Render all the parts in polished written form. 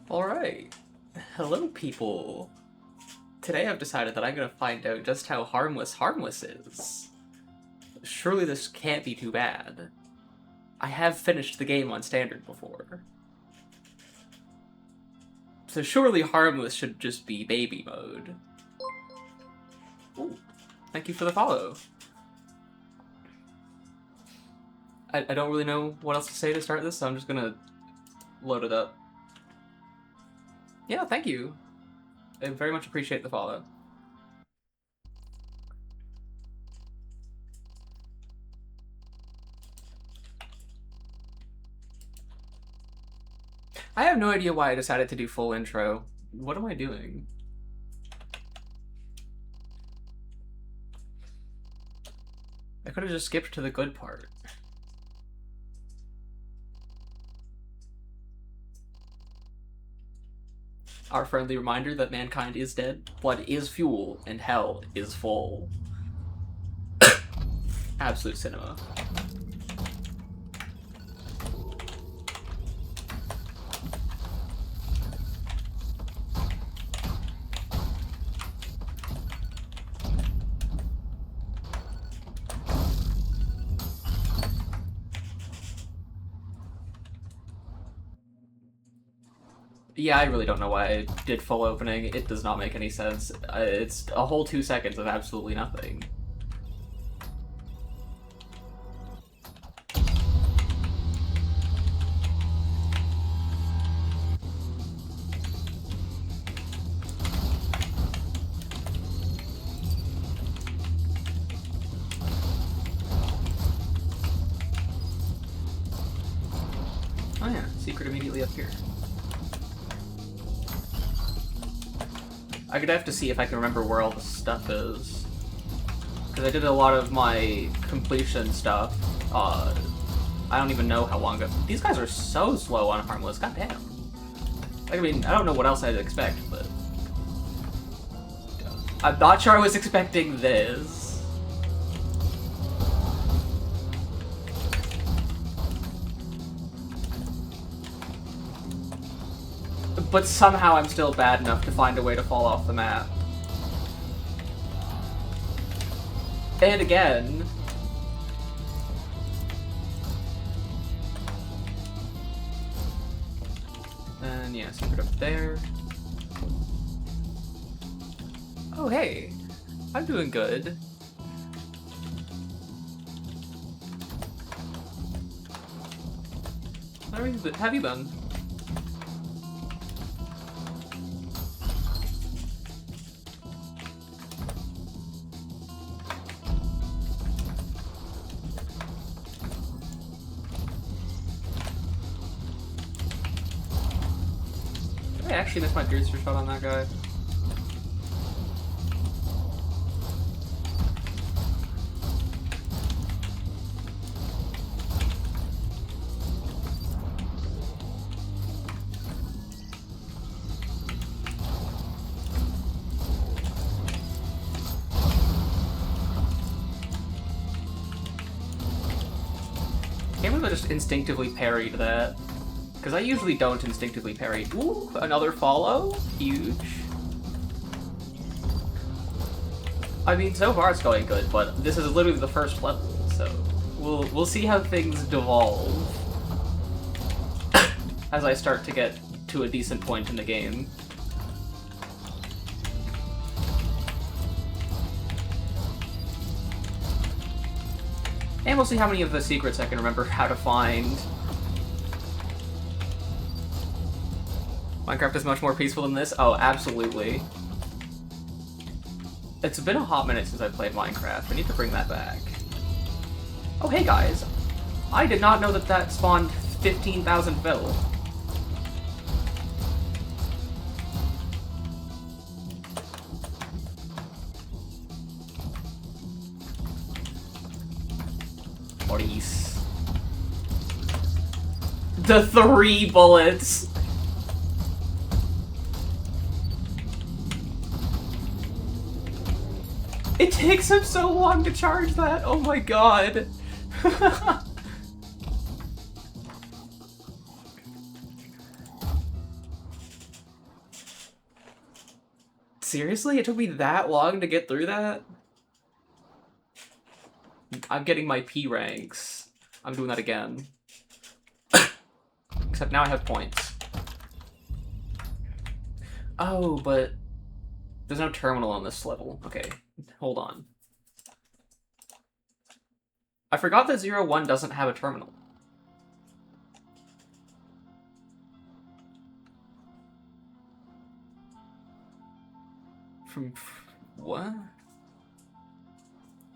Alright. Hello, people. Today I've decided that I'm gonna find out just how harmless is. Surely this can't be too bad. I have finished the game on standard before. So surely harmless should just be baby mode. Ooh, thank you for the follow. I don't really know what else to say to start this, so I'm just gonna load it up. Yeah, thank you. I very much appreciate the follow. I have no idea why I decided to do full intro. What am I doing? I could have just skipped to the good part. Our friendly reminder that mankind is dead, blood is fuel, and hell is full. Absolute cinema. Yeah, I really don't know why I did full opening. It does not make any sense. It's a whole 2 seconds of absolutely nothing. Oh yeah, secret immediately up here. I'm gonna have to see if I can remember where all the stuff is. Because I did a lot of my completion stuff. I don't even know how long ago. These guys are so slow on harmless, goddamn. Like, I mean, I don't know what else I'd expect, but... I'm not sure I was expecting this. But somehow I'm still bad enough to find a way to fall off the map. And again... And yeah, secret up there. Oh hey, I'm doing good. How have you been? Did I actually miss my piercer shot on that guy? Can't believe I just instinctively parried that. Because I usually don't instinctively parry. Ooh, another follow? Huge. I mean, so far it's going good, but this is literally the first level, so we'll see how things devolve as I start to get to a decent point in the game. And we'll see how many of the secrets I can remember how to find. Minecraft is much more peaceful than this? Oh, absolutely. It's been a hot minute since I played Minecraft. I need to bring that back. Oh, hey guys. I did not know that that spawned 15,000 fill. Maurice. The 3 bullets! It takes him so long to charge that! Oh my god! Seriously? It took me that long to get through that? I'm getting my P ranks. I'm doing that again. Except now I have points. Oh, but there's no terminal on this level. Okay, hold on. I forgot that 01 doesn't have a terminal. From what?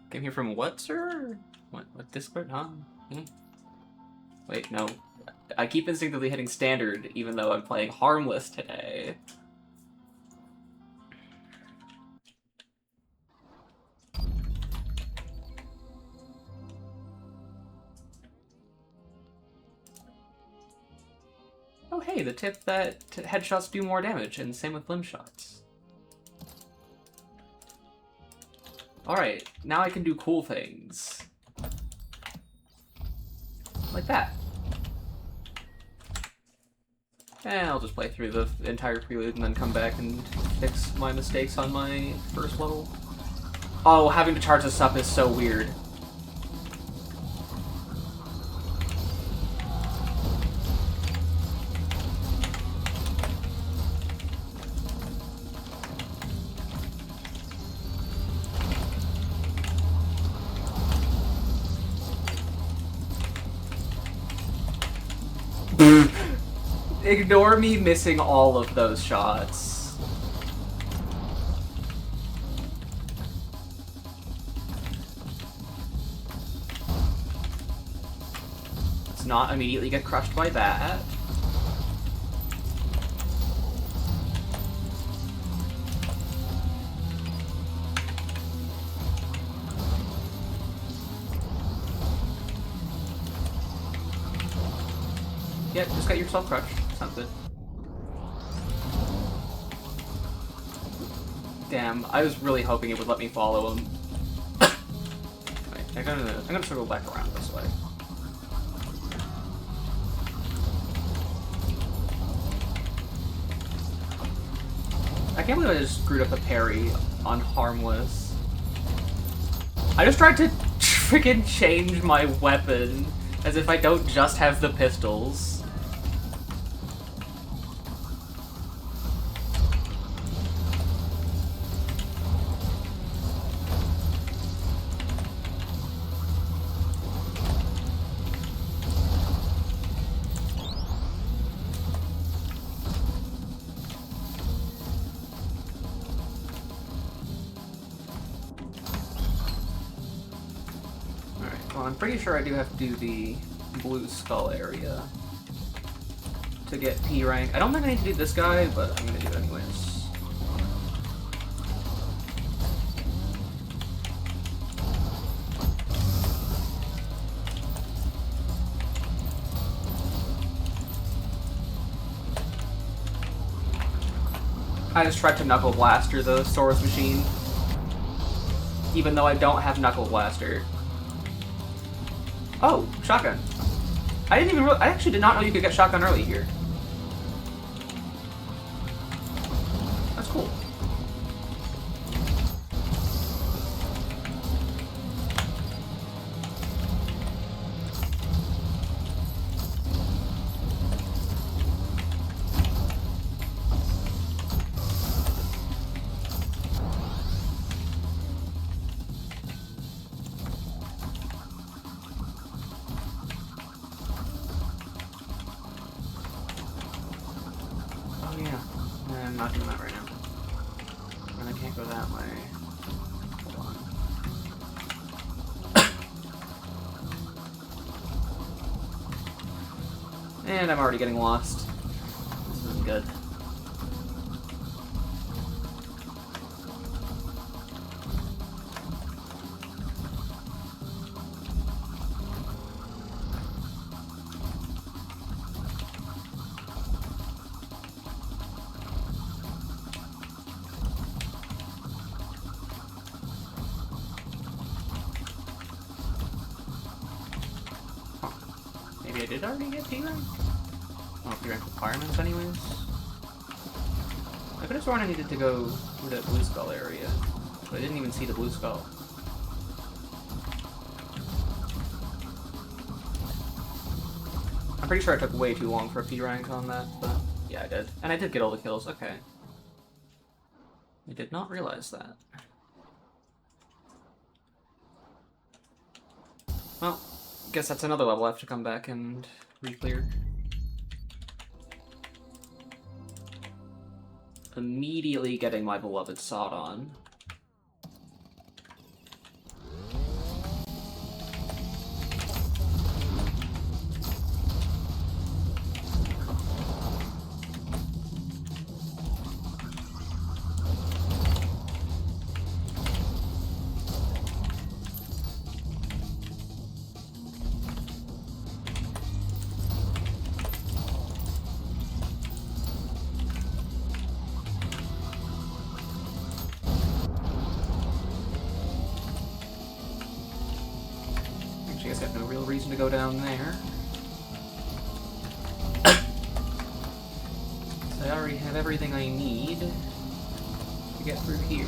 Came here from what, sir? What Discord, huh? Wait, no. I keep instinctively hitting standard even though I'm playing harmless today. Oh hey, the tip that headshots do more damage, and same with limb shots. Alright, now I can do cool things. Like that. And I'll just play through the entire prelude and then come back and fix my mistakes on my first level. Oh, having to charge this up is so weird. Ignore me missing all of those shots. Let's not immediately get crushed by that. Yep, just got yourself crushed. Sounds good. Damn, I was really hoping it would let me follow him. Wait, I'm gonna circle back around this way. I can't believe I just screwed up a parry on harmless. I just tried to freaking change my weapon as if I don't just have the pistols. Well, I'm pretty sure I do have to do the blue skull area to get P rank. I don't think I need to do this guy, but I'm gonna do it anyways. I just tried to Knuckle Blaster the Swords Machine, even though I don't have Knuckle Blaster. Oh, shotgun. I actually did not know you could get shotgun early here. That's cool. I'm not doing that right now. And I can't go that way. Hold on. And I'm already getting lost. This isn't good. Maybe I did already get P rank? Oh, P rank requirements anyways. I could have sworn I needed to go to that blue skull area, but I didn't even see the blue skull. I'm pretty sure I took way too long for a P rank on that, but yeah, I did. And I did get all the kills, okay. I did not realize that. Well, guess that's another level I have to come back and re-clear. Immediately getting my beloved sod on. I guess I have no real reason to go down there. So I already have everything I need to get through here.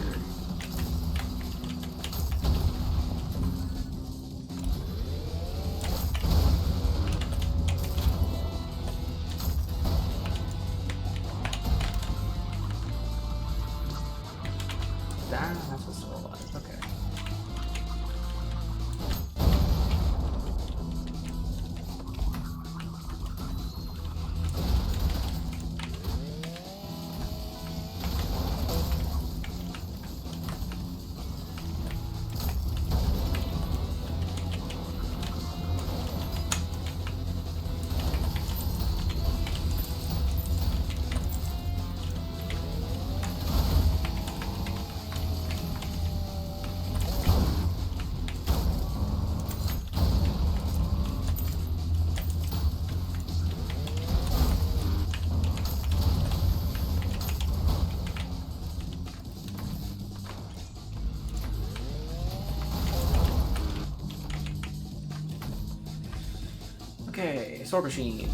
That's what's still alive, okay. Okay, sword machine.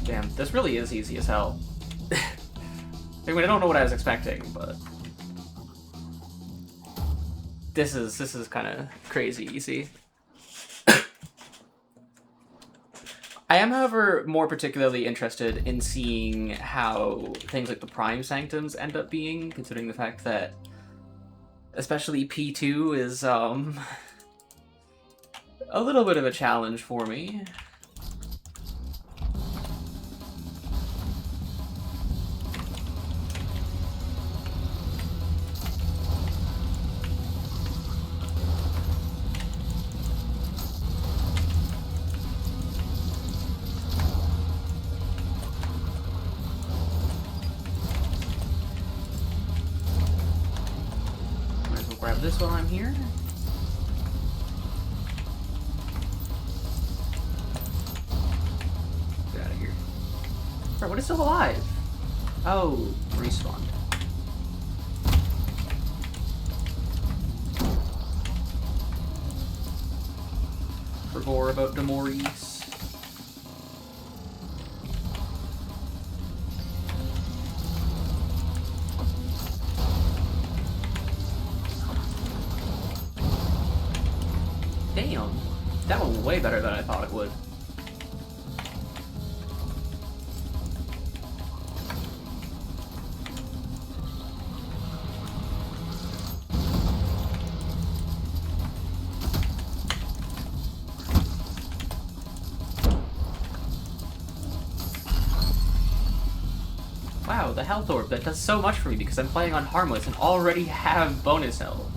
Damn, this really is easy as hell. I mean, I don't know what I was expecting, but this is kind of crazy easy. I am, however, more particularly interested in seeing how things like the Prime Sanctums end up being, considering the fact that especially P2 is a little bit of a challenge for me. Grab this while I'm here. Get out of here. Bro, what is still alive? Oh, respawned. For more about Demoris. Damn, that went way better than I thought it would. Wow, the health orb that does so much for me because I'm playing on harmless and already have bonus health.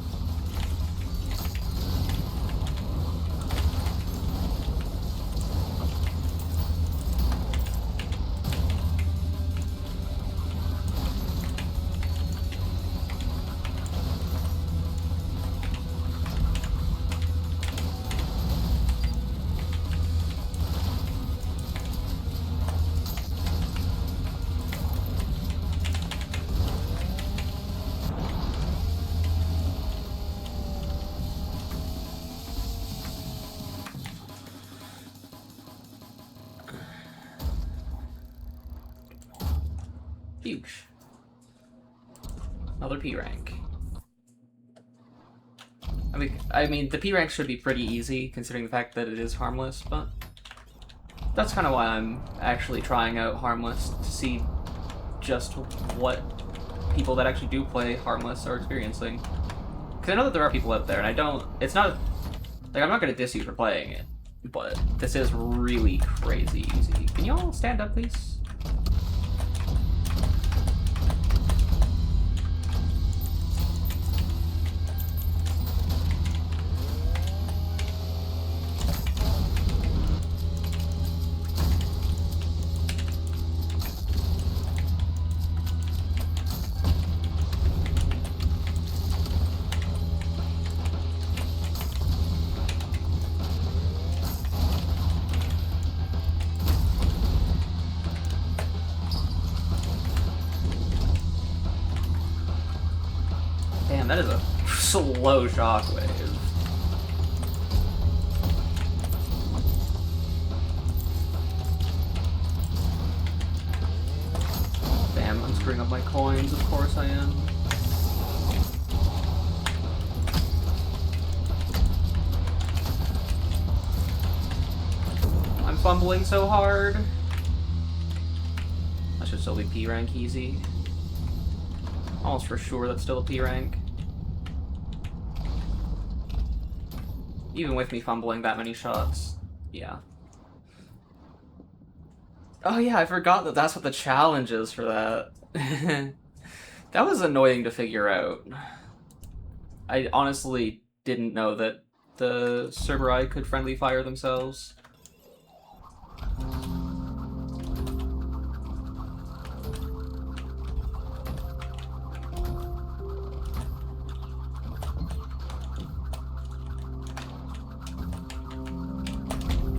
Huge. Another P rank. I mean, the P rank should be pretty easy considering the fact that it is harmless, but that's kind of why I'm actually trying out harmless, to see just what people that actually do play harmless are experiencing. Because I know that there are people out there, and I don't. It's not like I'm not gonna diss you for playing it, but this is really crazy easy. Can you all stand up, please? Damn, that is a slow shockwave. Damn, I'm screwing up my coins, of course I am. I'm fumbling so hard. That should still be P rank easy. Almost for sure that's still a P rank. Even with me fumbling that many shots. Yeah. Oh yeah, I forgot that that's what the challenge is for that. That was annoying to figure out. I honestly didn't know that the Cerberus could friendly fire themselves.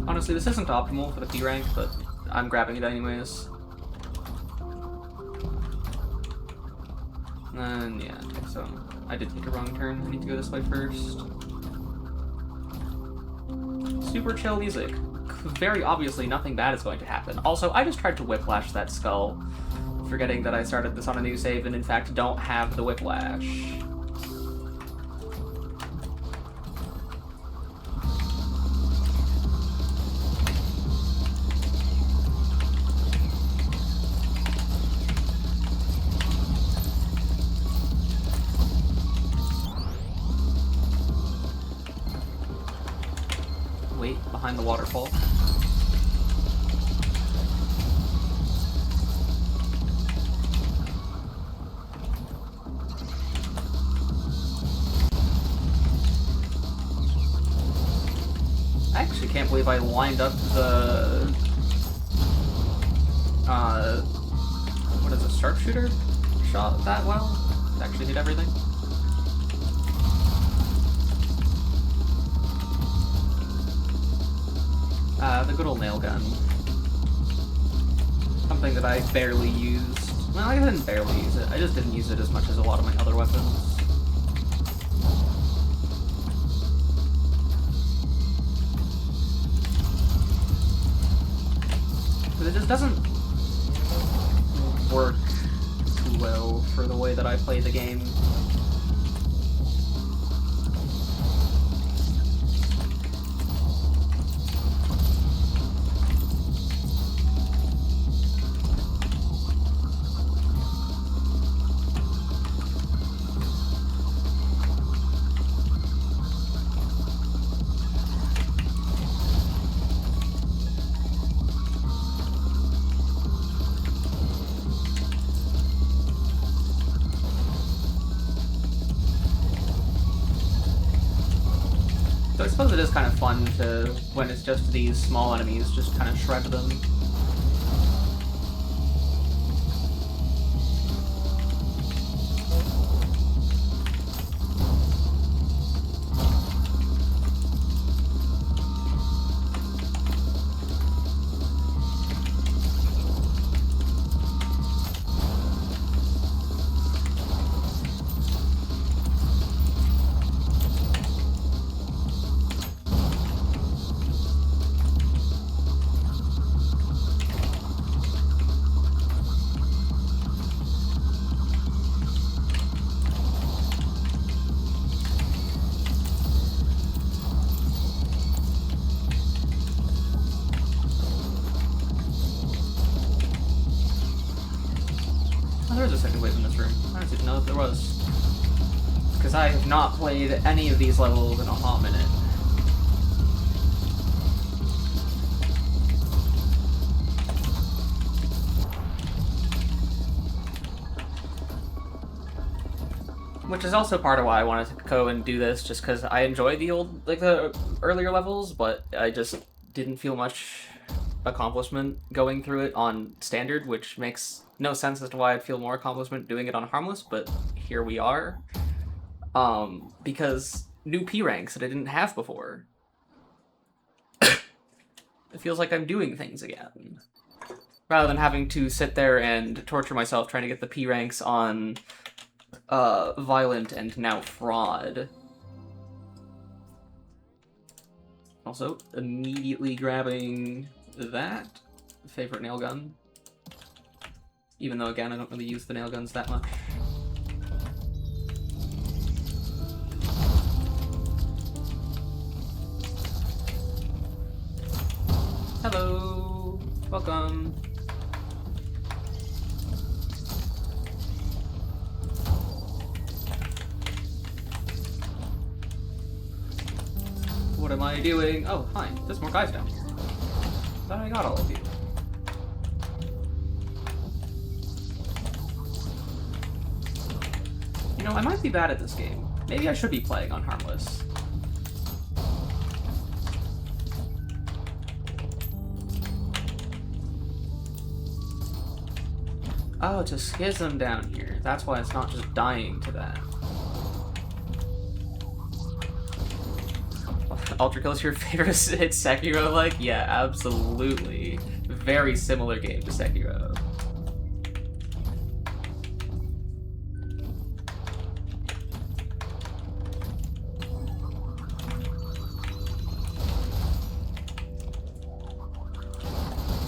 Honestly, this isn't optimal for the P rank, but I'm grabbing it anyways. And yeah, okay, so I did take a wrong turn. I need to go this way first. Super chill music. Very obviously nothing bad is going to happen. Also, I just tried to whiplash that skull, forgetting that I started this on a new save and in fact don't have the whiplash. Wait behind the waterfall. I actually can't believe I lined up the what is it, sharpshooter shot that well. It actually hit everything. The good old nail gun. Something that I barely used. Well, I didn't barely use it. I just didn't use it as much as a lot of my other weapons. But it just doesn't work too well for the way that I play the game. So I suppose it is kind of fun to, when it's just these small enemies, just kind of shred them. There's a second wave in this room. I don't even know if there was. Because I have not played any of these levels in a hot minute. Which is also part of why I wanted to go and do this, just because I enjoy the old, like the earlier levels, but I just didn't feel much accomplishment going through it on standard, which makes no sense as to why I'd feel more accomplishment doing it on harmless, but here we are. Because new P ranks that I didn't have before. It feels like I'm doing things again. Rather than having to sit there and torture myself trying to get the P ranks on violent and now fraud. Also, immediately grabbing that favorite nail gun. Even though, again, I don't really use the nail guns that much. Hello! Welcome! What am I doing? Oh, hi. There's more guys down here. Thought I got all of you. You know, I might be bad at this game. Maybe I should be playing on harmless. Oh, it's a schism down here. That's why it's not just dying to that. Ultrakill is your favorite hit Sekiro-like? Yeah, absolutely. Very similar game to Sekiro.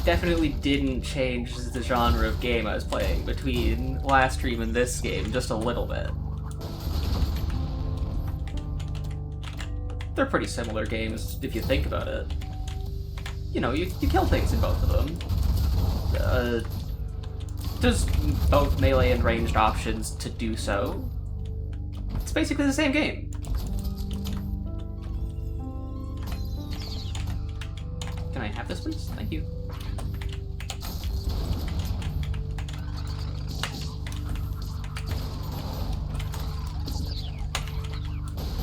Definitely didn't change the genre of game I was playing between last stream and this game, just a little bit. They're pretty similar games, if you think about it. You know, you kill things in both of them. There's both melee and ranged options to do so. It's basically the same game. Can I have this, please? Thank you.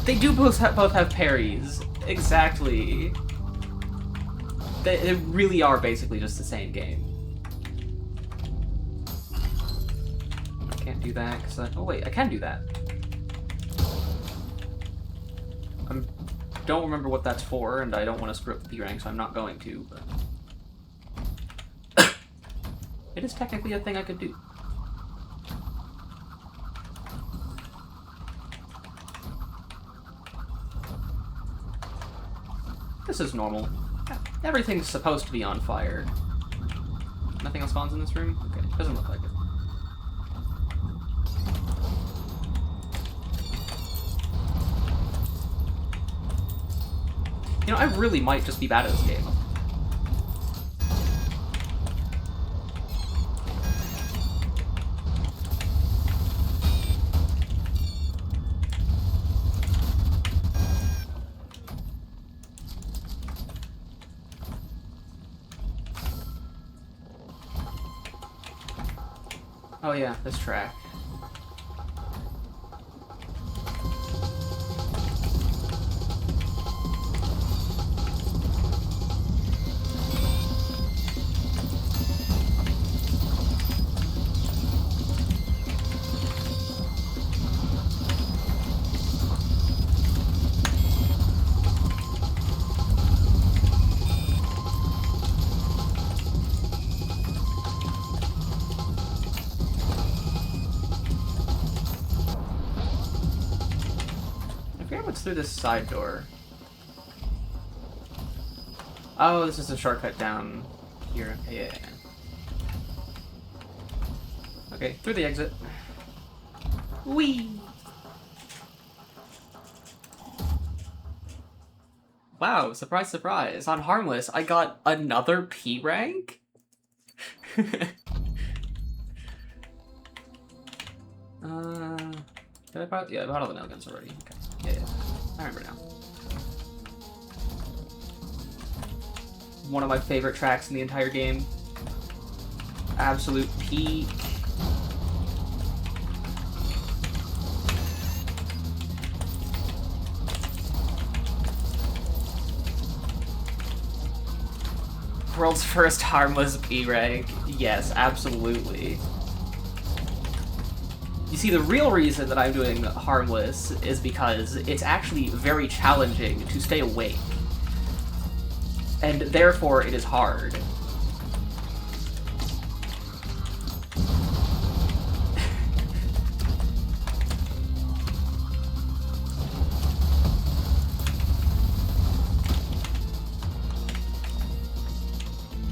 They do both have parries. Exactly. They really are basically just the same game. I can't do that because oh wait, I can do that. I don't remember what that's for, and I don't want to screw up the P rank, so I'm not going to. But it is technically a thing I could do. This is normal. Everything's supposed to be on fire. Nothing else spawns in this room? Okay, doesn't look like it. You know, I really might just be bad at this game. Oh yeah, this track. what's through this side door. Oh, this is a shortcut down here. Yeah. Okay, through the exit. Whee! Wow, surprise, surprise. On Harmless, I got another P rank? Did I buy? Yeah, I bought all the nail guns already. Okay. Yeah. I remember now. One of my favorite tracks in the entire game. Absolute peak. World's first Harmless B rank. Yes, absolutely. You see, the real reason that I'm doing Harmless is because it's actually very challenging to stay awake. And therefore, it is hard.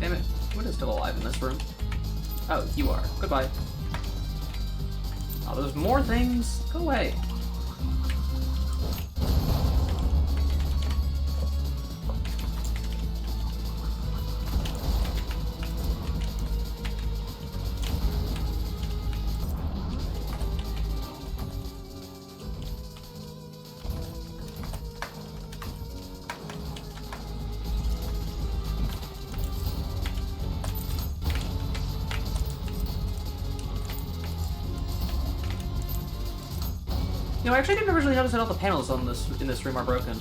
Damn it, what is still alive in this room? Oh, you are. Goodbye. Oh, there's more things? Go away. You know, I actually didn't originally notice that all the panels on in this room are broken.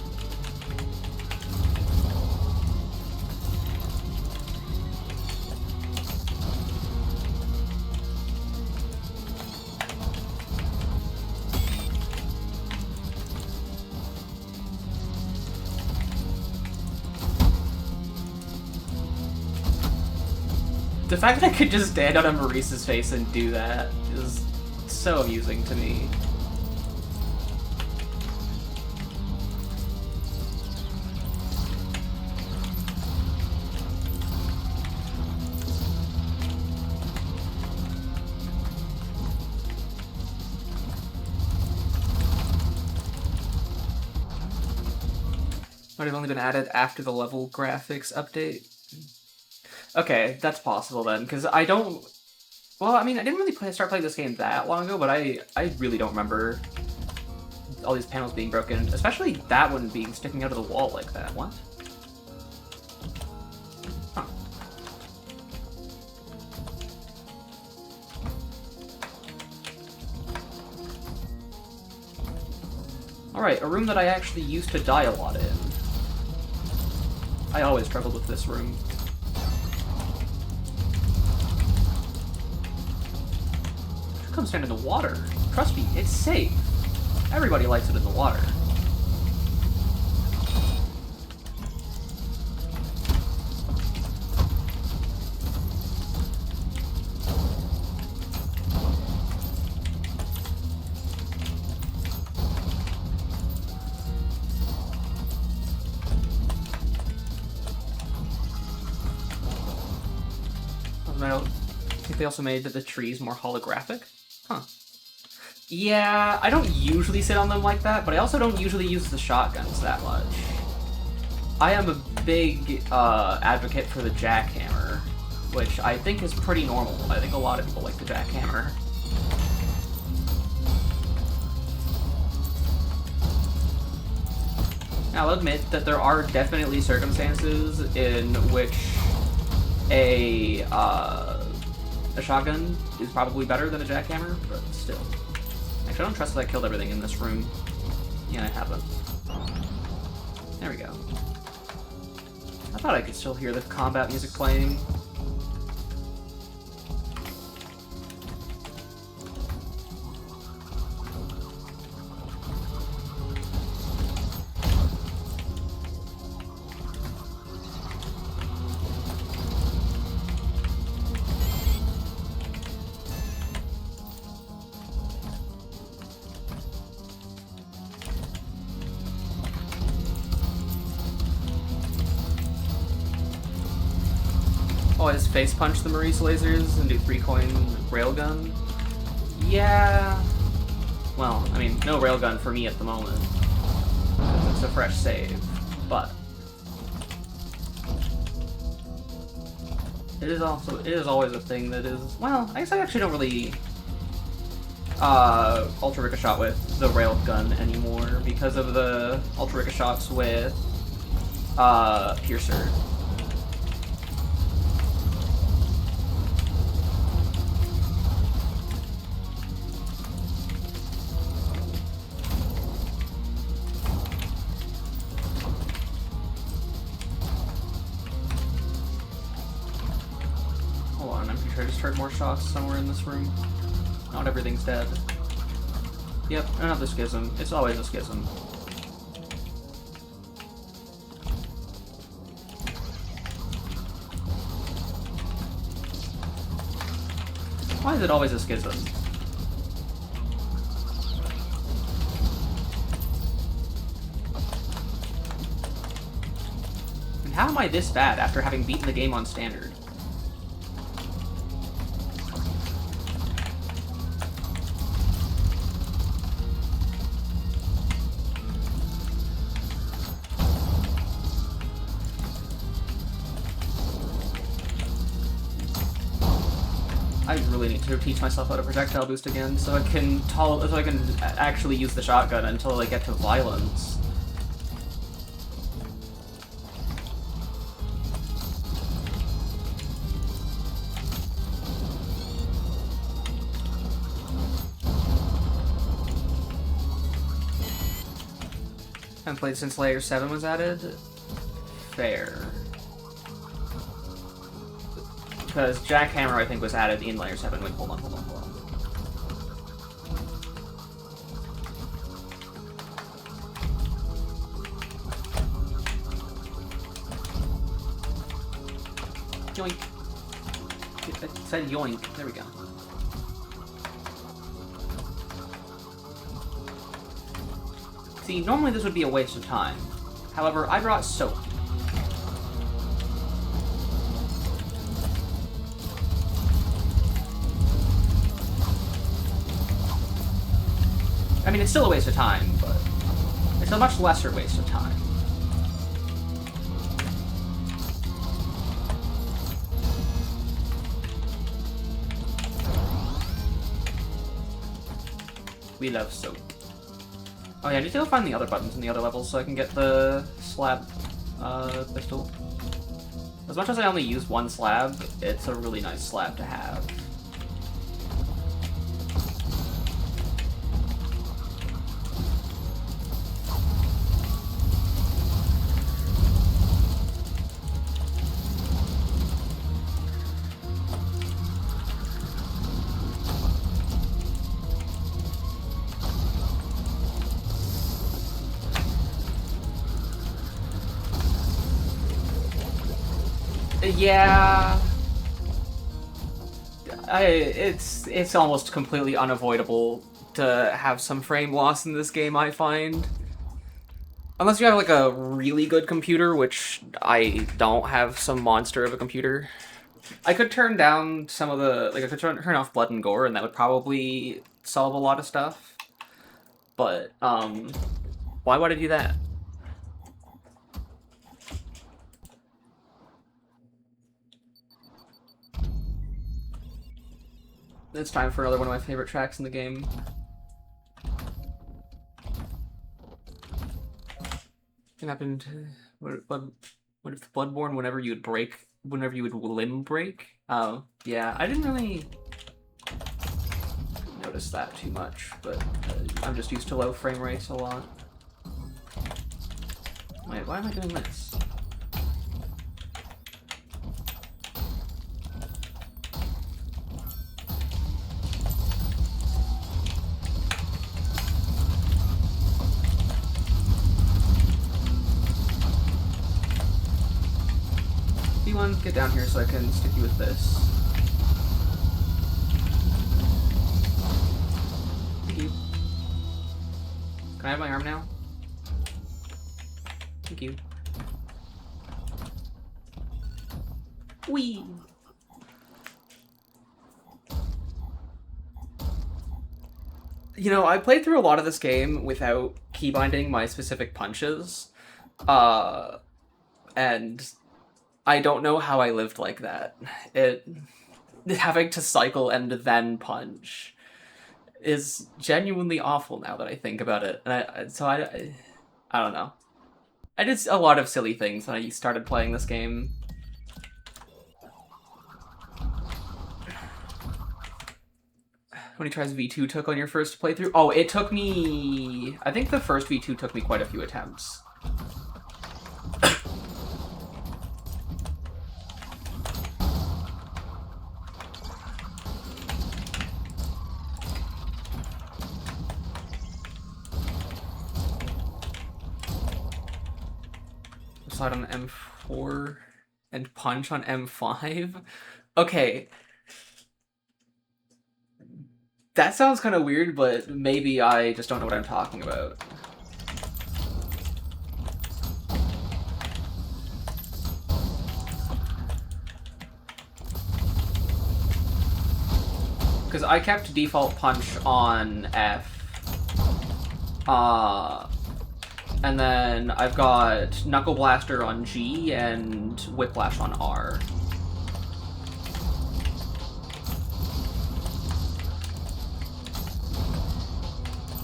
The fact that I could just stand on a Maurice's face and do that is so amusing to me. Might have only been added after the level graphics update. Okay, that's possible then, because I don't... Well, I mean, I didn't really start playing this game that long ago, but I really don't remember all these panels being broken, especially that one being sticking out of the wall like that. What? Huh. Alright, a room that I actually used to die a lot in. I always struggled with this room. Come stand in the water. Trust me, it's safe. Everybody likes it in the water. I think they also made the trees more holographic. Huh. Yeah, I don't usually sit on them like that, but I also don't usually use the shotguns that much. I am a big advocate for the jackhammer, which I think is pretty normal. I think a lot of people like the jackhammer. Now, I'll admit that there are definitely circumstances in which a shotgun is probably better than a jackhammer, but still. Actually, I don't trust that I killed everything in this room. Yeah, I haven't. There we go. I thought I could still hear the combat music playing. always face punch the Maurice lasers and do 3-coin railgun. Yeah. Well, I mean, no railgun for me at the moment. It's a fresh save, but it is always a thing that is, well, I guess I actually don't really ultra ricochet with the railgun anymore because of the ultra ricochets with Piercer. Hold on, I'm pretty sure I just heard more shots somewhere in this room. Not everything's dead. Yep, another schism. It's always a schism. Why is it always a schism? And how am I this bad after having beaten the game on standard? I really need to teach myself how to projectile boost again, so I can actually use the shotgun until I get to violence. Haven't played since Layer 7 was added? Fair. Because Jackhammer, I think, was added in Layer 7. Wait, hold on. Yoink. It said yoink. There we go. See, normally this would be a waste of time. However, I brought soap. I mean, it's still a waste of time, but it's a much lesser waste of time. We love soap. Oh yeah, I need to go find the other buttons in the other levels so I can get the slab pistol. As much as I only use one slab, it's a really nice slab to have. Yeah, it's almost completely unavoidable to have some frame loss in this game, I find. Unless you have like a really good computer, which I don't have some monster of a computer. I could turn down some of the, I could turn off blood and gore, and that would probably solve a lot of stuff. But, why would I do that? It's time for another one of my favorite tracks in the game. What happened to... What if the Bloodborne, whenever you would limb break? Oh, yeah, I didn't really notice that too much, but I'm just used to low frame rates a lot. Wait, why am I doing this? B1, get down here so I can stick you with this. Thank you. Can I have my arm now? Thank you. Whee! You know, I played through a lot of this game without keybinding my specific punches, uh, and I don't know how I lived like that. It having to cycle and then punch is genuinely awful now that I think about it. And I don't know. I did a lot of silly things when I started playing this game. How many tries V2 took on your first playthrough? Oh, it took me... I think the first V2 took me quite a few attempts. Slide on M4 and punch on M5? Okay. That sounds kind of weird, but maybe I just don't know what I'm talking about. Because I kept default punch on F. And then I've got Knuckle Blaster on G and Whiplash on R.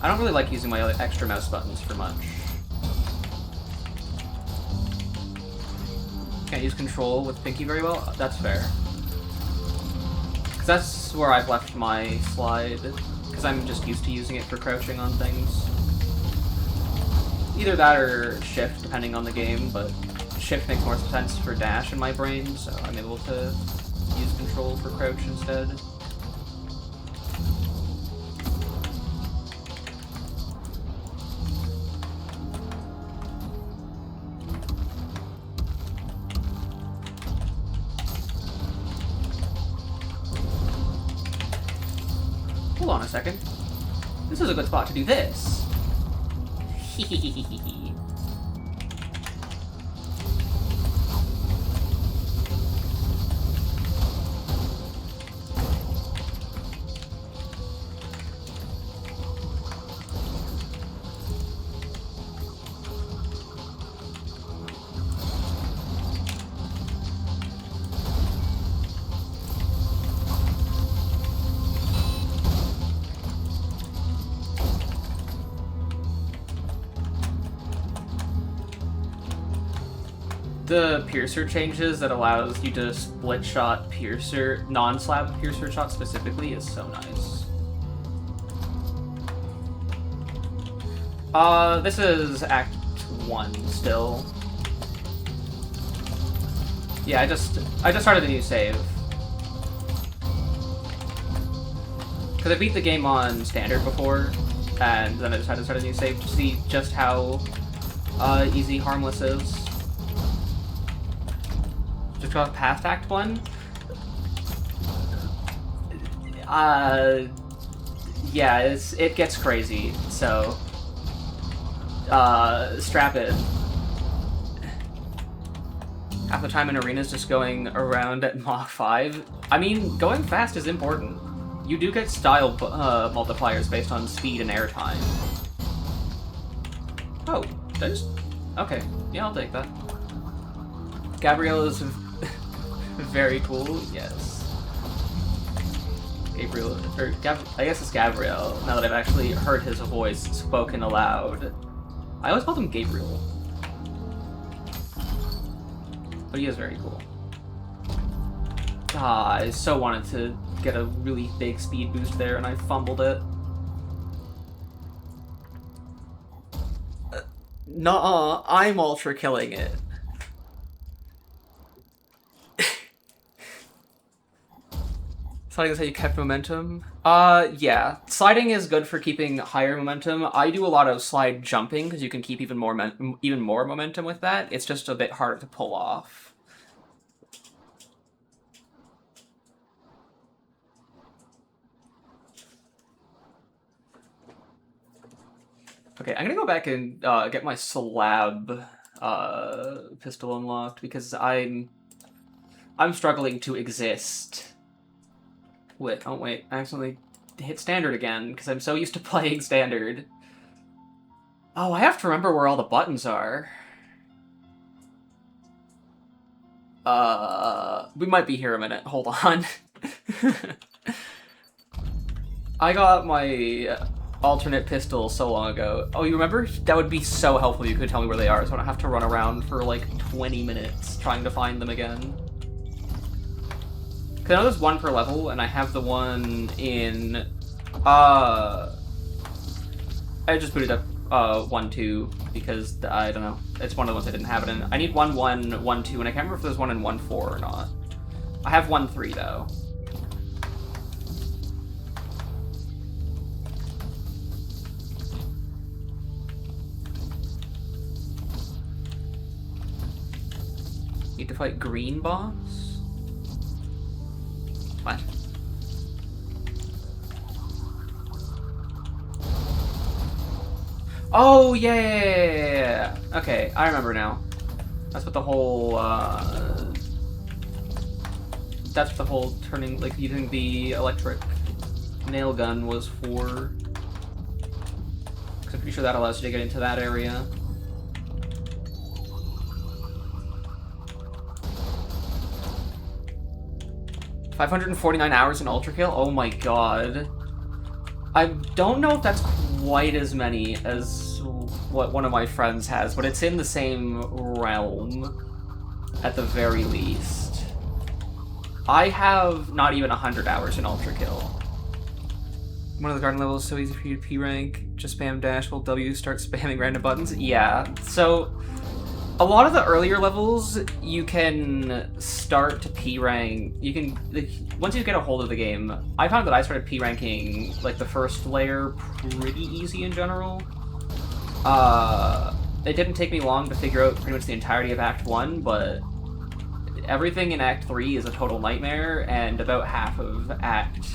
I don't really like using my extra mouse buttons for much. Can't use control with Pinky very well? That's fair. Because that's where I've left my slide, because I'm just used to using it for crouching on things. Either that or shift, depending on the game, but shift makes more sense for dash in my brain, so I'm able to use control for crouch instead. Hold on a second. This is a good spot to do this. The piercer changes that allows you to split shot piercer, non-slab piercer shot specifically is so nice. This is Act 1 still. Yeah, I just started a new save. Because I beat the game on standard before, and then I decided to start a new save to see just how easy harmless is. Just got past Act 1. Yeah, it gets crazy, so strap in. Half the time in arenas just going around at Mach 5. I mean, going fast is important. You do get style multipliers based on speed and airtime. Oh, did I just... Okay, yeah, I'll take that. Gabrielle is very cool, yes. Gabriel, or I guess it's Gabriel, now that I've actually heard his voice spoken aloud. I always called him Gabriel. But he is very cool. Ah, I so wanted to get a really big speed boost there, and I fumbled it. Nuh-uh, I'm ultra killing it. Sliding is how you kept momentum? Yeah. Sliding is good for keeping higher momentum. I do a lot of slide jumping, because you can keep even more momentum with that. It's just a bit harder to pull off. Okay, I'm gonna go back and get my slab pistol unlocked, because I'm struggling to exist. Wait, oh wait, I accidentally hit standard again, because I'm so used to playing standard. Oh, I have to remember where all the buttons are. We might be here a minute. Hold on. I got my alternate pistol so long ago. Oh, you remember? That would be so helpful if you could tell me where they are, so I don't have to run around for like 20 minutes trying to find them again. Because I know there's one per level, and I have the one in... I just booted up 1-2 because, I don't know, it's one of the ones I didn't have it in. I need 1-1, 1-2, and I can't remember if there's one in 1-4 or not. I have 1-3 though. Need to fight green boss? What? Oh, yeah. Okay, I remember now. That's what the whole, that's what the whole turning, like, using the electric nail gun was for. Because I'm pretty sure that allows you to get into that area. $549 hours in Ultrakill? Oh my god. I don't know if that's quite as many as what one of my friends has, but it's in the same realm, at the very least. I have not even 100 hours in Ultrakill. One of the garden levels is so easy for you to P-rank. Just spam dash while W starts spamming random buttons. Yeah, so a lot of the earlier levels, you can start to P-rank. You can, like, once you get a hold of the game, I found that I started P-ranking, like, the first layer pretty easy in general. It didn't take me long to figure out pretty much the entirety of Act 1, but everything in Act 3 is a total nightmare, and about half of Act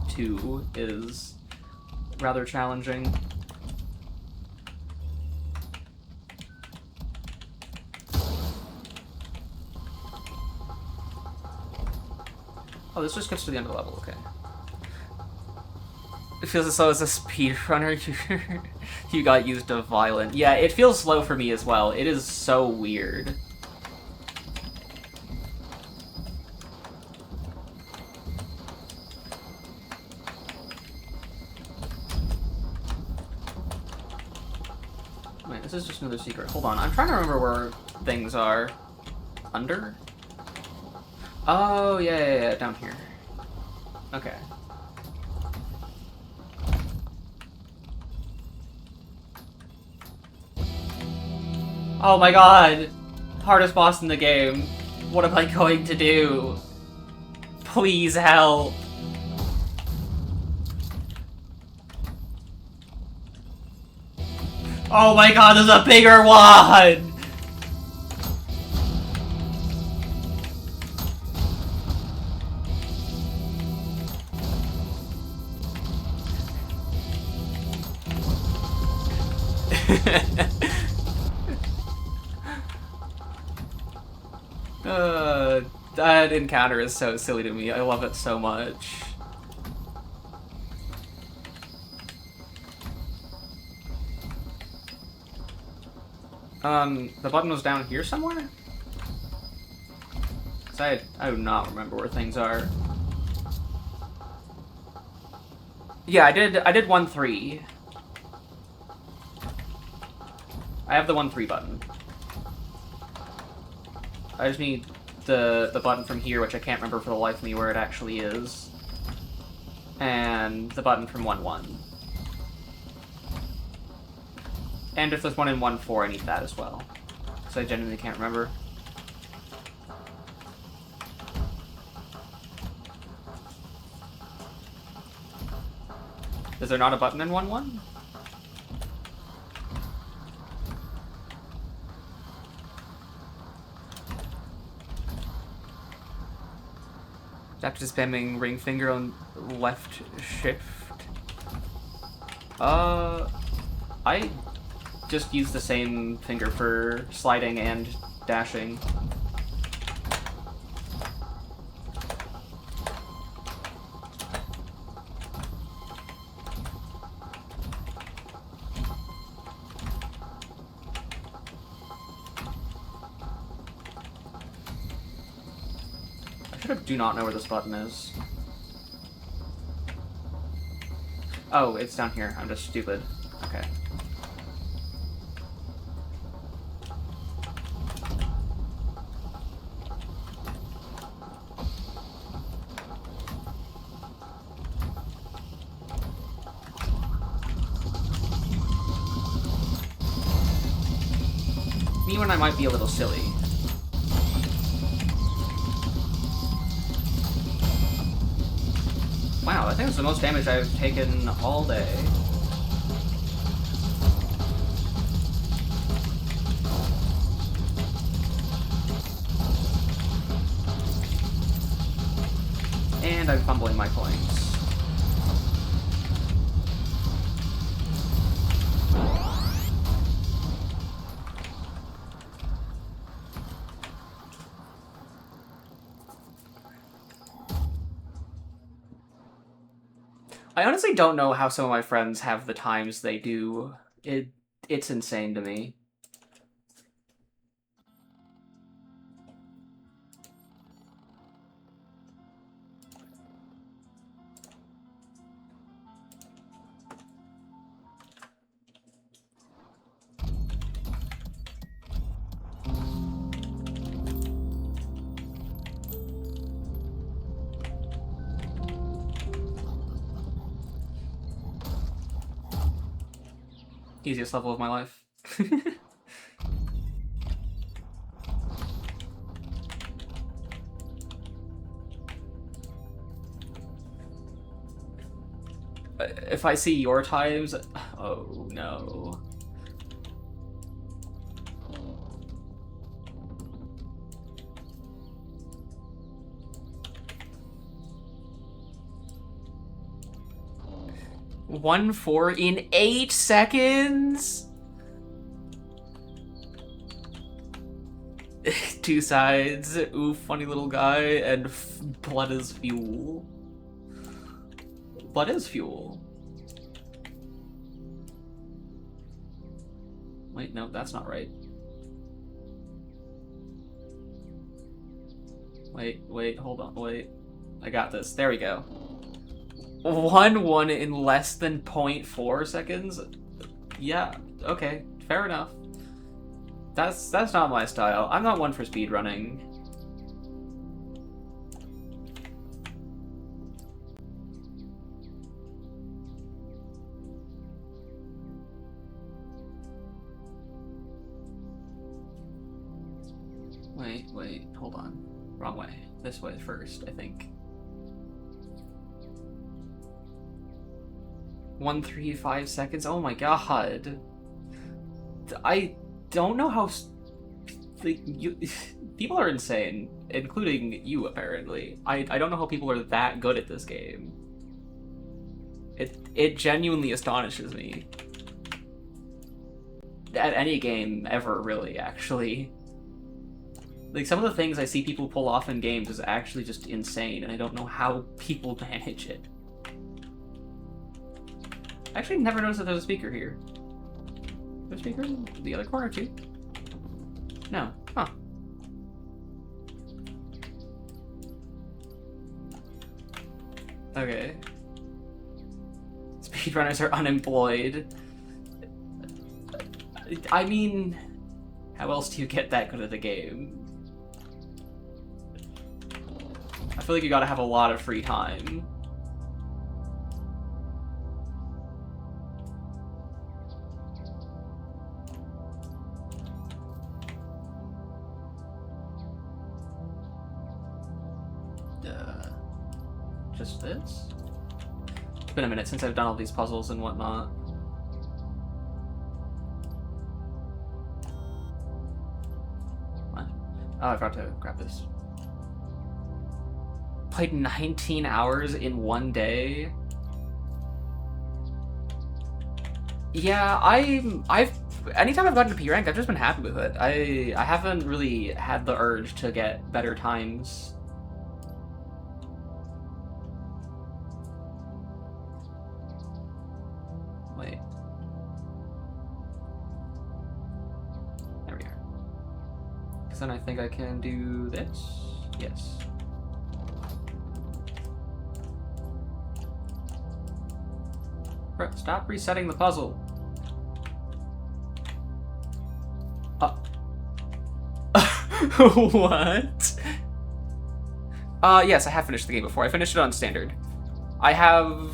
2 is rather challenging. Oh, this just gets to the end of the level, okay. It feels as though as a speedrunner, you got used to violent. Yeah, it feels slow for me as well. It is so weird. Wait, this is just another secret. Hold on, I'm trying to remember where things are. Under? Oh, yeah, down here. Okay. Oh my god! Hardest boss in the game. What am I going to do? Please help! Oh my god, there's a bigger one! That encounter is so silly to me. I love it so much. The button was down here somewhere? Cause I do not remember where things are. Yeah, I did 1-3. I have the 1-3 button. I just need the button from here, which I can't remember for the life of me where it actually is. And the button from 1-1. And if there's one in 1-4, I need that as well. So I genuinely can't remember. Is there not a button in 1-1? After spamming ring finger on left shift. I just use the same finger for sliding and dashing. Do not know where this button is. Oh, it's down here. I'm just stupid. Okay. Me when I might be a little silly. Wow, I think it's the most damage I've taken all day. And I'm fumbling my coins. I honestly don't know how some of my friends have the times they do. It's insane to me. Easiest level of my life. If I see your times... Oh, no. One 4 in 8 seconds? Two sides. Ooh, funny little guy. And blood is fuel. Blood is fuel. Wait, no, that's not right. Wait, hold on, wait. I got this. There we go. 1-1 in less than 0.4 seconds? Yeah, okay, fair enough. That's not my style. I'm not one for speedrunning. Wait, hold on. Wrong way. This way first, I think. 135 seconds? Oh my god. I don't know how... people are insane, including you, apparently. I don't know how people are that good at this game. It genuinely astonishes me. At any game ever, really, actually. Like, some of the things I see people pull off in games is actually just insane, and I don't know how people manage it. I actually never noticed that there's a speaker here. There's a speaker in the other corner, too? No. Huh. Okay. Speedrunners are unemployed. I mean, how else do you get that good at the game? I feel like you gotta have a lot of free time. Just this? It's been a minute since I've done all these puzzles and whatnot. What? Oh, I forgot to grab this. Played 19 hours in one day. Yeah, anytime I've gotten to P rank, I've just been happy with it. I haven't really had the urge to get better times. Wait. There we are. Because then I think I can do this. Yes. Stop resetting the puzzle. What? Yes, I have finished the game before. I finished it on standard. I have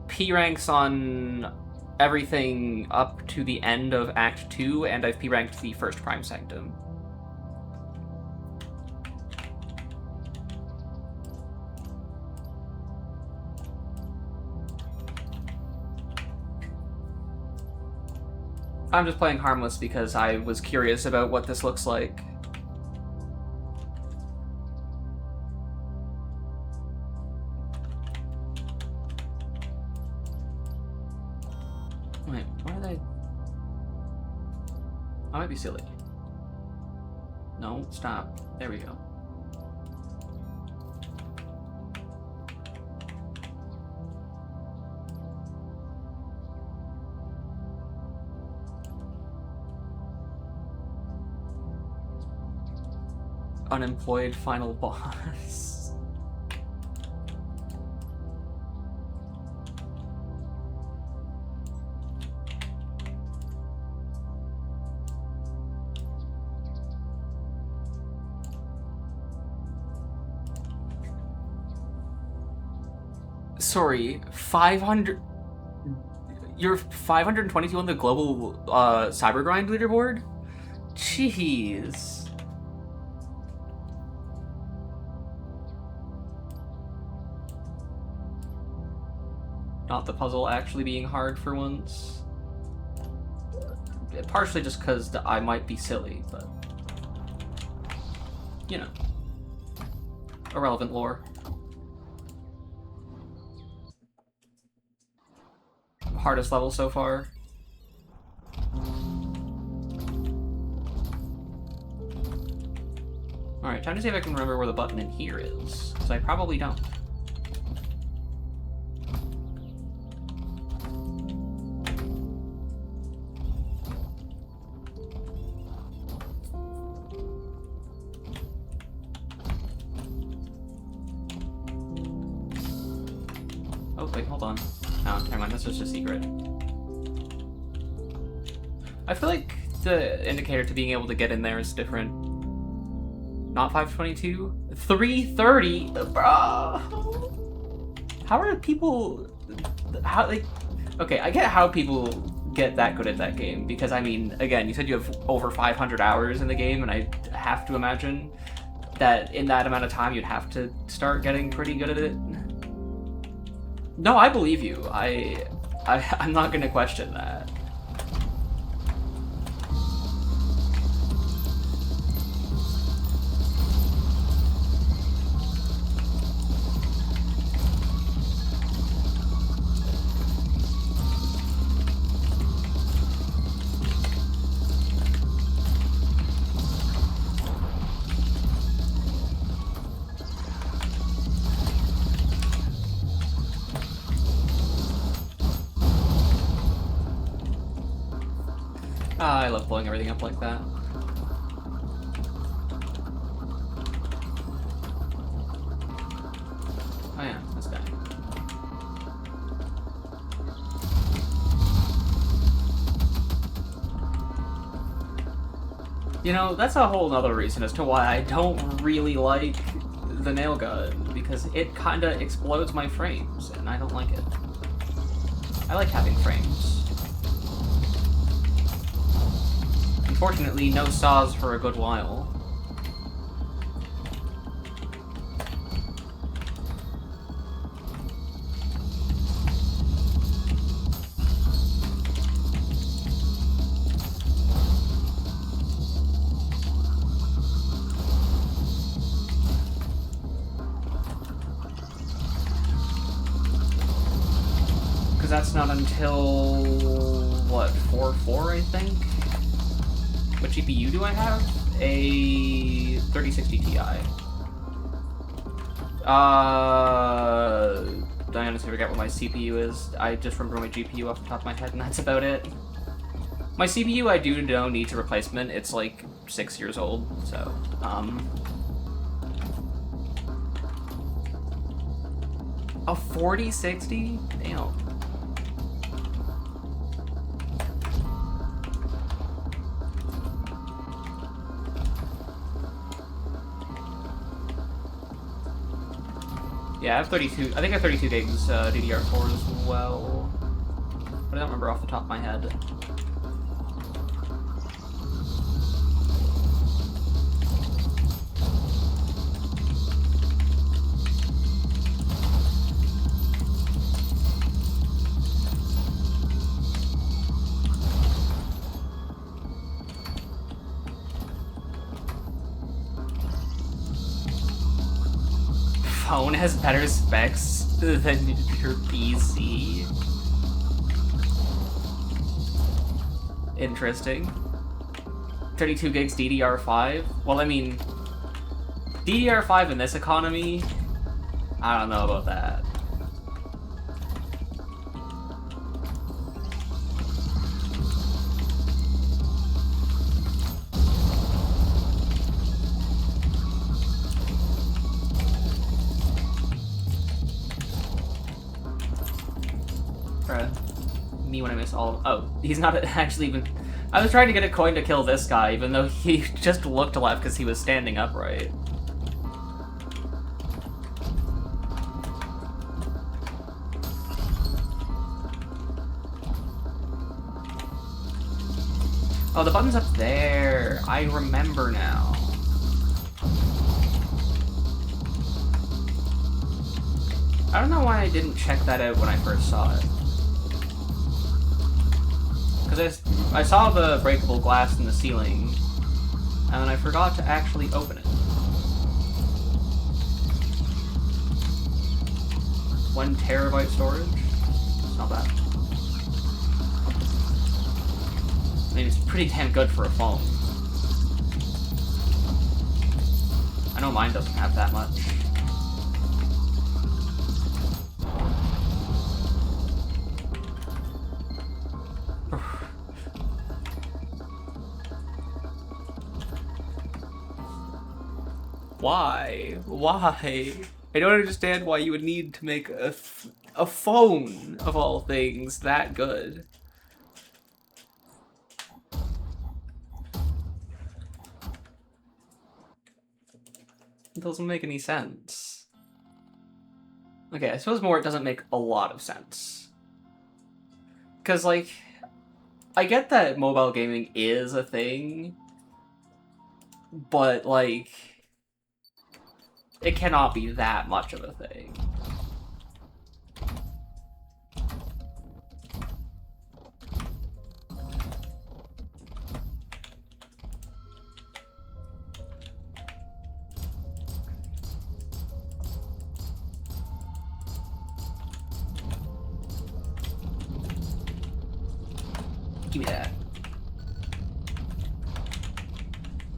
P ranks on everything up to the end of Act 2, and I've P ranked the first Prime Sanctum. I'm just playing harmless because I was curious about what this looks like. Wait, what are they? I might be silly. No, stop. There we go. Unemployed final boss. Sorry, 500. You're 522 on the global cyber grind leaderboard? Jeez. Not the puzzle actually being hard for once. Partially just because I might be silly, but... you know. Irrelevant lore. Hardest level so far. Alright, time to see if I can remember where the button in here is, because I probably don't. Oh, wait, hold on. No, never mind, that's just a secret. I feel like the indicator to being able to get in there is different. Not 522? 330? Bro! How are people... how, like... Okay, I get how people get that good at that game, because, I mean, again, you said you have over 500 hours in the game, and I have to imagine that in that amount of time you'd have to start getting pretty good at it. No, I believe you. I'm not gonna question that. I love blowing everything up like that. Oh yeah, this guy. You know, that's a whole nother reason as to why I don't really like the nail gun, because it kinda explodes my frames, and I don't like it. I like having frames. Unfortunately, no saws for a good while. Because that's not until, what, 4.4, I think? What GPU do I have? A 3060 Ti. I honestly forget what my CPU is. I just remember my GPU off the top of my head, and that's about it. My CPU, I do know, needs a replacement. It's like 6 years old, so, A 4060? Damn. Yeah, I have 32. I think I have 32 gigs DDR4 as well. But I don't remember off the top of my head. Phone has better specs than your PC. Interesting. 32 gigs DDR5? Well, I mean, DDR5 in this economy, I don't know about that. Me when I miss all of... Oh, he's not actually even... I was trying to get a coin to kill this guy, even though he just looked left because he was standing upright. Oh, the button's up there. I remember now. I don't know why I didn't check that out when I first saw it. Because I saw the breakable glass in the ceiling, and then I forgot to actually open it. 1 terabyte storage? It's not bad. I mean, it's pretty damn good for a phone. I know mine doesn't have that much. Why? Why? I don't understand why you would need to make a phone, of all things, that good. It doesn't make any sense. Okay, I suppose more it doesn't make a lot of sense. Because, like, I get that mobile gaming is a thing, but, like, it cannot be that much of a thing. Give me that.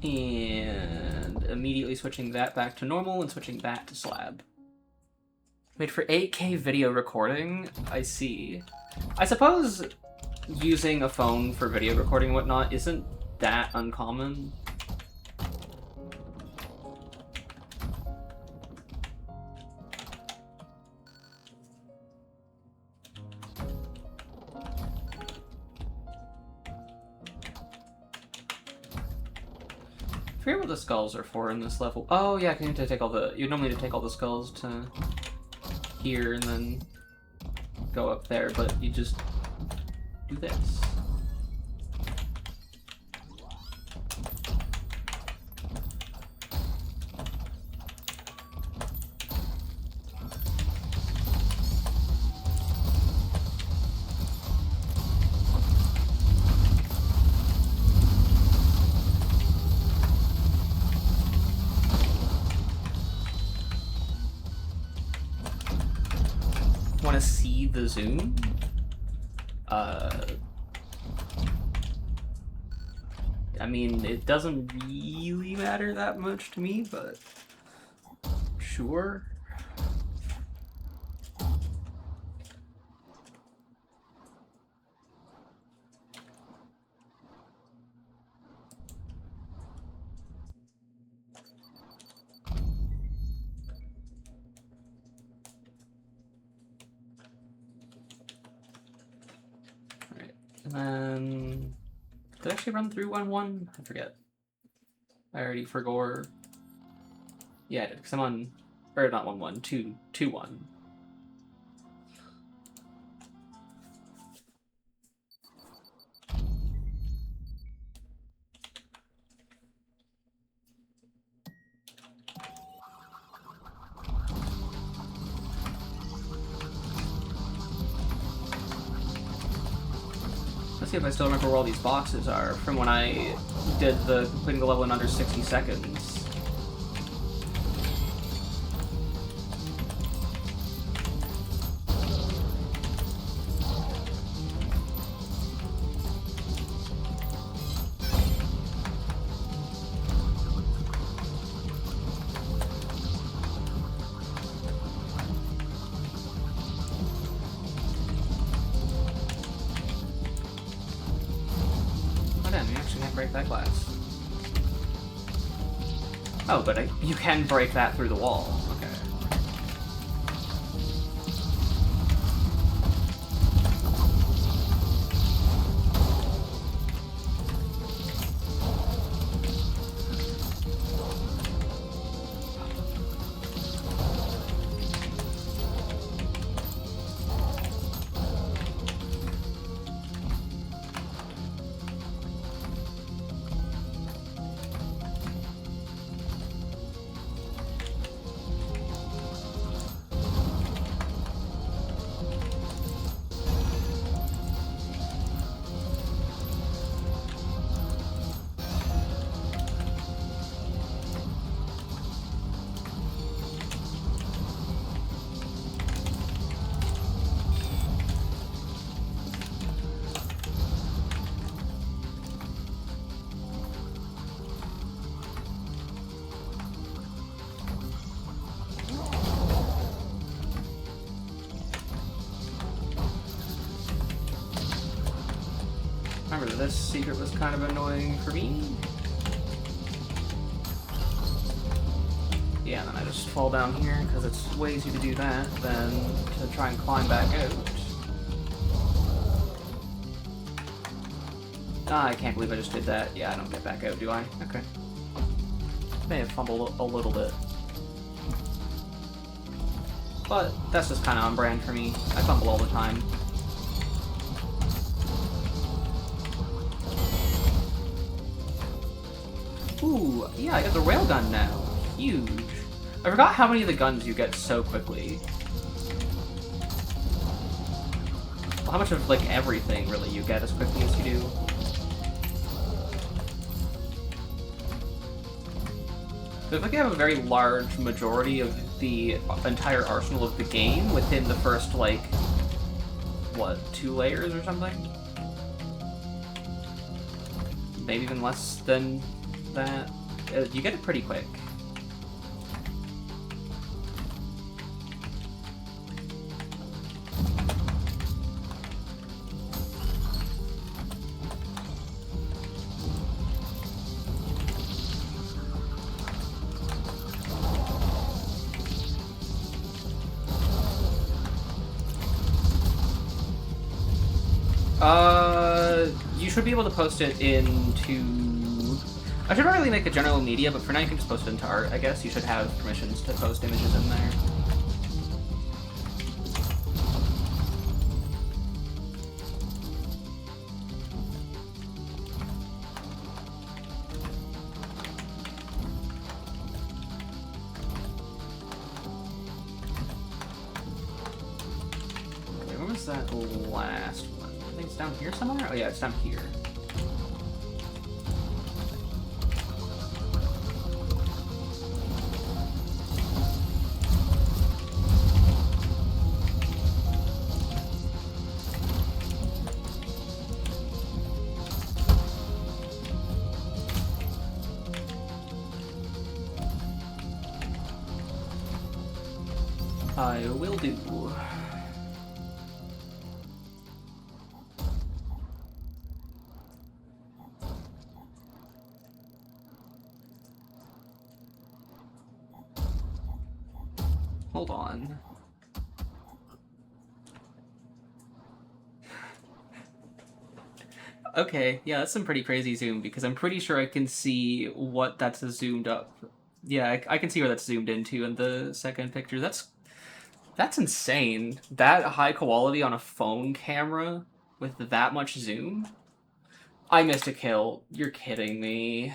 And immediately switching that back to normal and switching that to slab. Wait, for 8K video recording? I see. I suppose using a phone for video recording and whatnot isn't that uncommon. I forget what the skulls are for in this level. Oh yeah, you need to take all the... You normally need to take all the skulls to here and then go up there, but you just do this. Want to see the zoom? I mean, it doesn't really matter that much to me, but sure. And then... Did I actually run through 1-1? I forget. I already forgot. Yeah, I did, because I'm on... Or not 1-1, 2-1. Let's see if I still remember where all these boxes are from when I did the completing the level in under 60 seconds. Break that glass. Oh, but you can break that through the wall. Okay. Remember, this secret was kind of annoying for me. Yeah, and then I just fall down here, because it's way easier to do that than to try and climb back out. Ah, I can't believe I just did that. Yeah, I don't get back out, do I? Okay. May have fumbled a little bit. But that's just kind of on brand for me. I fumble all the time. Ooh, yeah, I got the railgun now. Huge. I forgot how many of the guns you get so quickly. Well, how much of, like, everything, really, you get as quickly as you do. So it's like you have a very large majority of the entire arsenal of the game within the first, like, what, 2 layers or something? Maybe even less than that. You get it pretty quick. You should be able to post it into... I should probably make a general media, but for now you can just post it into art, I guess. You should have permissions to post images in there. Okay, where was that last one? I think it's down here somewhere? Oh yeah, it's down here. I will do. Hold on. Okay, yeah, that's some pretty crazy zoom, because I'm pretty sure I can see what that's zoomed up. Yeah, I can see where that's zoomed into in the second picture. That's insane. That high quality on a phone camera with that much zoom? I missed a kill. You're kidding me.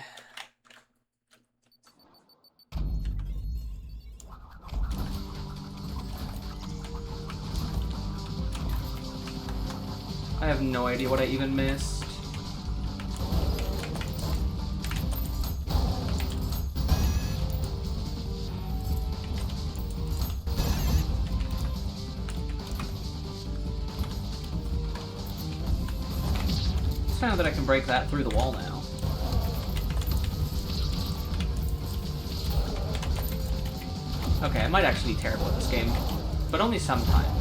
I have no idea what I even missed. It's found that I can break that through the wall now. Okay, I might actually be terrible at this game, but only sometimes.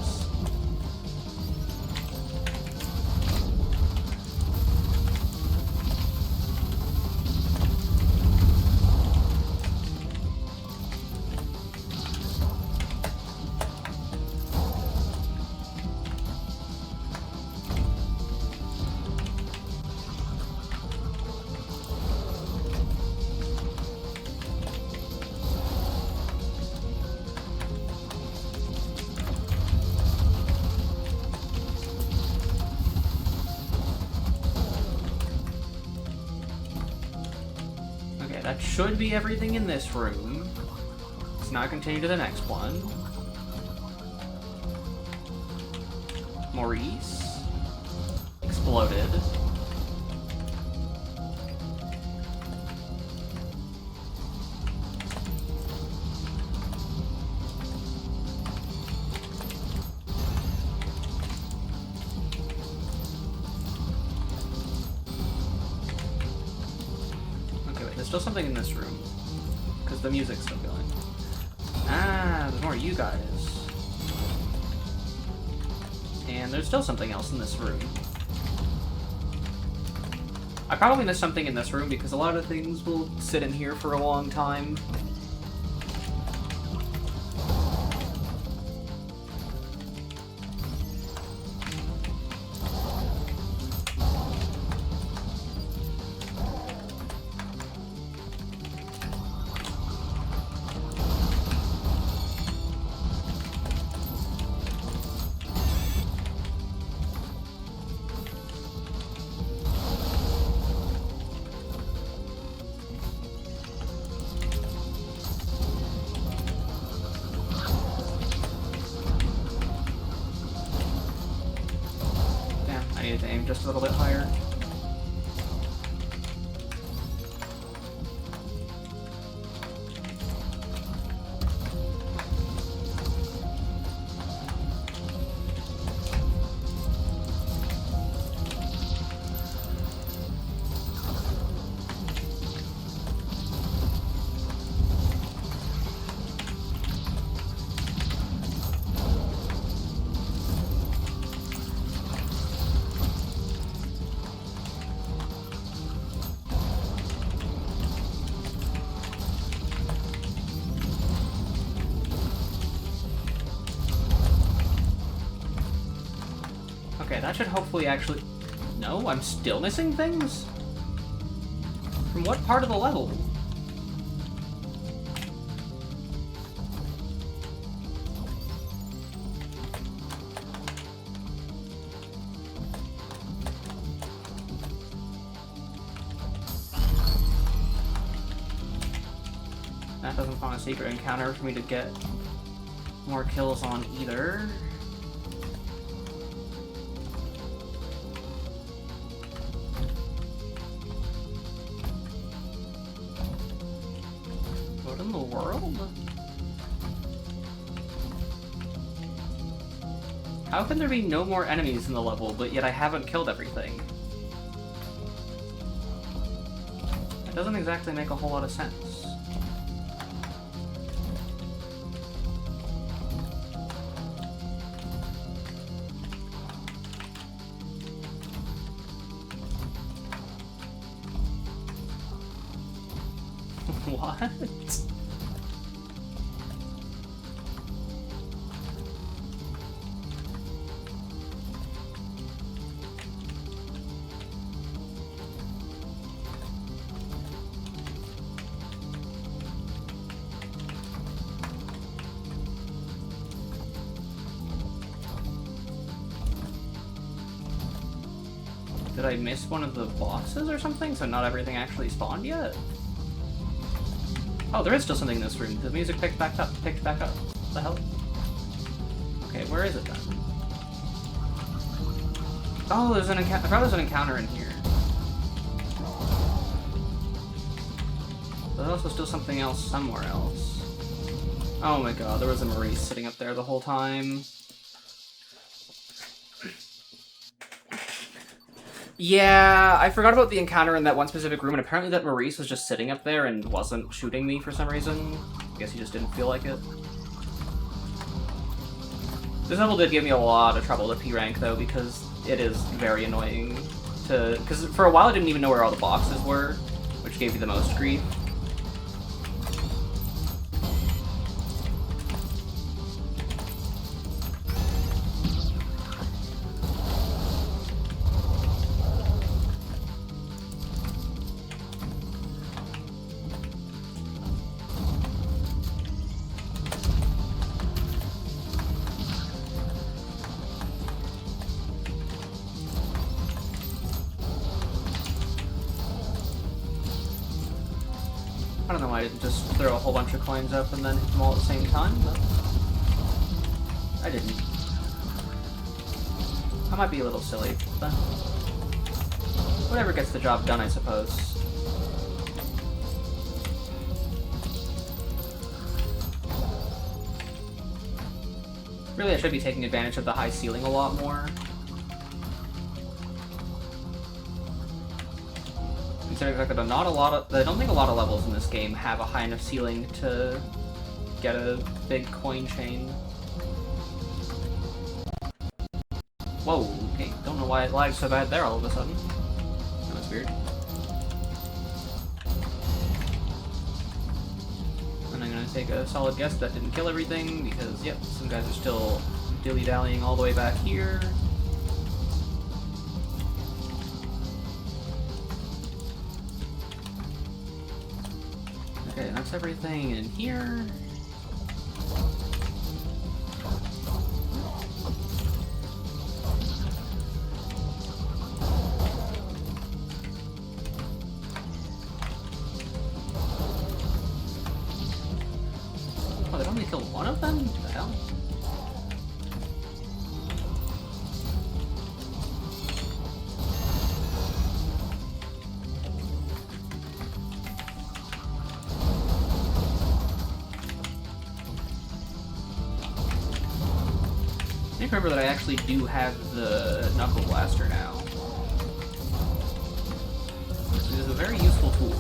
That should be everything in this room. Let's now continue to the next one. Maurice. Exploded. There's still something in this room, because the music's still going. Ah, there's more of you guys. And there's still something else in this room. I probably missed something in this room, because a lot of things will sit in here for a long time. To aim just a little bit higher. Okay, that should hopefully actually... No, I'm still missing things? From what part of the level? That doesn't find a secret encounter for me to get more kills on either. What in the world? How can there be no more enemies in the level, but yet I haven't killed everything? That doesn't exactly make a whole lot of sense. What? Did I miss one of the bosses or something? So not everything actually spawned yet? Oh, there is still something in this room. The music picked back up. What the hell? Okay, where is it then? Oh, there's an encounter. I thought there's an encounter in here. There's also still something else somewhere else. Oh my god, there was a Maurice sitting up there the whole time. Yeah, I forgot about the encounter in that one specific room, and apparently that Maurice was just sitting up there and wasn't shooting me for some reason. I guess he just didn't feel like it. This level did give me a lot of trouble to P-rank, though, because it is very annoying to... Because for a while I didn't even know where all the boxes were, which gave me the most grief. I don't know why I didn't just throw a whole bunch of coins up and then hit them all at the same time, but I didn't. I might be a little silly, but whatever gets the job done, I suppose. Really, I should be taking advantage of the high ceiling a lot more. Considering the fact that I don't think a lot of levels in this game have a high enough ceiling to get a big coin chain. Whoa, okay, don't know why it lagged so bad there all of a sudden. That was weird. And I'm gonna take a solid guess that didn't kill everything, because, yep, some guys are still dilly-dallying all the way back here. Okay, that's everything in here. Oh, they only killed one of them? What the hell? I remember that I actually do have the Knuckle Blaster now. It is a very useful tool.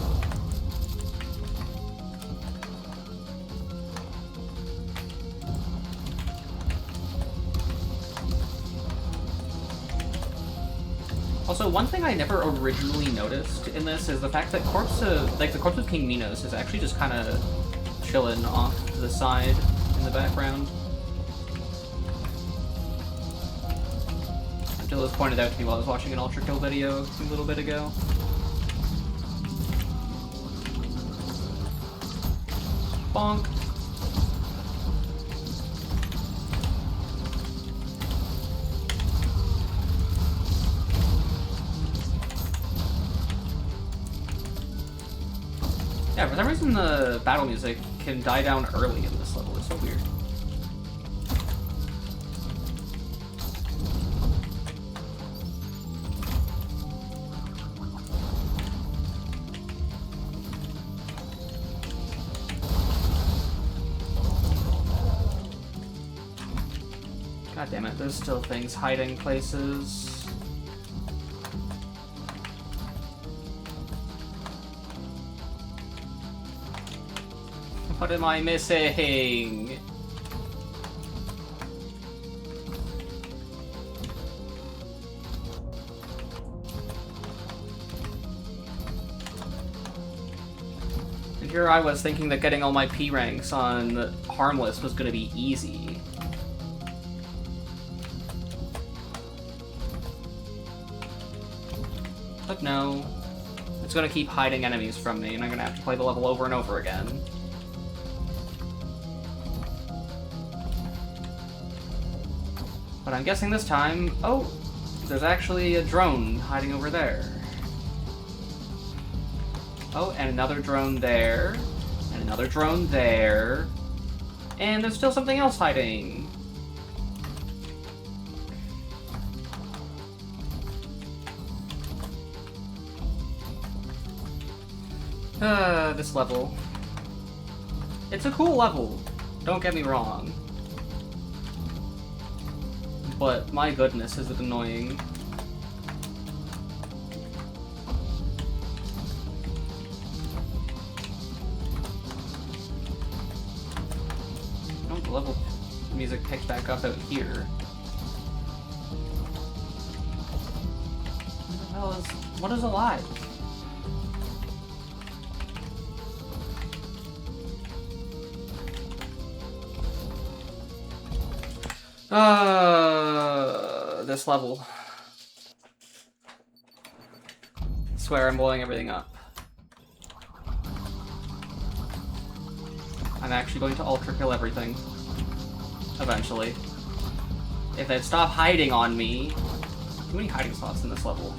Also, one thing I never originally noticed in this is the fact that the corpse of King Minos is actually just kind of chilling off to the side in the background. Until it was pointed out to me while I was watching an Ultrakill video a little bit ago. Bonk. Yeah, for some reason the battle music can die down early in this level. It's so weird. God damn it, there's still things hiding places. What am I missing? And here I was thinking that getting all my P ranks on Harmless was gonna be easy. But no. It's gonna keep hiding enemies from me, and I'm gonna have to play the level over and over again. But I'm guessing this time... Oh! There's actually a drone hiding over there. Oh, and another drone there. And another drone there. And there's still something else hiding. This level. It's a cool level, don't get me wrong. But my goodness, is it annoying. Oh, the level music picks back up out here. What is alive? This level. I swear I'm blowing everything up. I'm actually going to Ultrakill everything. Eventually. If they'd stop hiding on me... Too many hiding spots in this level.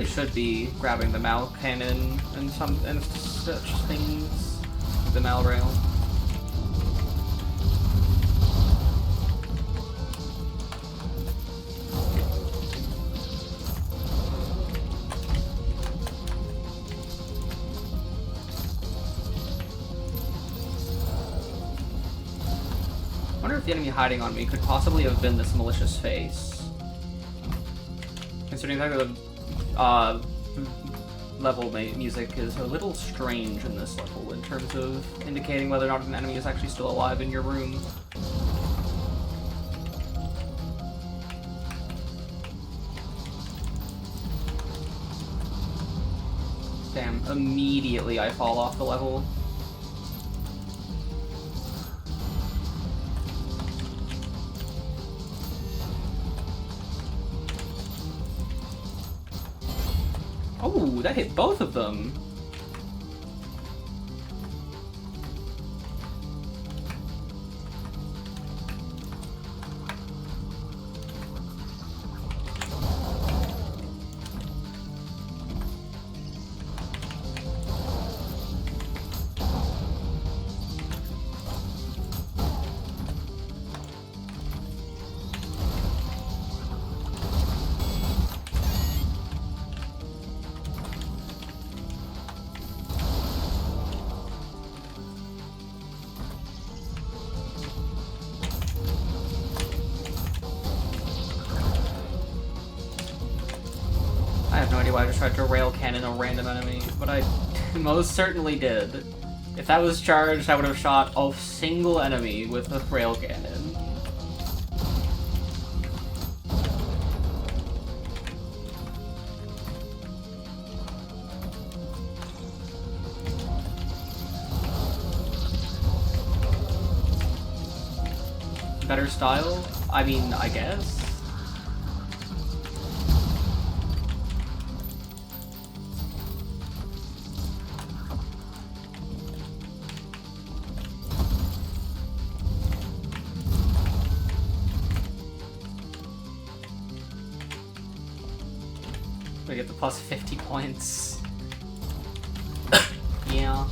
Should be grabbing the Mal cannon and such things. The Mal rail. I wonder if the enemy hiding on me could possibly have been this malicious face. Considering the fact that the level music is a little strange in this level in terms of indicating whether or not an enemy is actually still alive in your room. Damn, immediately I fall off the level. Oh, that hit both of them. I have no idea why I just tried to rail cannon a random enemy, but I most certainly did. If that was charged, I would have shot a single enemy with a rail cannon. Better style? I mean, I guess. We get the plus 50 points. Yeah.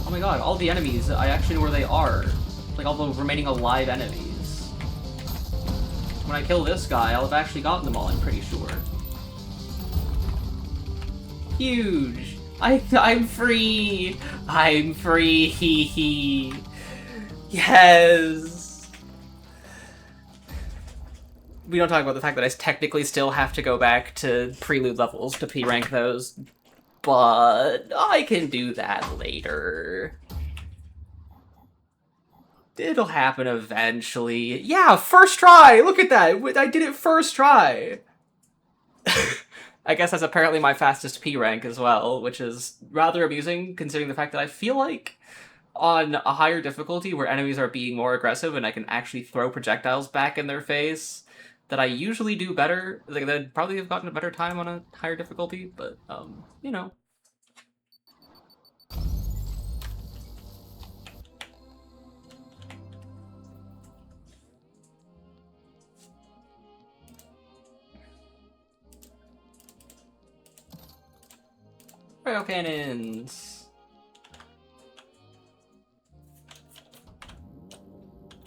Oh my god, all the enemies, I actually know where they are. Like all the remaining alive enemies. When I kill this guy, I'll have actually gotten them all, I'm pretty sure. Huge! I'm free! I'm free! Hee hee! Yes! We don't talk about the fact that I technically still have to go back to prelude levels to P-rank those, but I can do that later. It'll happen eventually. Yeah, first try! Look at that! I did it first try! I guess that's apparently my fastest P rank as well, which is rather amusing considering the fact that I feel like on a higher difficulty where enemies are being more aggressive and I can actually throw projectiles back in their face, that I usually do better. Like, I'd probably have gotten a better time on a higher difficulty, but, you know. Rail cannons!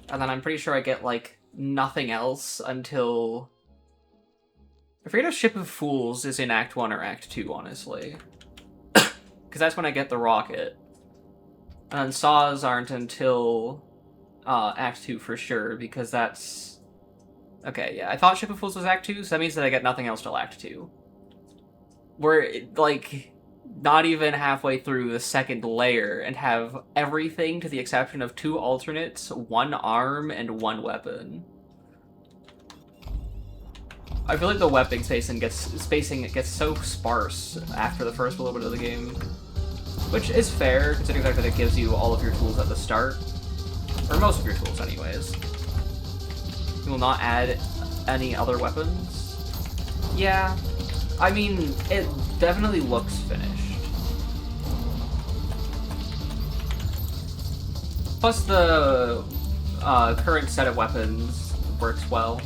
And then I'm pretty sure I get, like, nothing else until... I forget if Ship of Fools is in Act 1 or Act 2, honestly. Because that's when I get the rocket. And then saws aren't until Act 2 for sure, because that's... Okay, yeah, I thought Ship of Fools was Act 2, so that means that I get nothing else till Act 2. We're, like, not even halfway through the second layer and have everything to the exception of 2 alternates, 1 arm, and 1 weapon. I feel like the weapon spacing gets so sparse after the first little bit of the game. Which is fair, considering the fact that it gives you all of your tools at the start. Or most of your tools, anyways. You will not add any other weapons. Yeah. I mean, it definitely looks finished. Plus the current set of weapons works well.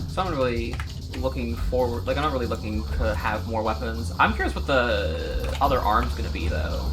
So I'm not really looking forward, like I'm not really looking to have more weapons. I'm curious what the other arm's gonna be though.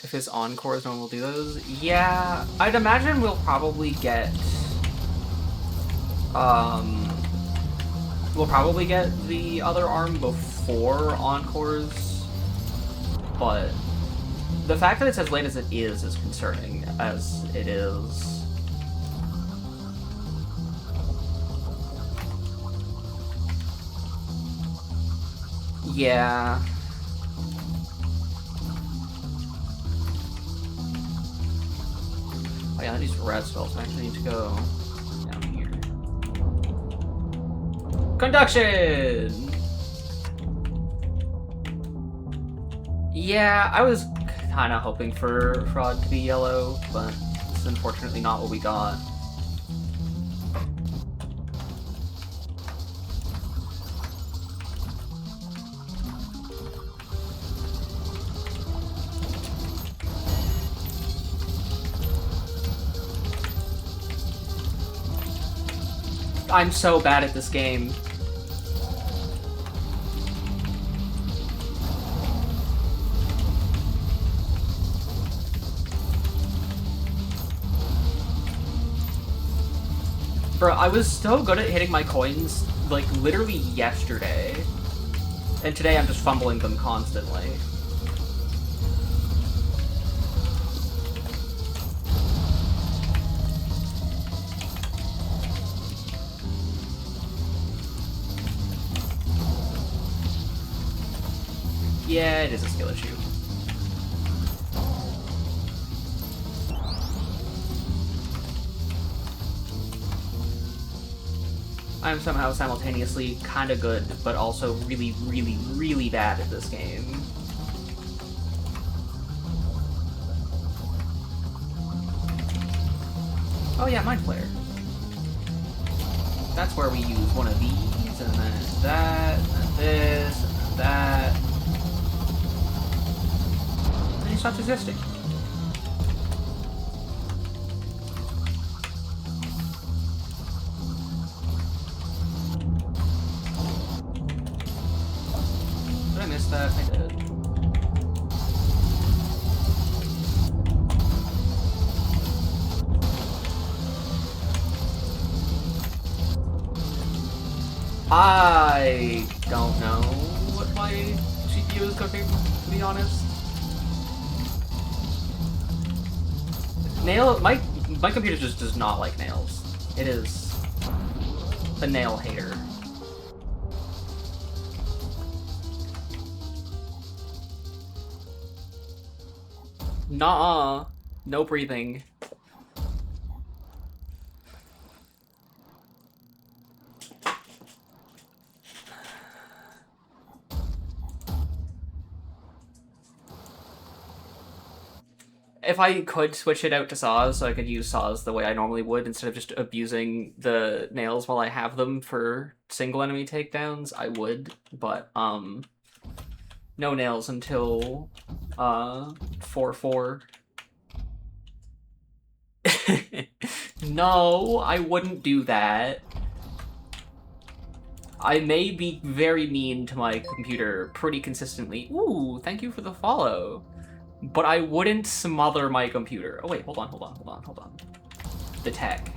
If his encores, no one will do those. Yeah, I'd imagine we'll probably get the other arm before encores, but the fact that it's as late as it is concerning, as it is. Yeah. Oh yeah, these red spells. I actually need to go down here. Conduction! Yeah, I was kind of hoping for Fraud to be yellow, but it's unfortunately not what we got. I'm so bad at this game. Bro, I was so good at hitting my coins, like, literally yesterday. And today I'm just fumbling them constantly. Yeah, it is a skill issue. I'm somehow simultaneously kinda good, but also really, really, really bad at this game. Oh yeah, Mind Flare. That's where we use one of these, and then that, and then this, and then that. And he stops existing. Did I miss that? I did. I don't know what my GPU is cooking, to be honest. My computer just does not like nails. It is a nail hater. Nuh-uh. No breathing. If I could switch it out to saws, so I could use saws the way I normally would instead of just abusing the nails while I have them for single enemy takedowns, I would. But no nails until 4-4. No, I wouldn't do that. I may be very mean to my computer pretty consistently. Ooh, thank you for the follow. But I wouldn't smother my computer. Oh wait, hold on. The tech.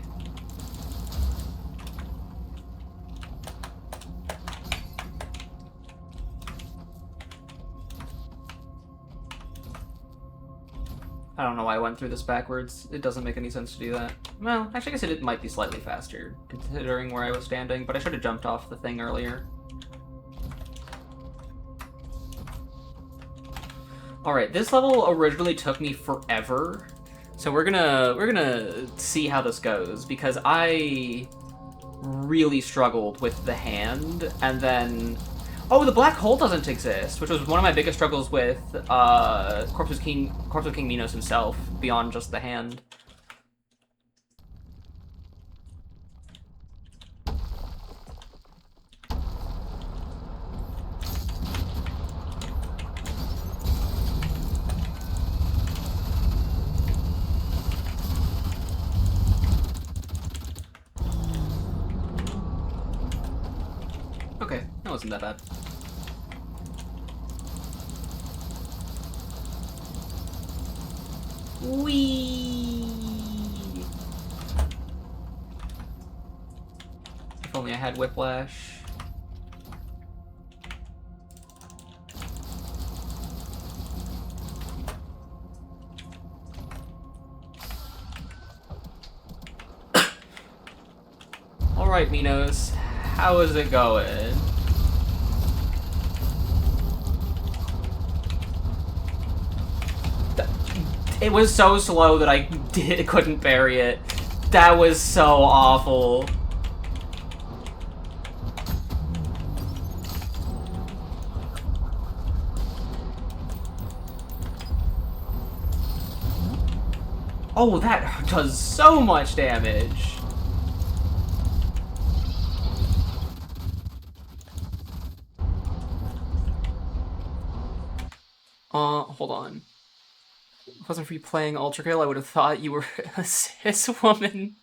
I don't know why I went through this backwards. It doesn't make any sense to do that. Well, actually I guess it might be slightly faster, considering where I was standing, but I should have jumped off the thing earlier. Alright, this level originally took me forever, so we're gonna see how this goes, because I really struggled with the hand, and then... Oh, the black hole doesn't exist, which was one of my biggest struggles with Corpse of King Minos himself, beyond just the hand. Okay, that wasn't that bad. Whee! If only I had whiplash. Alright, Minos. How is it going? It was so slow that I couldn't bury it. That was so awful. Oh, that does so much damage. Hold on. If it wasn't for you playing Ultrakill, I would have thought you were a cis woman.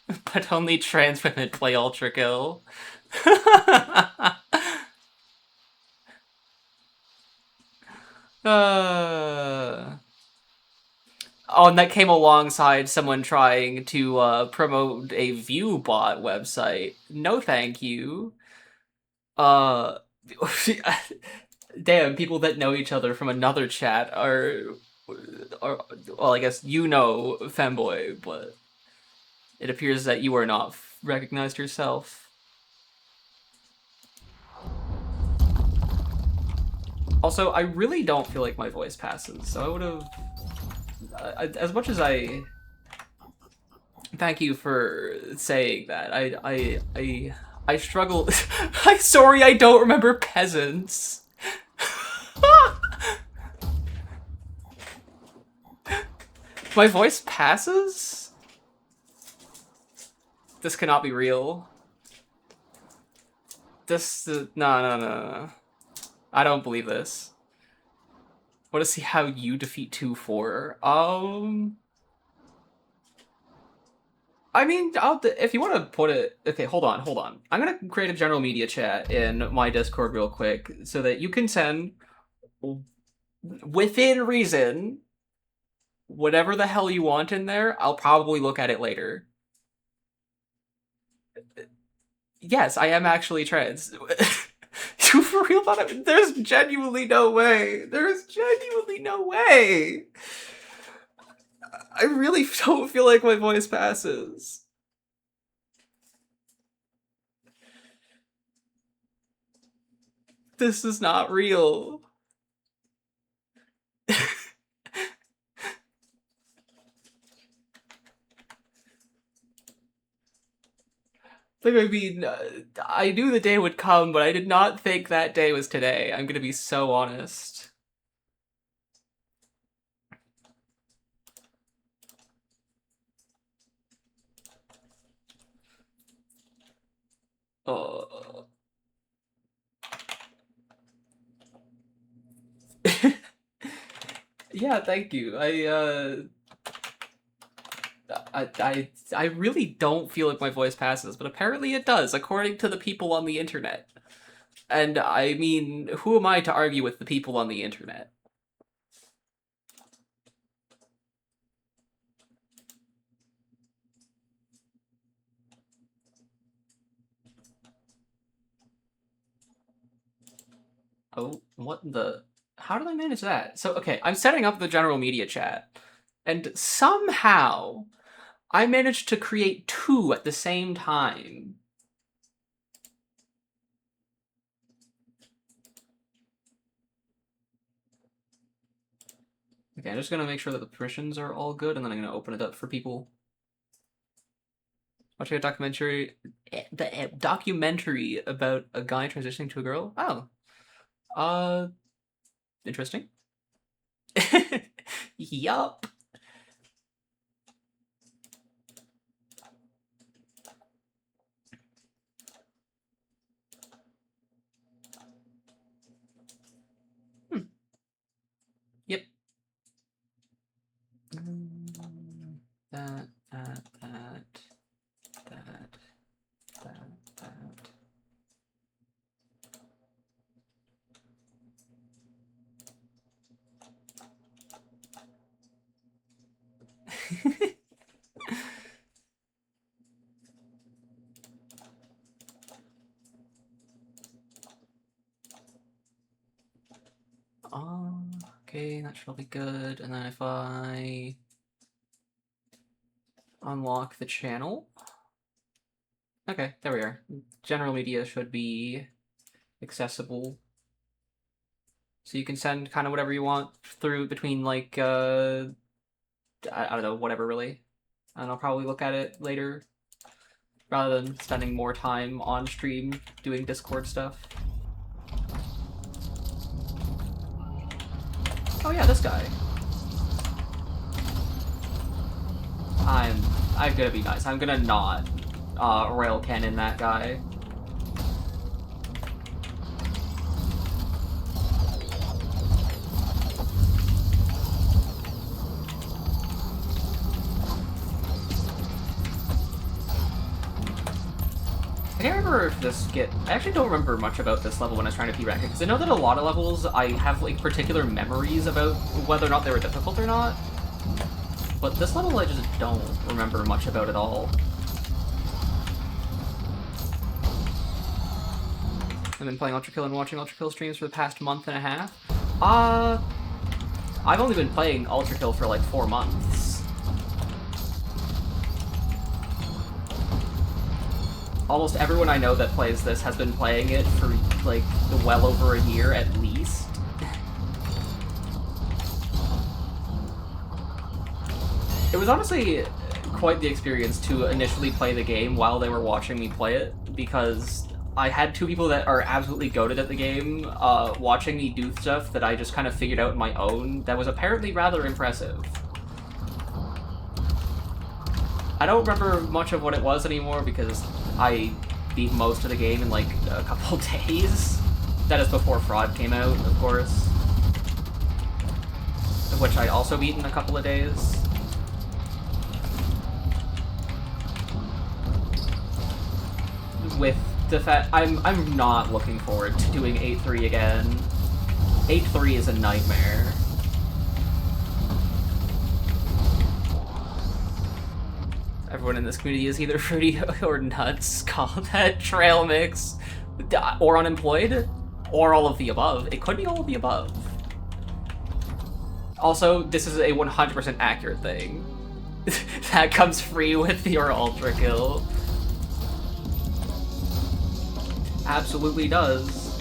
But only trans women play Ultrakill. Oh, and that came alongside someone trying to promote a ViewBot website. No thank you. Damn, people that know each other from another chat are well, I guess you know Femboy, but it appears that you are not recognized yourself. Also, I really don't feel like my voice passes, so I would have... as much as I... Thank you for saying that. I struggle... I'm sorry, I don't remember peasants. My voice passes? This cannot be real. This... No. I don't believe this. I want to see how you defeat 2-4. I mean, if you want to put it... Okay, hold on. I'm going to create a general media chat in my Discord real quick so that you can send, within reason, whatever the hell you want in there. I'll probably look at it later. Yes, I am actually trans. You for real thought it? There's genuinely no way. There's genuinely no way. I really don't feel like my voice passes. This is not real. Like, I mean, I knew the day would come, but I did not think that day was today. I'm gonna be so honest. Oh. Yeah, thank you. I really don't feel like my voice passes, but apparently it does, according to the people on the internet. And I mean, who am I to argue with the people on the internet? Oh, what the... How did I manage that? So, okay, I'm setting up the general media chat, and somehow I managed to create two at the same time. Okay, I'm just gonna make sure that the permissions are all good, and then I'm gonna open it up for people. Watching a documentary, the documentary about a guy transitioning to a girl. Oh, interesting. Yup. Yep. That. Okay, that should be good. And then if I unlock the channel. Okay, there we are. General media should be accessible. So you can send kind of whatever you want through between, like, I don't know, whatever really. And I'll probably look at it later rather than spending more time on stream doing Discord stuff. Oh yeah, this guy. I'm gonna be nice. I'm gonna not rail cannon that guy. I can't remember if this I actually don't remember much about this level when I was trying to P-rank it, because I know that a lot of levels I have, like, particular memories about whether or not they were difficult or not. But this level I just don't remember much about at all. I've been playing Ultrakill and watching Ultrakill streams for the past month and a half. I've only been playing Ultrakill for like 4 months. Almost everyone I know that plays this has been playing it for, like, well over a year at least. It was honestly quite the experience to initially play the game while they were watching me play it, because I had two people that are absolutely goated at the game watching me do stuff that I just kind of figured out on my own that was apparently rather impressive. I don't remember much of what it was anymore because I beat most of the game in like a couple days. That is before Fraud came out, of course. Which I also beat in a couple of days. With the fact I'm not looking forward to doing 8-3 again. 8-3 is a nightmare. Everyone in this community is either fruity or nuts. Call that trail mix. Or unemployed. Or all of the above. It could be all of the above. Also, this is a 100% accurate thing. That comes free with your Ultrakill. Absolutely does.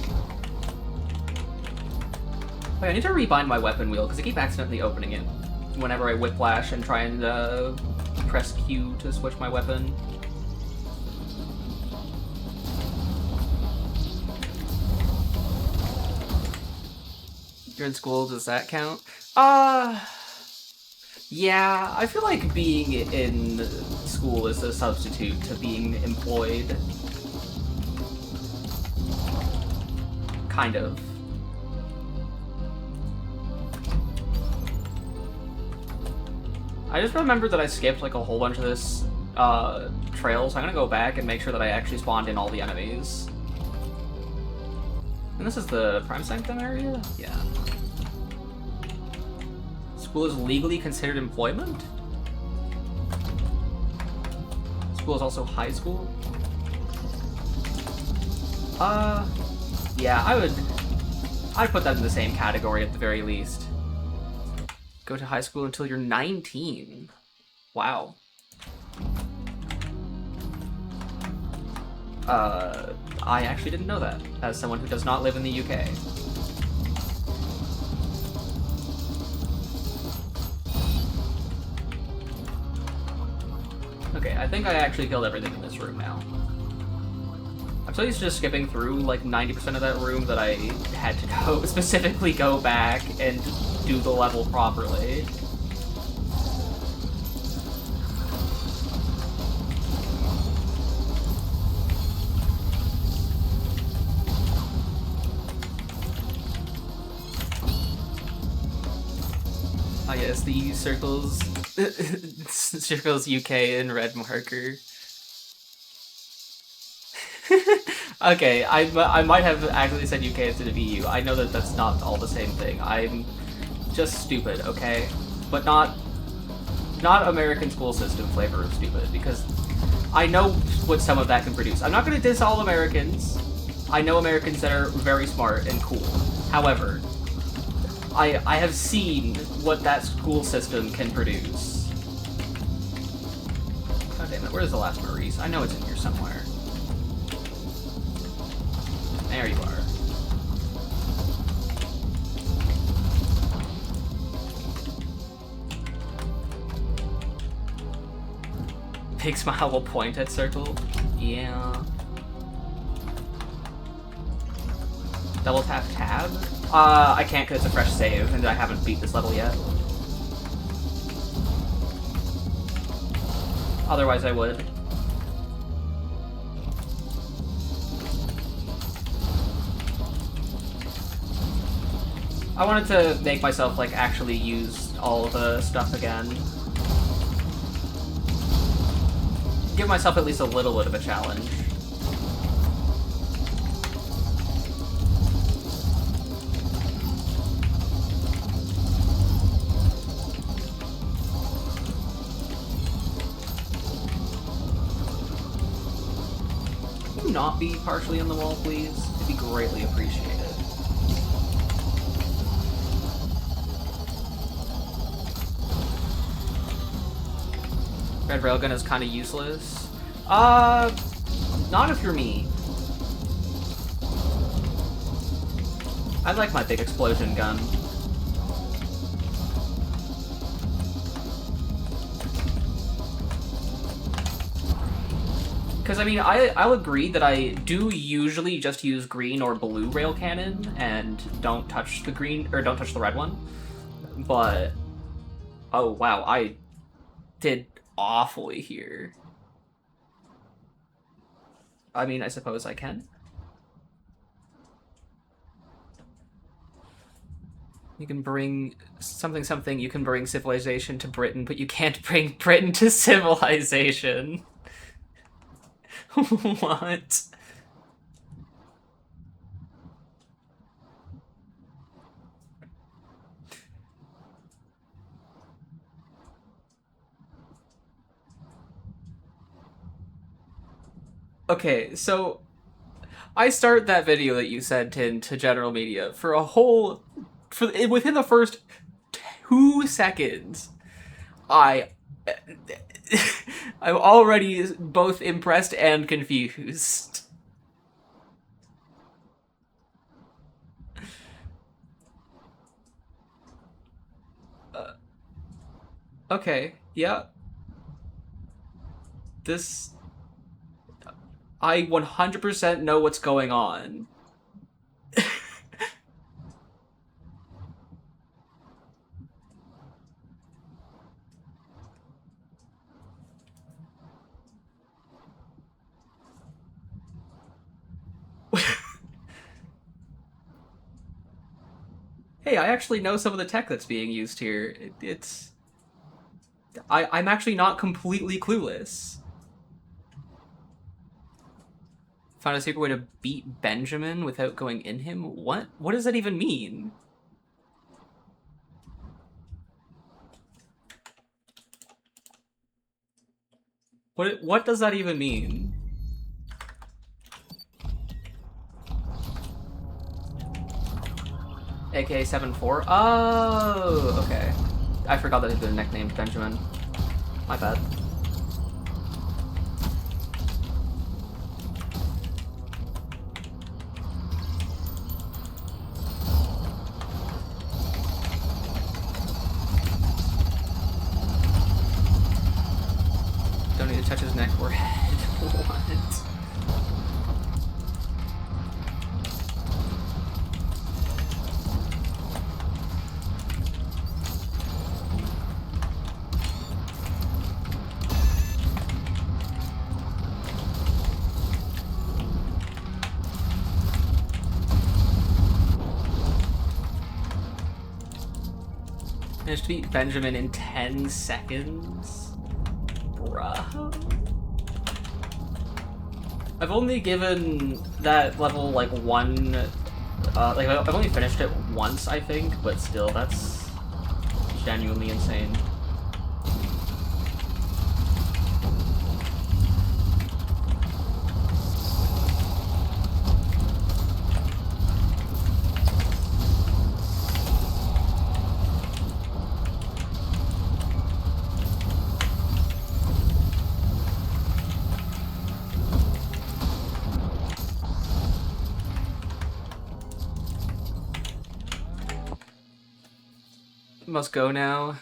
Wait, I need to rebind my weapon wheel, because I keep accidentally opening it whenever I whiplash and try and press Q to switch my weapon. You're in school, does that count? Yeah, I feel like being in school is a substitute to being employed. Kind of. I just remembered that I skipped like a whole bunch of this trail, so I'm gonna go back and make sure that I actually spawned in all the enemies. And this is the Prime Sanctum area? Yeah. School is legally considered employment? School is also high school? Yeah, I'd put that in the same category at the very least. Go to high school until you're 19. Wow. I actually didn't know that, as someone who does not live in the UK. Okay, I think I actually killed everything in this room now. I'm so used to just skipping through like 90% of that room that I had to go specifically go back and do the level properly. Oh yes, the circles, circles UK in red marker. Okay, I might have actually said UK instead of EU. I know that that's not all the same thing. I'm just stupid, okay? But not American school system flavor of stupid, because I know what some of that can produce. I'm not going to diss all Americans. I know Americans that are very smart and cool. However, I have seen what that school system can produce. God damn it, where's the last Maurice? I know it's in here somewhere. There you are. Big smile will point at circle. Yeah. Double tap tab? I can't because it's a fresh save, and I haven't beat this level yet. Otherwise I would. I wanted to make myself, like, actually use all of the stuff again. Give myself at least a little bit of a challenge. Can you not be partially in the wall, please? It'd be greatly appreciated. Red railgun is kind of useless. Not if you're me. I like my big explosion gun. Because, I mean, I'll agree that I do usually just use green or blue rail cannon and don't touch the green, or don't touch the red one. But, oh wow, I did awfully here. I mean, I suppose I can. You can bring something, you can bring civilization to Britain, but you can't bring Britain to civilization. What? Okay, so I start that video that you sent into general media for a whole within the first 2 seconds. I I'm already both impressed and confused. Okay, yeah. This I 100% know what's going on. Hey, I actually know some of the tech that's being used here. I'm actually not completely clueless. Found a secret way to beat Benjamin without going in him? What? What does that even mean? What does that even mean? AK-74? Oh, okay. I forgot that they're nicknamed Benjamin. My bad. Don't need to touch his neck or head. What? Managed to beat Benjamin in 10 seconds? Bruh. I've only given that level like one, like I've only finished it once, I think, but still, that's genuinely insane. Must go now.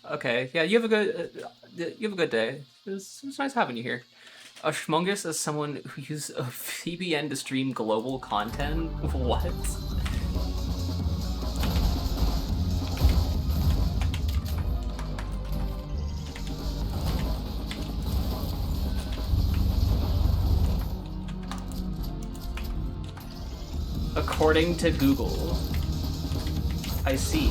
Okay, yeah, you have a good day. It's nice having you here. A Schmungus is someone who uses a VPN to stream global content? What? According to Google. I see.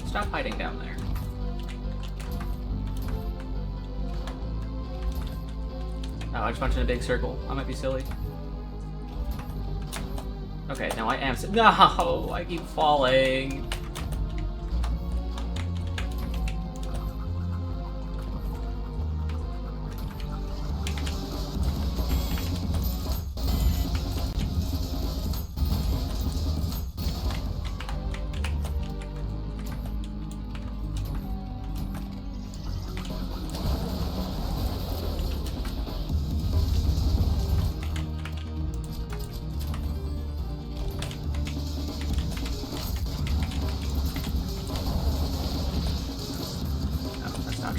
Stop hiding down there. Oh, I just went in a big circle. I might be silly. Okay, now I am. No, I keep falling.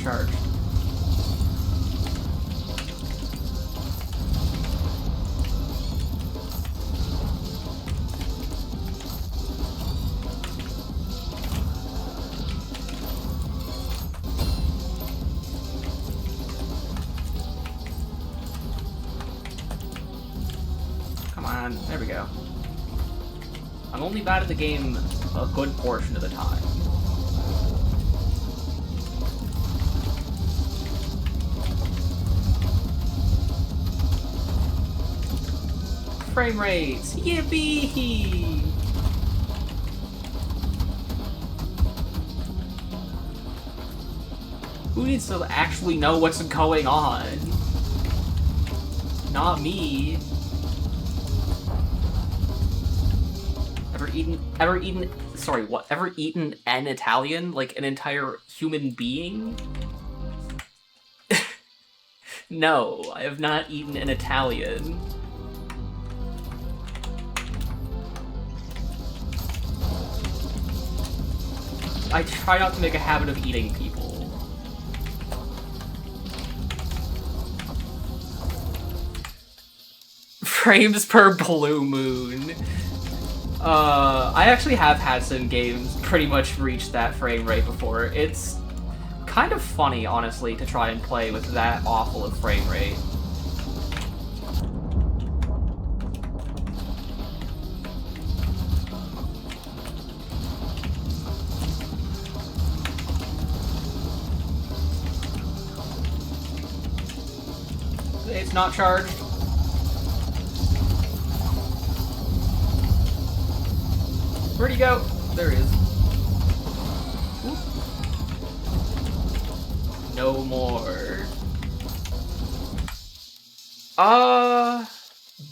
Charged. Come on, there we go. I'm only bad at the game a good portion of the time. frame rates! Yippee! Who needs to actually know what's going on? Not me. Ever eaten an Italian? Like an entire human being? No, I have not eaten an Italian. I try not to make a habit of eating people. Frames per blue moon. I actually have had some games pretty much reach that frame rate before. It's kind of funny, honestly, to try and play with that awful of frame rate. It's not charged. Where'd he go? There he is. Ooh. No more.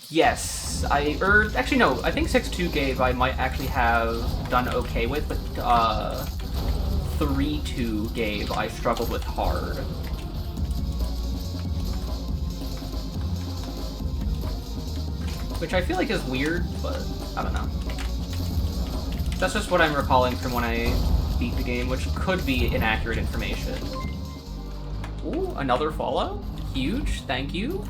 Yes. Actually no, I think 6-2 Gabe I might actually have done okay with, but 3-2 Gabe I struggled with hard. Which I feel like is weird, but I don't know. That's just what I'm recalling from when I beat the game, which could be inaccurate information. Ooh, another follow? Huge, thank you.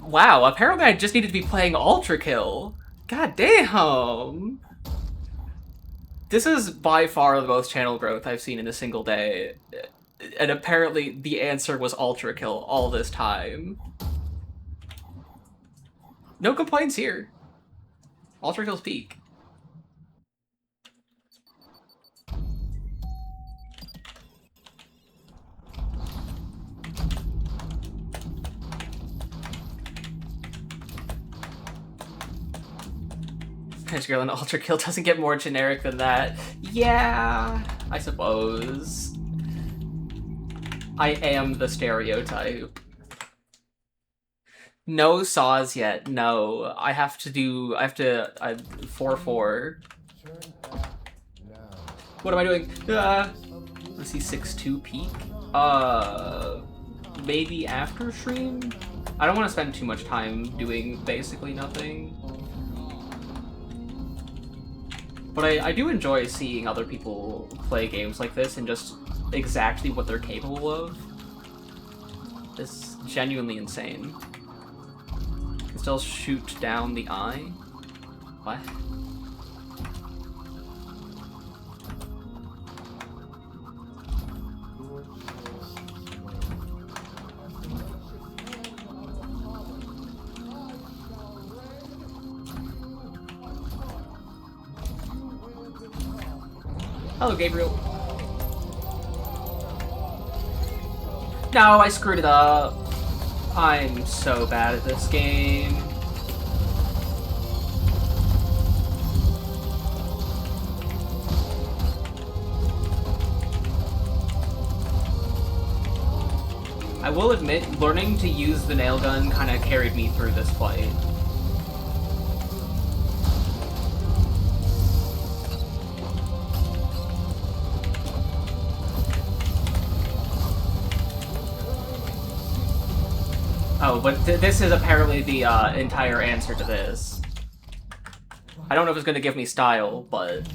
Wow, apparently I just needed to be playing Ultrakill. God damn! This is by far the most channel growth I've seen in a single day. And apparently the answer was Ultrakill all this time. No complaints here. Ultrakill's peak. Girl in Ultrakill doesn't get more generic than that. Yeah, I suppose. I am the stereotype. No saws yet, no. I have to 4-4. What am I doing? Let's see, 6-2 peak? Maybe after stream? I don't want to spend too much time doing basically nothing. But I do enjoy seeing other people play games like this and just exactly what they're capable of. It's genuinely insane. Can still shoot down the eye? What? Hello, Gabriel. No, I screwed it up. I'm so bad at this game. I will admit, learning to use the nail gun kind of carried me through this fight. Oh, but this is apparently the entire answer to this. I don't know if it's going to give me style, but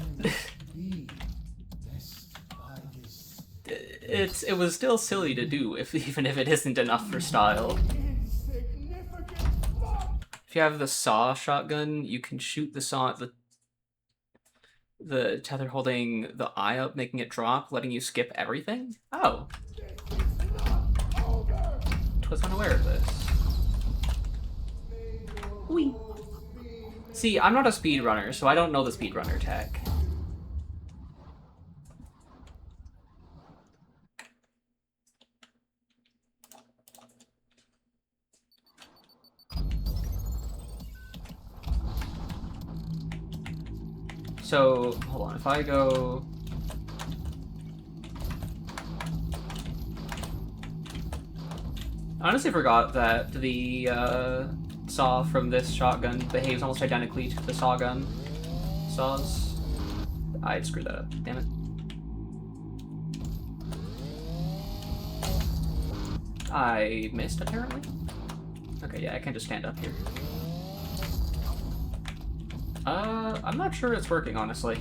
it was still silly to do, even if it isn't enough for style. If you have the saw shotgun, you can shoot the saw at the tether holding the eye up, making it drop, letting you skip everything? Oh. I was unaware of this. Whee. See, I'm not a speedrunner, so I don't know the speedrunner tech. So, hold on, if I go... I honestly forgot that the saw from this shotgun behaves almost identically to the saw gun saws. I screwed that up, damn it. I missed, apparently? Okay, yeah, I can just stand up here. I'm not sure it's working, honestly.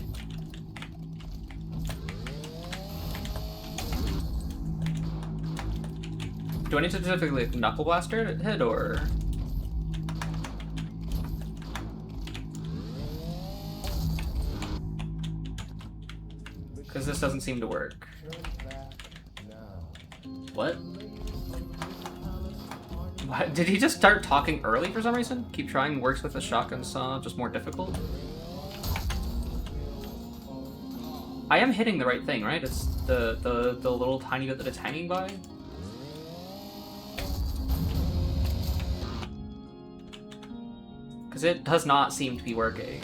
Do I need to specifically knuckle blaster hit, or...? Because this doesn't seem to work. What? What? Did he just start talking early for some reason? Keep trying works with a shotgun saw, just more difficult? I am hitting the right thing, right? It's the little tiny bit that it's hanging by? Because it does not seem to be working.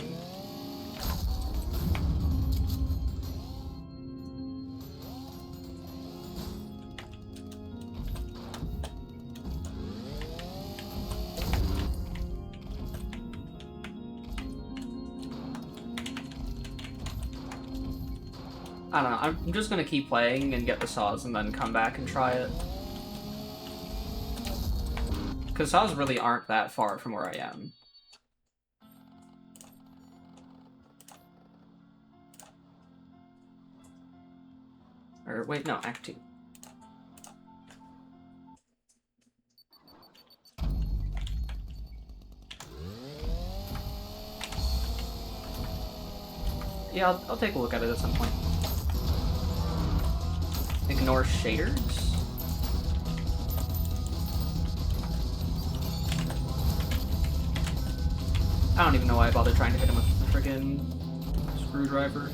I don't know, I'm just gonna keep playing and get the saws and then come back and try it. Because saws really aren't that far from where I am. Or, wait, no, Act 2. Yeah, I'll take a look at it at some point. Ignore shaders? I don't even know why I bothered trying to hit him with the friggin' screwdriver.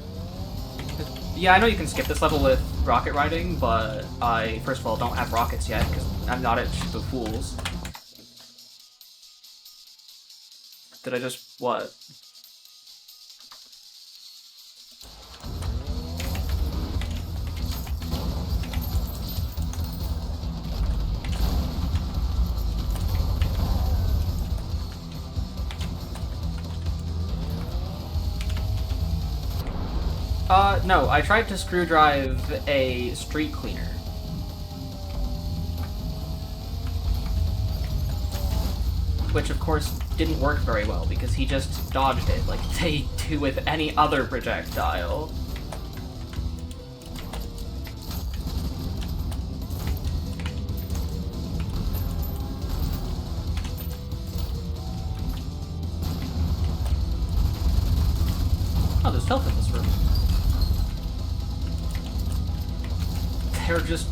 Yeah, I know you can skip this level with rocket riding, but I, first of all, don't have rockets yet, because I'm not at the fools. Did I just... what? No, I tried to screw drive a street cleaner. Which, of course, didn't work very well, because he just dodged it, like they do with any other projectile. Oh, there's stealth in this room. They're just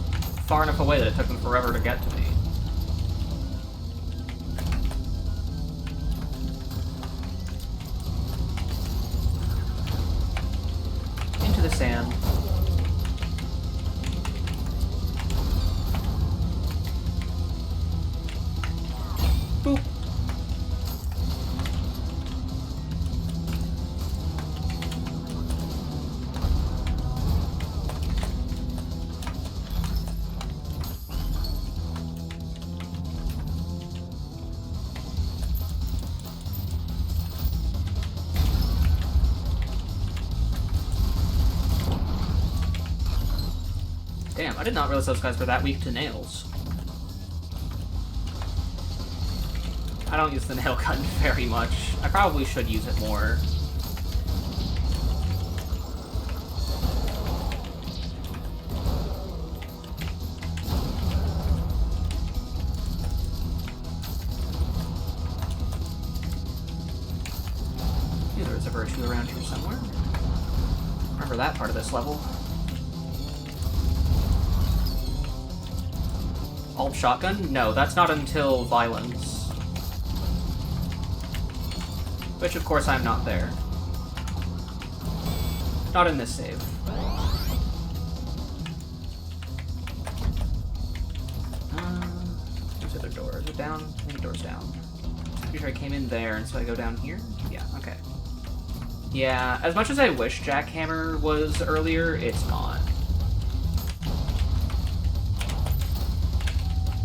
far enough away that it took them forever to get to me. Into the sand. Boop. Damn, I did not realize those guys were that weak to nails. I don't use the nail gun very much. I probably should use it more. Maybe there's a virtue around here somewhere. Remember that part of this level. Alt shotgun? No, that's not until violence. Which, of course, I'm not there. Not in this save. Where's the other door? Is it down? I think the door's down. Pretty sure I came in there, and so I go down here? Yeah, okay. Yeah, as much as I wish Jackhammer was earlier, it's not.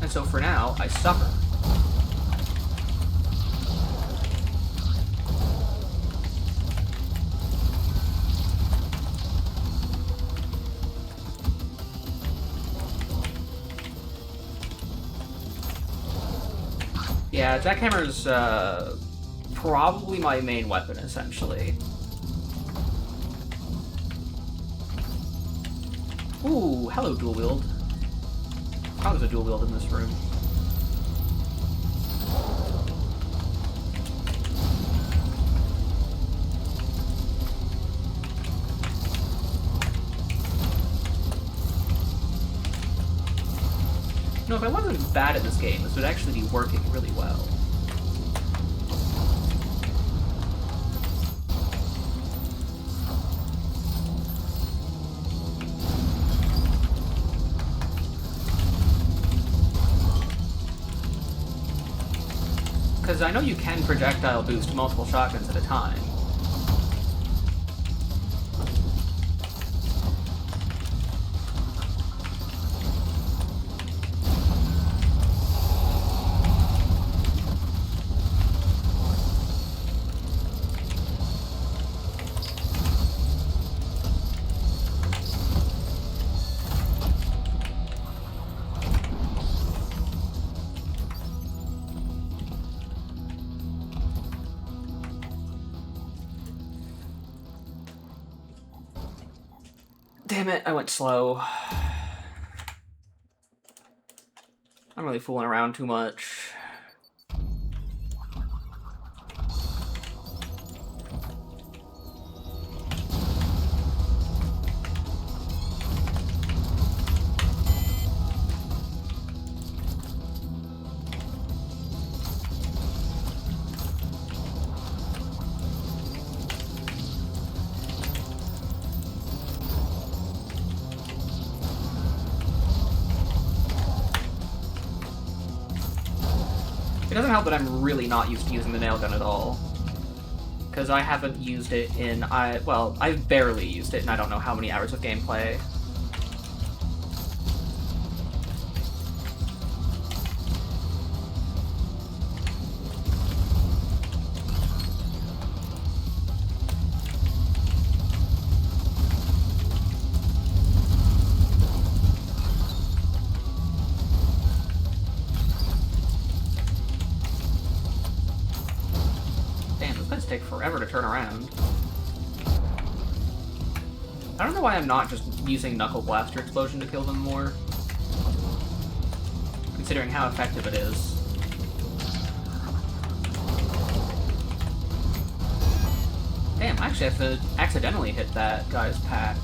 And so for now, I suffer. Yeah, Jackhammer's probably my main weapon, essentially. Ooh, hello, dual wield. Oh, there's a dual wield in this room. No, if I wasn't bad at this game, this would actually be working really well. Because I know you can projectile boost multiple shotguns at a time. Damn it, I went slow. I'm really fooling around too much. It doesn't help that I'm really not used to using the nail gun at all. Because I haven't used it in, well, I've barely used it in I don't know how many hours of gameplay. Take forever to turn around. I don't know why I'm not just using Knuckle Blaster Explosion to kill them more, considering how effective it is. Damn, I actually have to accidentally hit that guy's pack.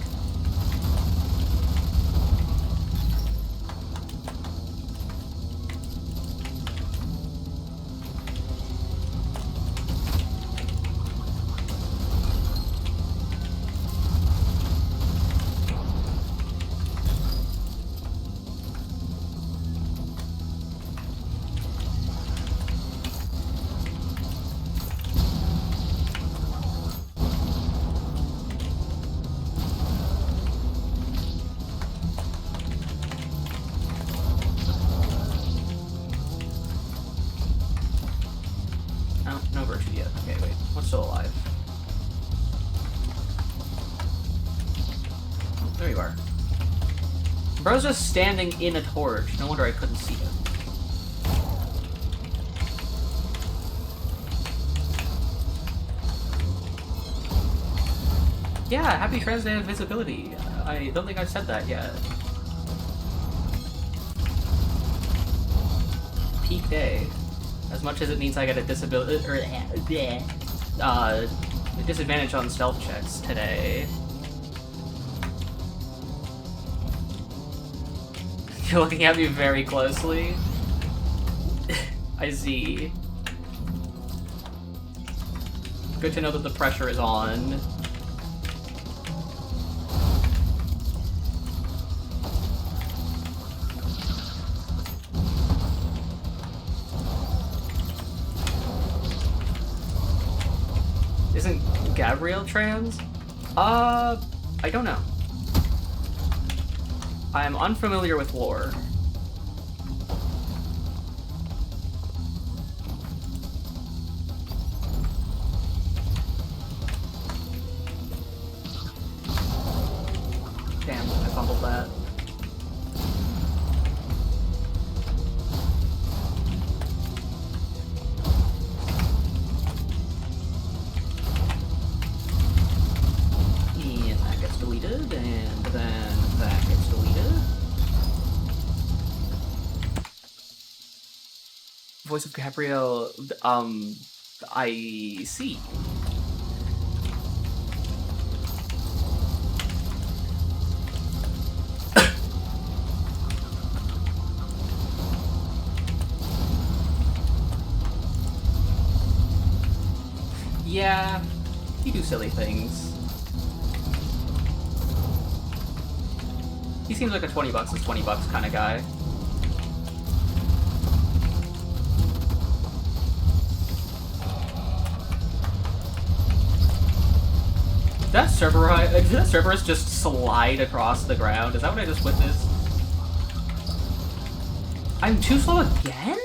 No virtue yet. Okay, wait. What's still alive? Oh, there you are. Bro's just standing in a torch. No wonder I couldn't see him. Yeah, happy Trans Day of Visibility. I don't think I've said that yet. Peak day. As much as it means I get a disability or a disadvantage on stealth checks today. You're looking at me very closely. I see. Good to know that the pressure is on. Gabriel trans? I don't know. I am unfamiliar with lore. Damn, I fumbled that. And that gets deleted, and then that gets deleted. Voice of Gabrielle, I see. Yeah, you do silly things. He seems like a 20 bucks is 20 bucks kind of guy. Did that Cerberus just slide across the ground? Is that what I just witnessed? I'm too slow again?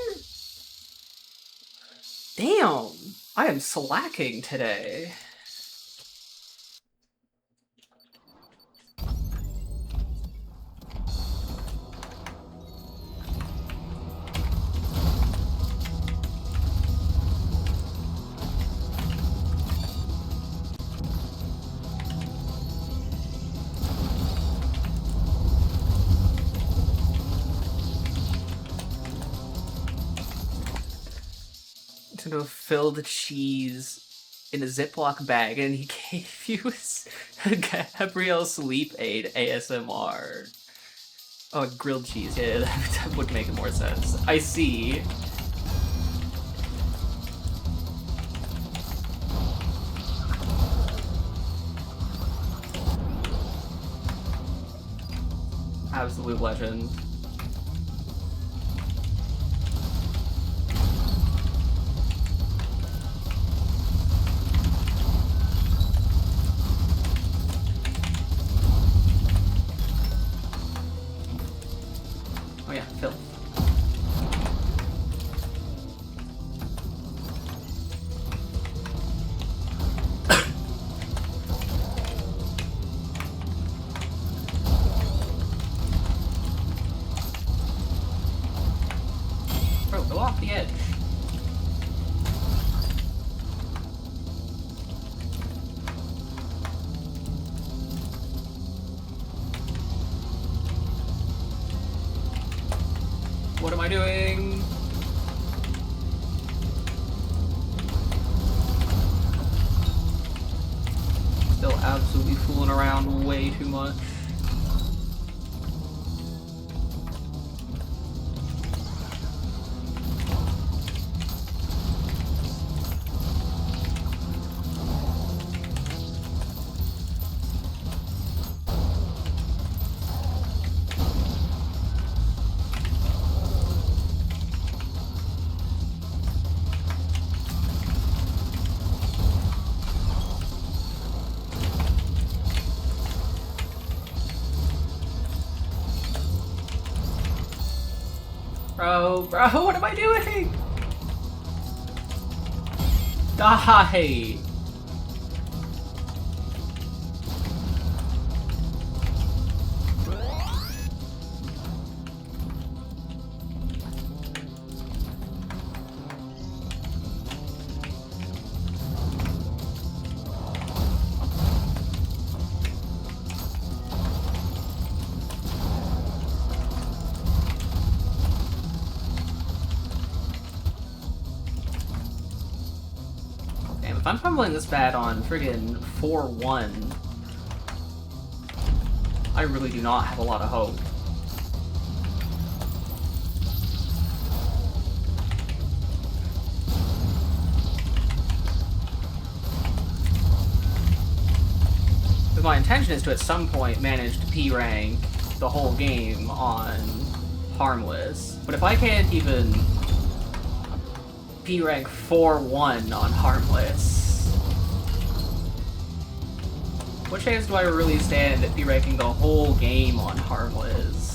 Damn, I am slacking today. To fill the cheese in a Ziploc bag, and he gave you a Gabrielle Sleep Aid ASMR. Oh, grilled cheese. Yeah, that would make more sense. I see. Absolute legend. Oh yeah, Phil. Bro, go off the edge. What am I doing? Still absolutely fooling around way too much. Bro, what am I doing? Die! If I'm fumbling this bad on friggin' 4-1, I really do not have a lot of hope. Because my intention is to at some point manage to P-rank the whole game on harmless. But if I can't even P-rank 4-1 on harmless, What chance do I really stand at be-ranking the whole game on harmless?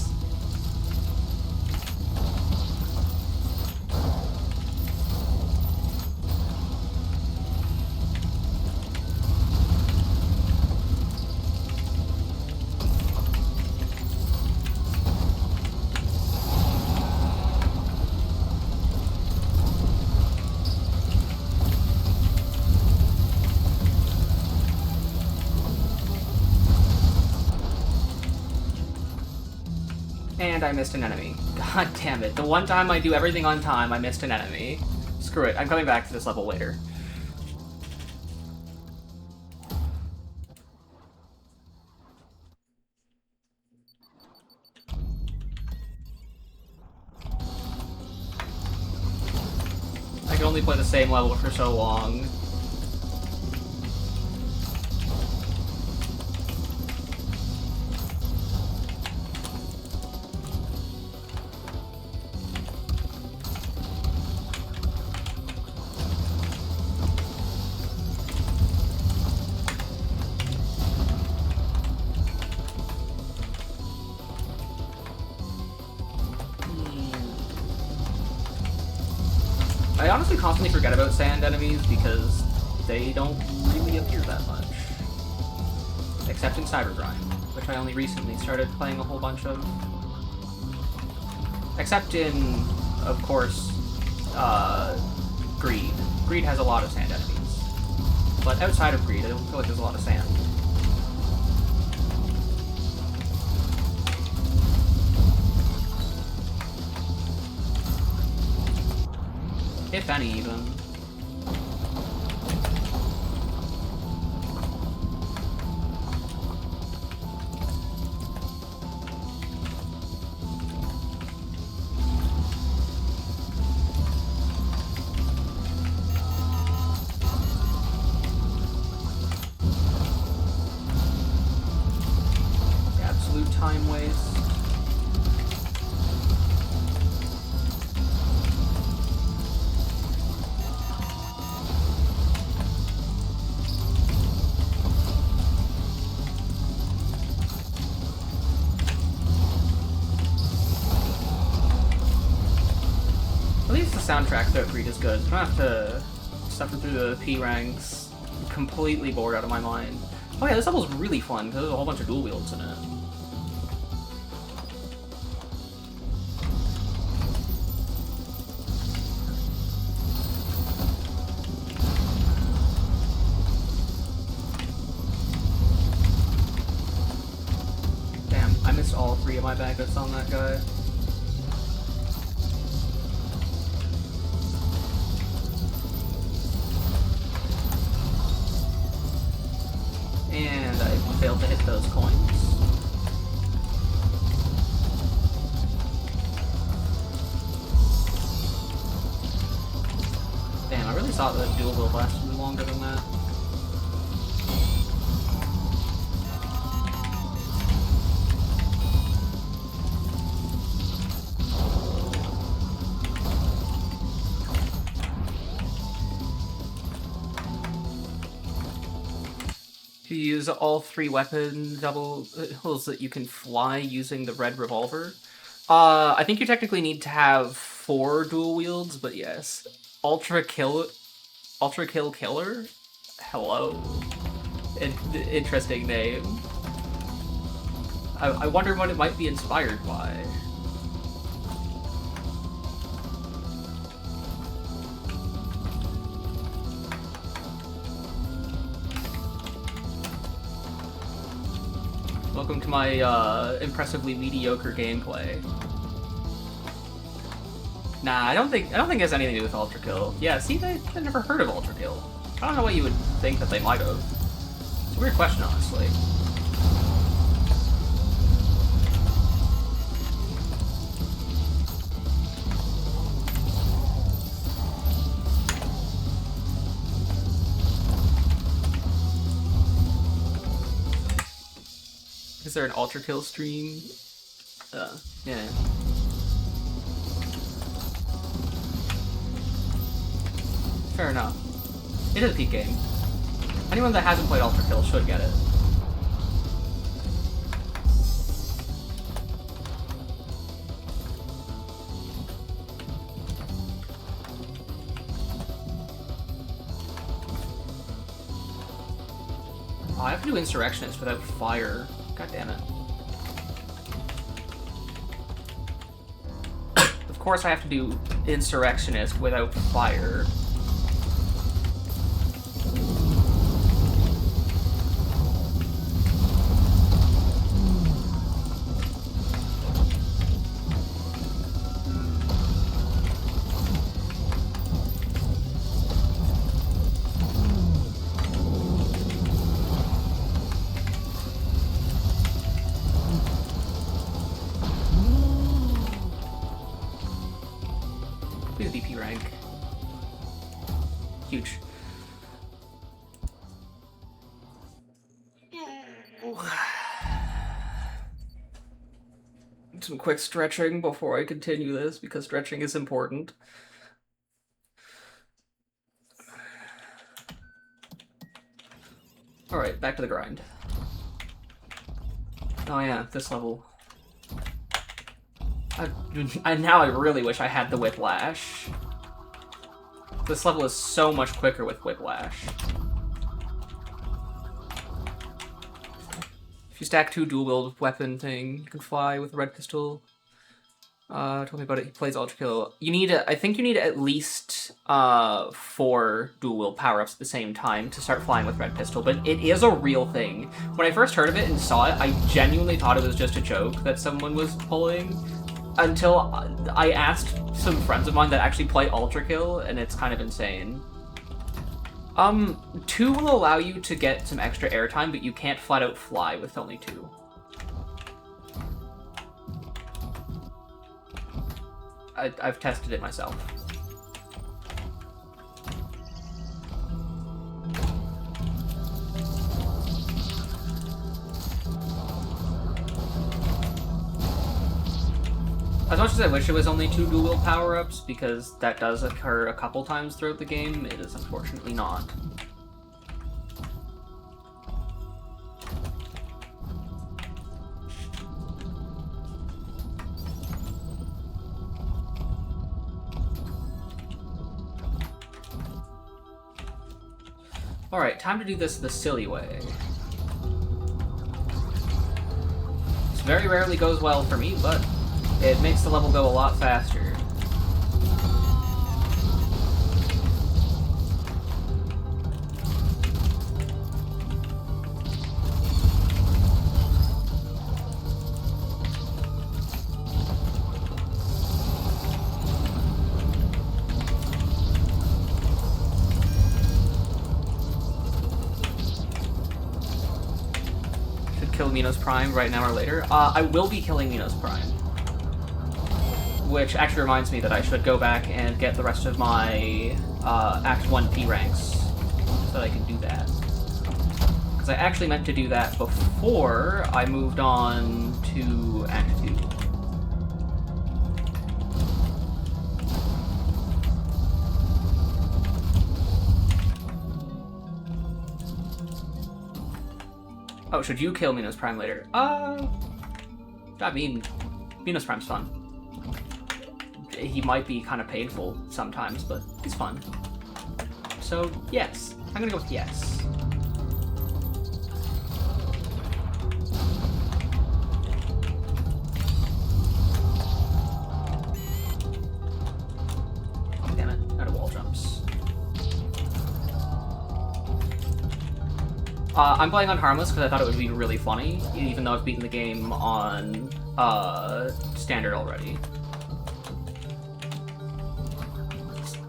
And I missed an enemy. God damn it. The one time I do everything on time, I missed an enemy. Screw it. I'm coming back to this level later. I can only play the same level for so long. I honestly constantly forget about sand enemies because they don't really appear that much. Except in Cybergrind, which I only recently started playing a whole bunch of. Except in, of course, Greed. Greed has a lot of sand enemies. But outside of Greed, I don't feel like there's a lot of sand. If any, even. Absolute time waste. Soundtrack though, Greed is good. I don't have to suffer through the P ranks. I'm completely bored out of my mind. Oh yeah, this level's really fun because there's a whole bunch of dual wields in it. Damn, I missed all 3 of my bagguts on that guy. And I failed to hit those coins. Damn, I really thought that dual wield lasted longer than that. To use all 3 weapon doubles that you can fly using the red revolver. I think you technically need to have 4 dual wields, but yes. Ultrakill Killer? Hello. Interesting name. I wonder what it might be inspired by. Welcome to my impressively mediocre gameplay. Nah, I don't think it has anything to do with Ultrakill. Yeah, see, I've never heard of Ultrakill. I don't know why you would think that they might have. It's a weird question, honestly. Is there an Ultrakill stream? Yeah. Fair enough. It is a peak game. Anyone that hasn't played Ultrakill should get it. Oh, I have to do Insurrectionist without fire. God damn it. Of course I have to do Insurrectionist without fire. Please DP rank. Huge. Some quick stretching before I continue this, because stretching is important. Alright, back to the grind. Oh yeah, this level. Now I really wish I had the Whiplash. This level is so much quicker with Whiplash. If you stack 2 dual-wield weapon thing, you can fly with a red pistol. Told me about it. He plays Ultrakill. You need, I think you need at least 4 dual-wield power-ups at the same time to start flying with red pistol, but it is a real thing. When I first heard of it and saw it, I genuinely thought it was just a joke that someone was pulling, until I asked some friends of mine that actually play Ultrakill, and it's kind of insane. 2 will allow you to get some extra airtime, but you can't flat out fly with only 2. I've tested it myself. As much as I wish it was only 2 dual power-ups, because that does occur a couple times throughout the game, it is unfortunately not. Alright, time to do this the silly way. This very rarely goes well for me, but it makes the level go a lot faster. Should kill Minos Prime right now or later. I will be killing Minos Prime. Which actually reminds me that I should go back and get the rest of my Act 1 P ranks so that I can do that. Because I actually meant to do that before I moved on to Act 2. Oh, should you kill Minos Prime later? I mean, Minos Prime's fun. He might be kind of painful sometimes, but he's fun. So, yes. I'm gonna go with yes. Oh, damn it. Out of wall jumps. I'm playing on harmless because I thought it would be really funny, even though I've beaten the game on standard already.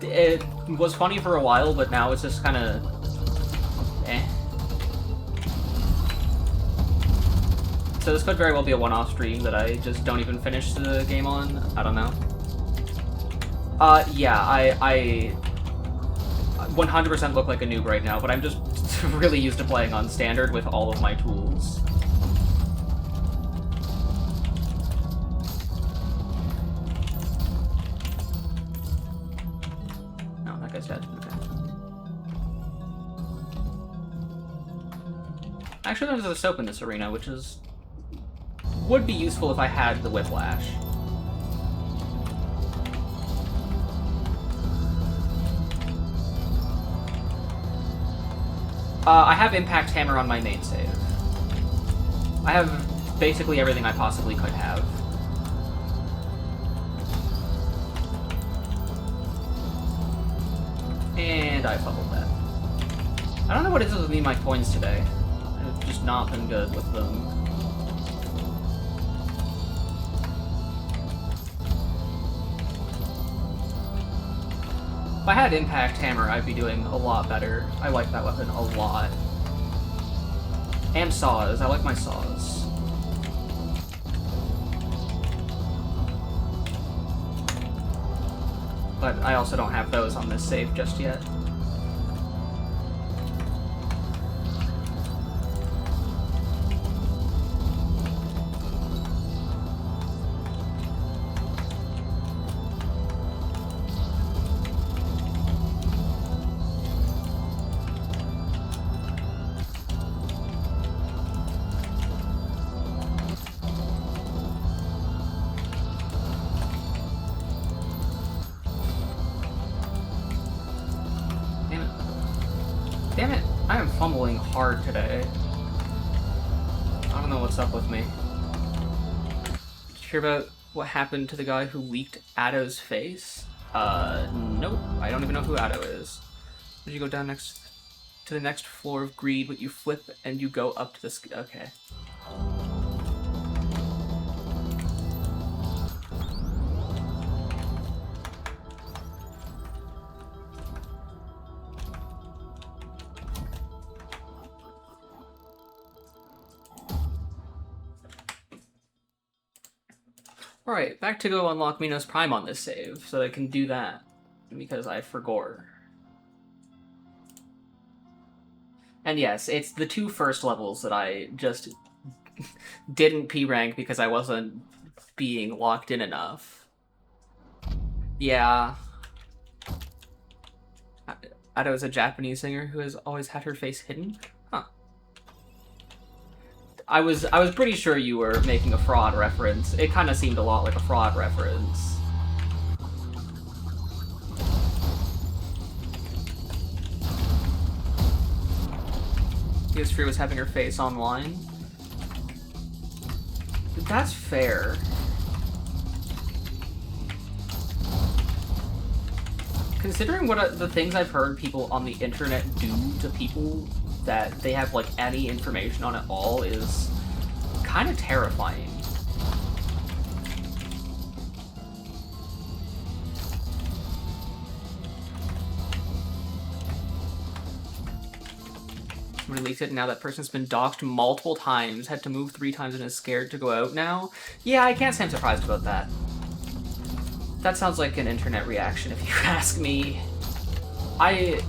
It was funny for a while, but now it's just kind of eh. So this could very well be a one-off stream that I just don't even finish the game on. I don't know. Yeah, I 100% look like a noob right now, but I'm just really used to playing on standard with all of my tools. Dead. Okay. Actually, there's a soap in this arena, which would be useful if I had the Whiplash. I have Impact Hammer on my main save. I have basically everything I possibly could have. And I fumbled that. I don't know what it is with me and my coins today. I've just not been good with them. If I had Impact Hammer, I'd be doing a lot better. I like that weapon a lot. And saws. I like my saws. But I also don't have those on this save just yet. Damn it, I am fumbling hard today. I don't know what's up with me. Did you hear about what happened to the guy who leaked Addo's face? Nope. I don't even know who Addo is. Did you go down next to the next floor of greed, but you flip and you go up to the okay. Alright, back to go unlock Minos Prime on this save, so I can do that, because I forgot. And yes, it's the two first levels that I just didn't P-rank because I wasn't being locked in enough. Yeah. Ado is a Japanese singer who has always had her face hidden? Huh. I was pretty sure you were making a fraud reference. It kind of seemed a lot like a fraud reference. PS3 was having her face online. That's fair. Considering what the things I've heard people on the internet do to people that they have, like, any information on at all is kind of terrifying. Somebody leaked it, and now that person's been doxxed multiple times, had to move 3 times, and is scared to go out now. Yeah, I can't say I'm surprised about that. That sounds like an internet reaction, if you ask me. I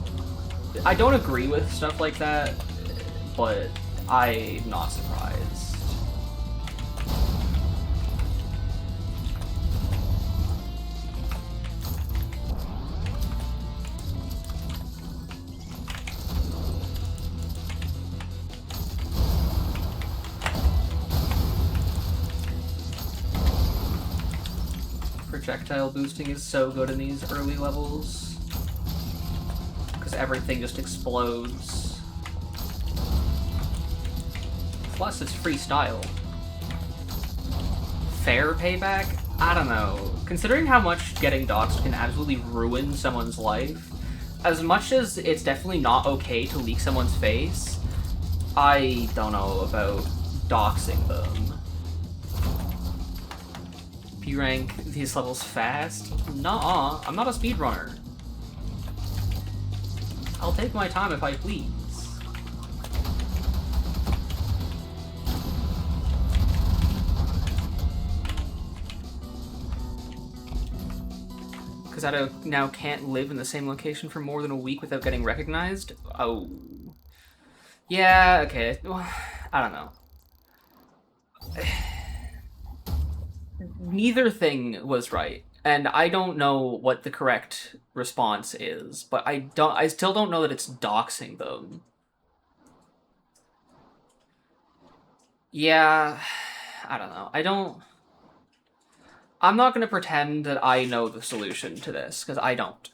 don't agree with stuff like that, but I'm not surprised. Projectile boosting is so good in these early levels, because everything just explodes. Plus, it's freestyle. Fair payback? I don't know. Considering how much getting doxxed can absolutely ruin someone's life, as much as it's definitely not okay to leak someone's face, I don't know about doxing them. P-rank these levels fast? Nuh-uh, I'm not a speedrunner. I'll take my time if I please. Because I now can't live in the same location for more than a week without getting recognized? Oh. Yeah, okay. Well, I don't know. Neither thing was right, and I don't know what the correct response is, but I still don't know that it's doxing them. Yeah, I don't know. I'm not gonna pretend that I know the solution to this, because I don't.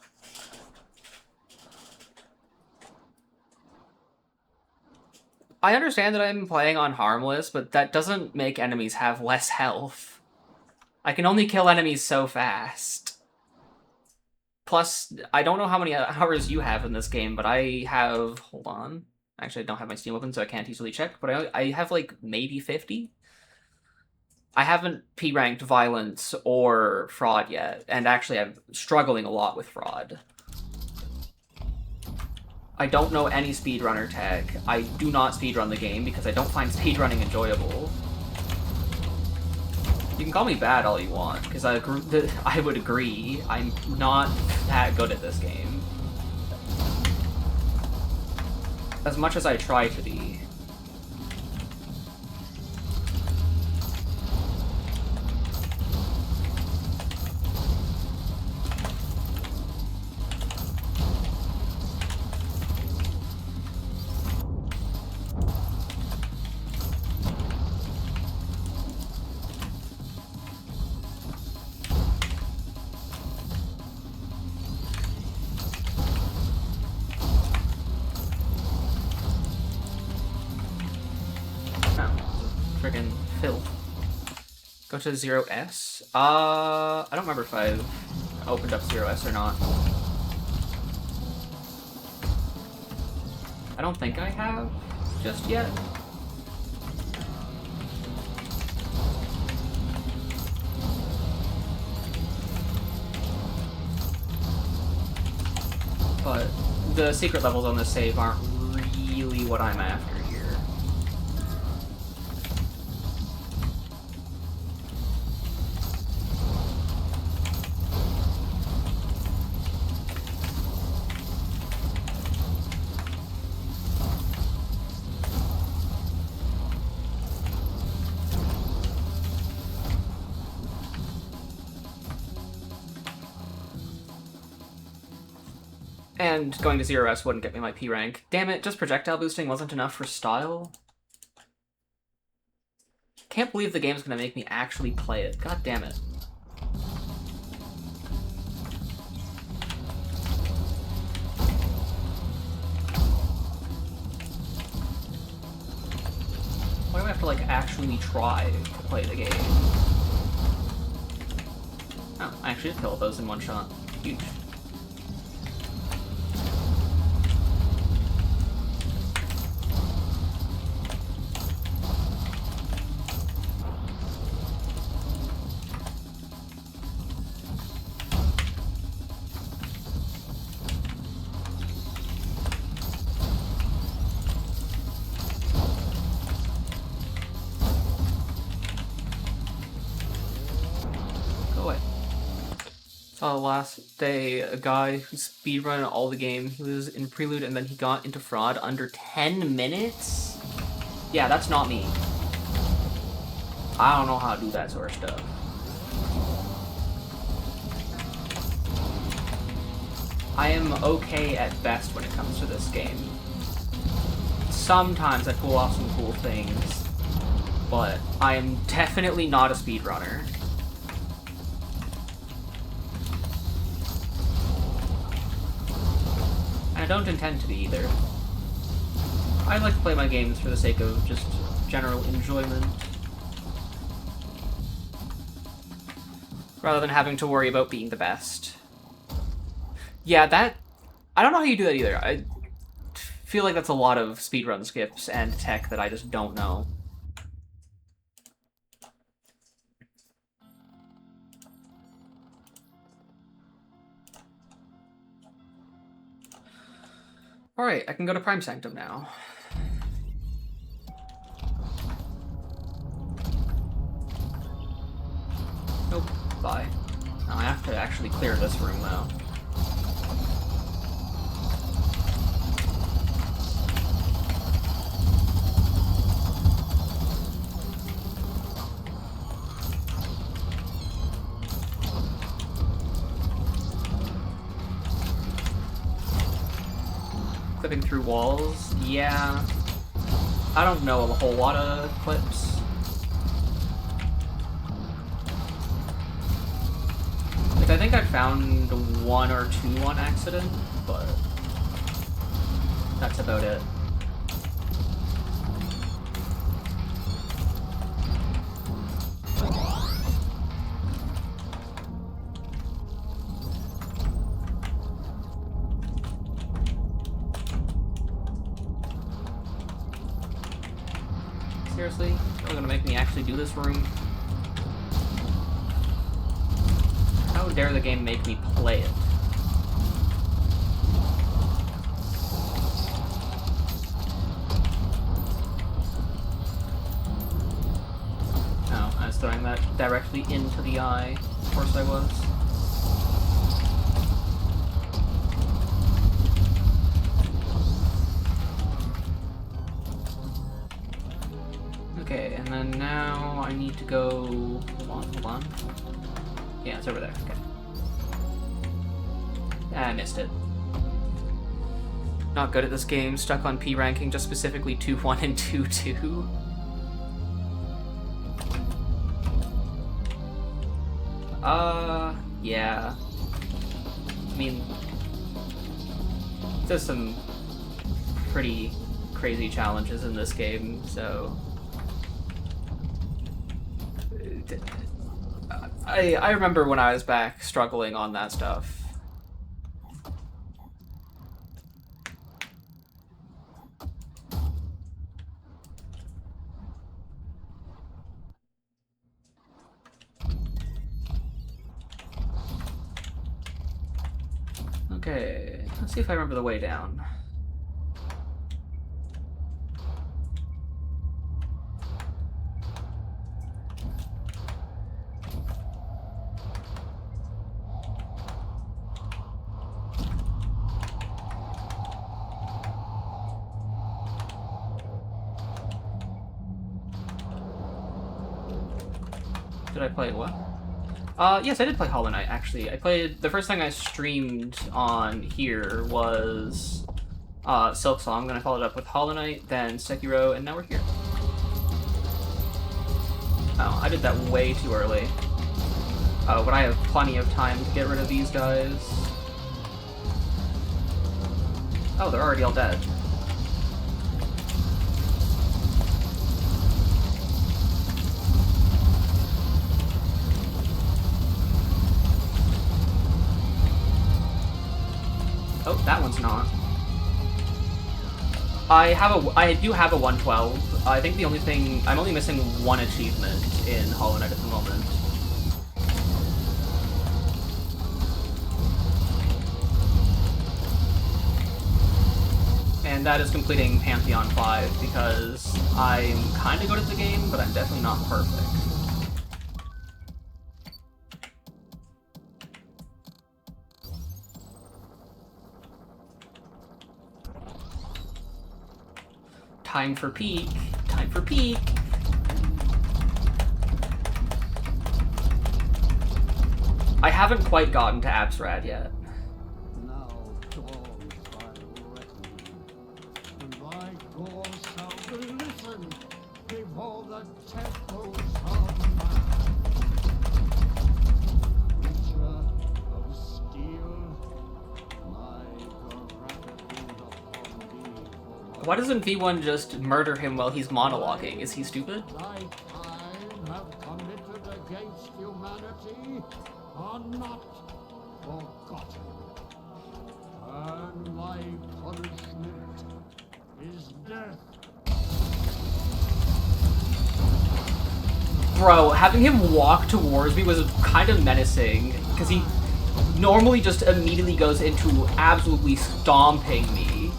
I understand that I'm playing on harmless, but that doesn't make enemies have less health. I can only kill enemies so fast. Plus, I don't know how many hours you have in this game, but I have... Hold on. Actually, I don't have my Steam open, so I can't easily check, but I have, like, maybe 50? I haven't P-ranked violence or fraud yet, and actually I'm struggling a lot with fraud. I don't know any speedrunner tech. I do not speedrun the game because I don't find speedrunning enjoyable. You can call me bad all you want, because I would agree. I'm not that good at this game. As much as I try to be. Friggin' filth. Go to 0S? I don't remember if I've opened up 0S or not. I don't think I have just yet. But the secret levels on this save aren't really what I'm after here. And going to 0S wouldn't get me my P rank. Damn it, just projectile boosting wasn't enough for style? Can't believe the game's gonna make me actually play it. God damn it. Why do I have to, like, actually try to play the game? Oh, I actually did kill those in one shot. Huge. Last day, a guy who speedrun all the game. He was in Prelude and then he got into fraud under 10 minutes? Yeah, that's not me. I don't know how to do that sort of stuff. I am okay at best when it comes to this game. Sometimes I pull off some cool things, but I am definitely not a speedrunner. I don't intend to be either. I like to play my games for the sake of just general enjoyment, rather than having to worry about being the best. Yeah, that... I don't know how you do that either. I feel like that's a lot of speedrun skips and tech that I just don't know. Alright, I can go to Prime Sanctum now. Nope, bye. Now I have to actually clear this room, though. Clipping through walls, yeah. I don't know a whole lot of clips. Like, I think I found one or two on accident, but that's about it. Seriously? You're gonna make me actually do this room? How dare the game make me play it? Oh, I was throwing that directly into the eye. Of course I was. Okay, and then now I need to go... Hold on. Yeah, it's over there. Okay. Ah, I missed it. Not good at this game. Stuck on P ranking, just specifically 2-1 and 2-2. Yeah. I mean, there's some pretty crazy challenges in this game, so... I remember when I was back struggling on that stuff. Okay, let's see if I remember the way down. Did I play what? Yes, I did play Hollow Knight, actually. I played... The first thing I streamed on here was Silk Song, then I followed up with Hollow Knight, then Sekiro, and now we're here. Oh, I did that way too early. But I have plenty of time to get rid of these guys. Oh, they're already all dead. Oh, that one's not. I do have a 112. I think the only thing... I'm only missing one achievement in Hollow Knight at the moment. And that is completing Pantheon 5, because I'm kinda good at the game, but I'm definitely not perfect. Time for peak. Time for peak. I haven't quite gotten to Absrad yet. Now dawns thy reckoning, and thy cause shall glisten before the temples of man. Creature of steel, my gratitude upon thee for Why doesn't V1 just murder him while he's monologuing? Is he stupid? thy time have committed against humanity are not forgotten, and my punishment is death. Bro, having him walk towards me was kind of menacing, because he normally just immediately goes into absolutely stomping me.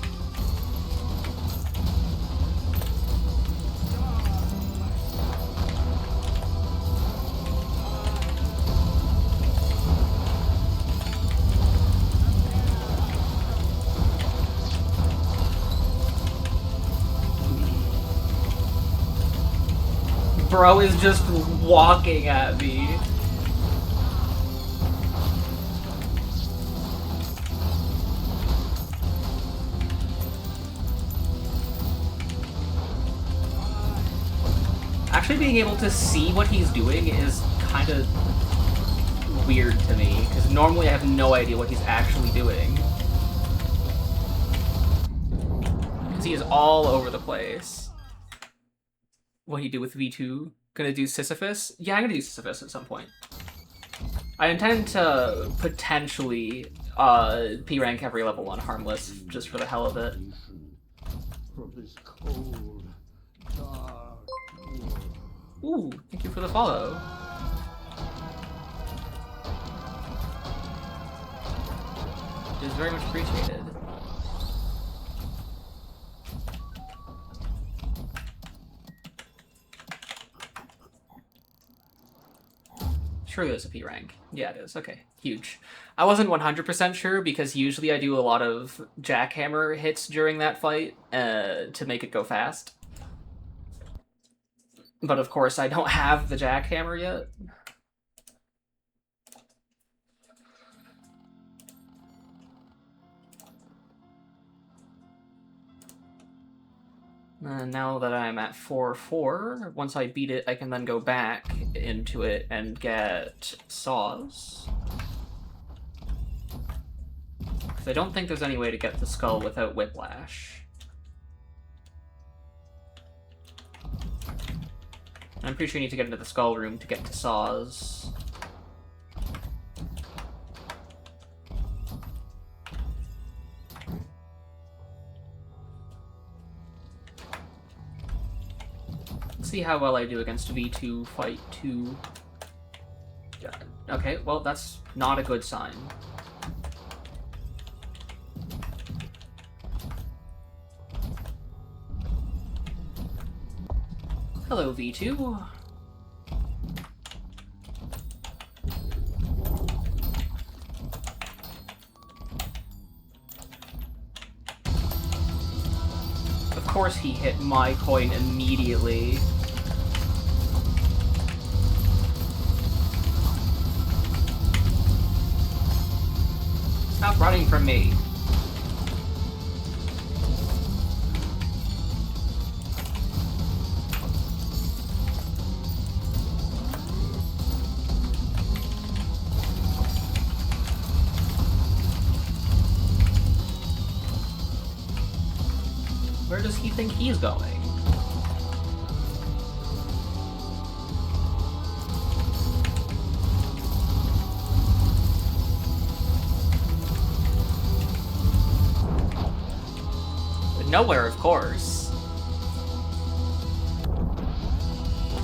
Bro is just walking at me. Actually being able to see what he's doing is kind of weird to me, because normally I have no idea what he's actually doing. Because he is all over the place. What do you do with V2? Gonna do Sisyphus? Yeah, I'm gonna do Sisyphus at some point. I intend to potentially P rank every level on harmless, just for the hell of it. From this cold, dark Ooh, thank you for the follow. It is very much appreciated. Surely there's a P rank. Yeah, it is. Okay, huge. I wasn't 100% sure because usually I do a lot of jackhammer hits during that fight to make it go fast. But of course, I don't have the jackhammer yet. Now that I'm at 4-4, once I beat it, I can then go back into it and get saws. Because I don't think there's any way to get the skull without whiplash. I'm pretty sure you need to get into the skull room to get to saws. Let's see how well I do against V2 fight 2. Okay, well, that's not a good sign. Hello, V2. Of course he hit my coin immediately. Stop running from me. Where does he think he's going? Nowhere, of course.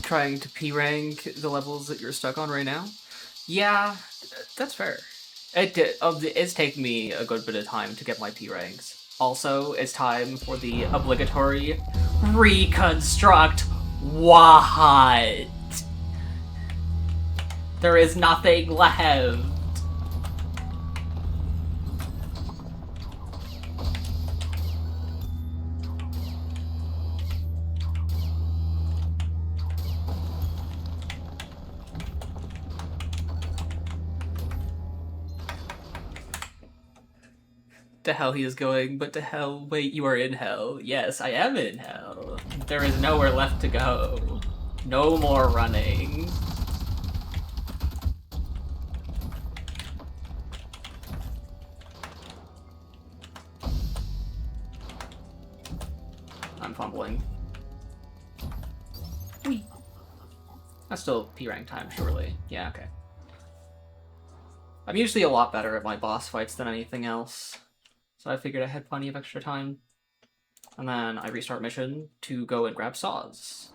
Trying to P-rank the levels that you're stuck on right now? Yeah, that's fair. It's taken me a good bit of time to get my P-ranks. Also, it's time for the obligatory reconstruct. What? There is nothing left. To hell he is going, but to hell, wait, you are in hell. Yes, I am in hell. There is nowhere left to go. No more running. I'm fumbling. Whee. That's still P-rank time, surely. Yeah, okay. I'm usually a lot better at my boss fights than anything else. So I figured I had plenty of extra time. And then I restart mission to go and grab saws.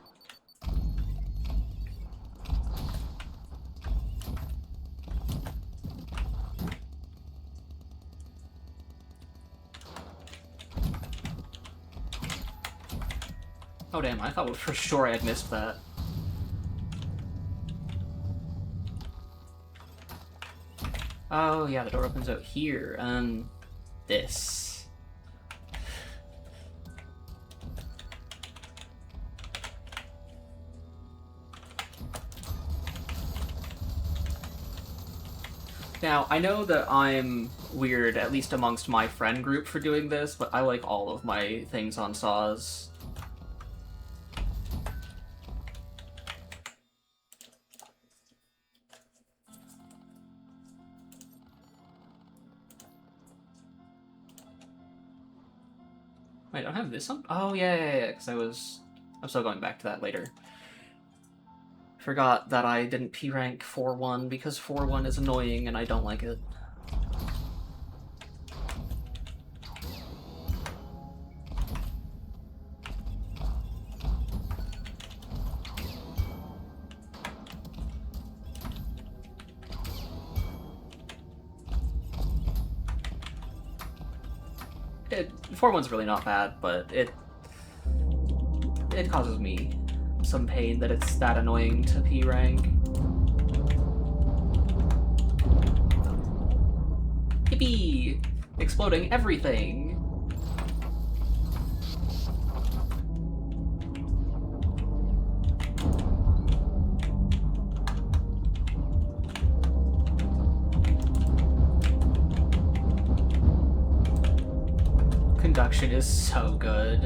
Oh damn, I thought for sure I had missed that. Oh yeah, the door opens out here, and this. Now, I know that I'm weird, at least amongst my friend group, for doing this, but I like all of my things on saws. Wait, I don't have this on? Oh, yeah, because I'm still going back to that later. Forgot that I didn't P-rank 4-1 because 4-1 is annoying and I don't like it. 4-1's really not bad, but it causes me some pain that it's that annoying to P rank. Yippee! Exploding everything! Conduction is so good.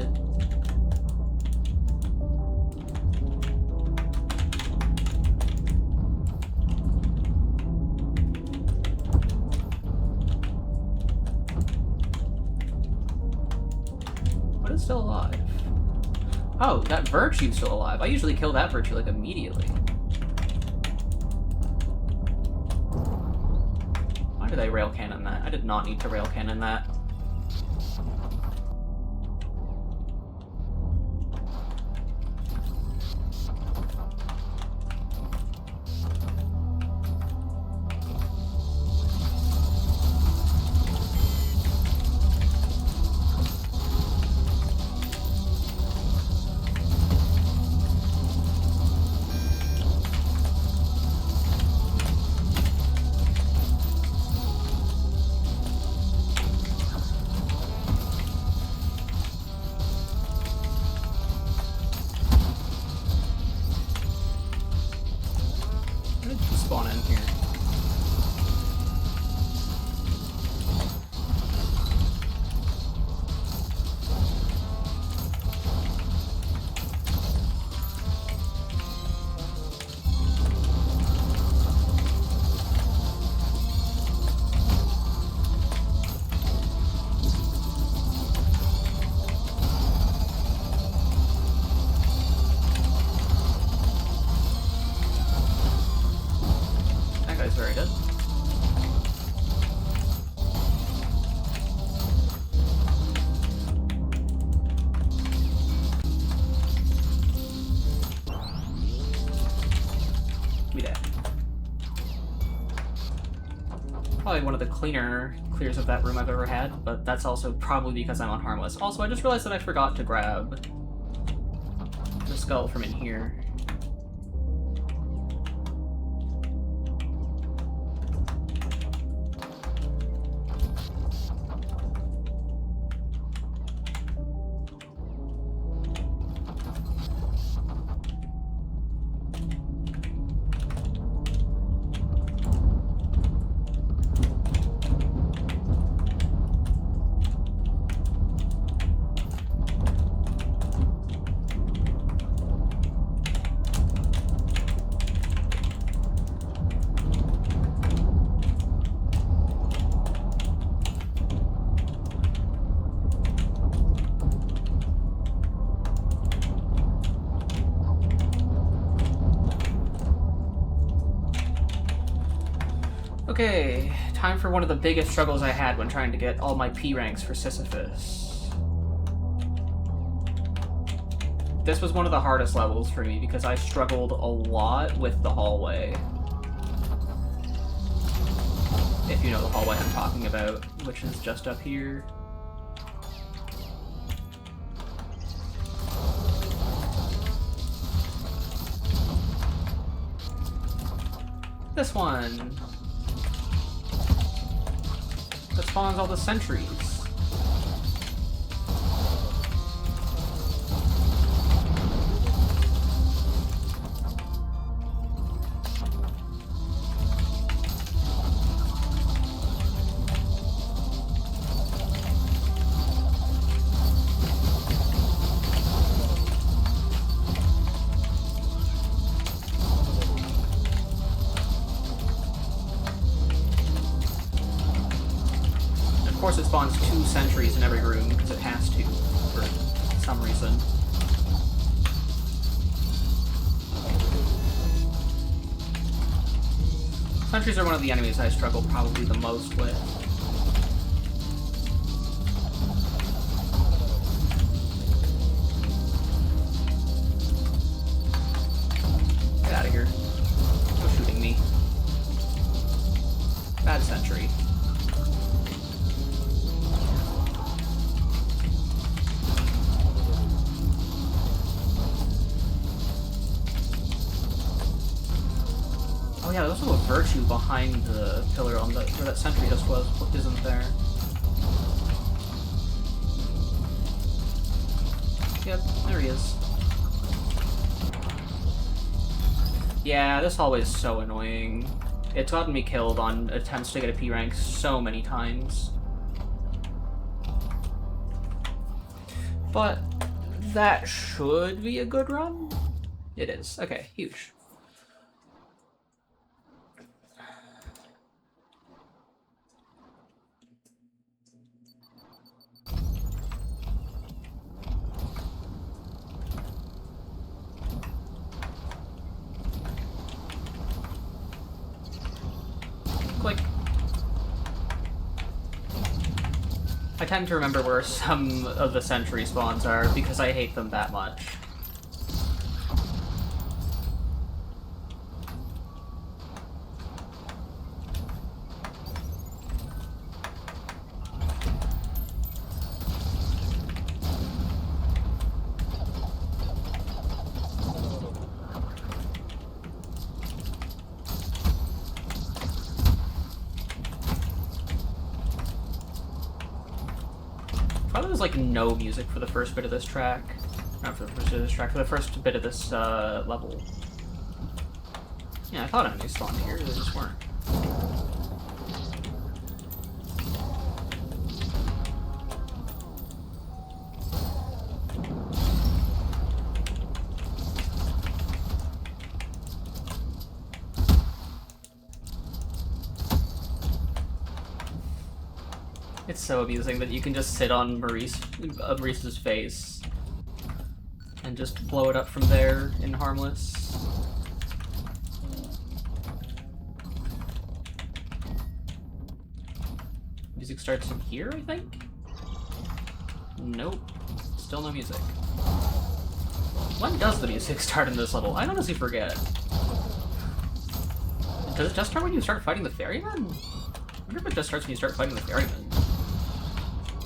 What is still alive? Oh, that virtue's still alive. I usually kill that virtue like immediately. Why did I rail cannon that? I did not need to rail cannon that. Spawn in here. Very good. Be dead. Probably one of the cleaner clears of that room I've ever had, but that's also probably because I'm on harmless. Also, I just realized that I forgot to grab the skull from in here. Okay, time for one of the biggest struggles I had when trying to get all my P ranks for Sisyphus. This was one of the hardest levels for me because I struggled a lot with the hallway. If you know the hallway I'm talking about, which is just up here. This one. That spawns all the sentries. Of course it spawns 2 sentries in every room, because it has to, for some reason. Sentries are one of the enemies I struggle probably the most with. Get out of here. No shooting me. Bad sentry. Oh yeah, there's also a virtue behind the pillar on the where that sentry just was, isn't there? Yep, there he is. Yeah, this hallway is so annoying. It's gotten me killed on attempts to get a P rank so many times. But that should be a good run. It is. Okay, huge. Click. I tend to remember where some of the sentry spawns are because I hate them that much. Probably there's like no music for the first bit of this track. Not for the first bit of this track, for the first bit of this level. Yeah, I thought enemies spawned here, they just weren't. It's so amusing that you can just sit on Maurice's face and just blow it up from there in harmless. Music starts in here, I think? Nope. Still no music. When does the music start in this level? I honestly forget. Does it just start when you start fighting the ferryman? I wonder if it just starts when you start fighting the ferryman.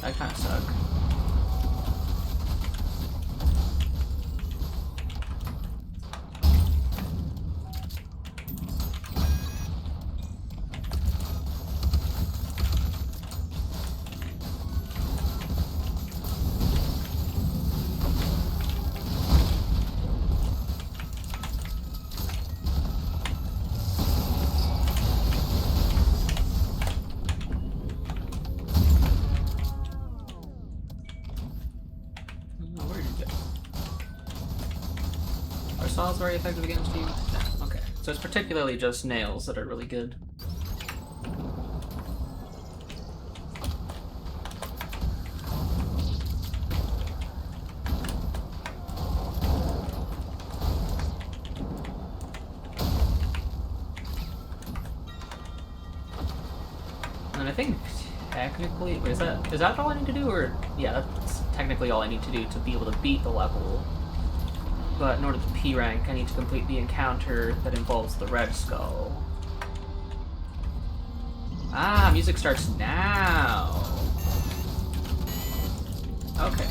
That kind of suck. Saw's very effective against you? No. Okay. So it's particularly just nails that are really good. And I think technically, wait, is that all I need to do, or yeah, that's technically all I need to do to be able to beat the level. But in order to P rank, I need to complete the encounter that involves the Red Skull. Ah, music starts now. Okay.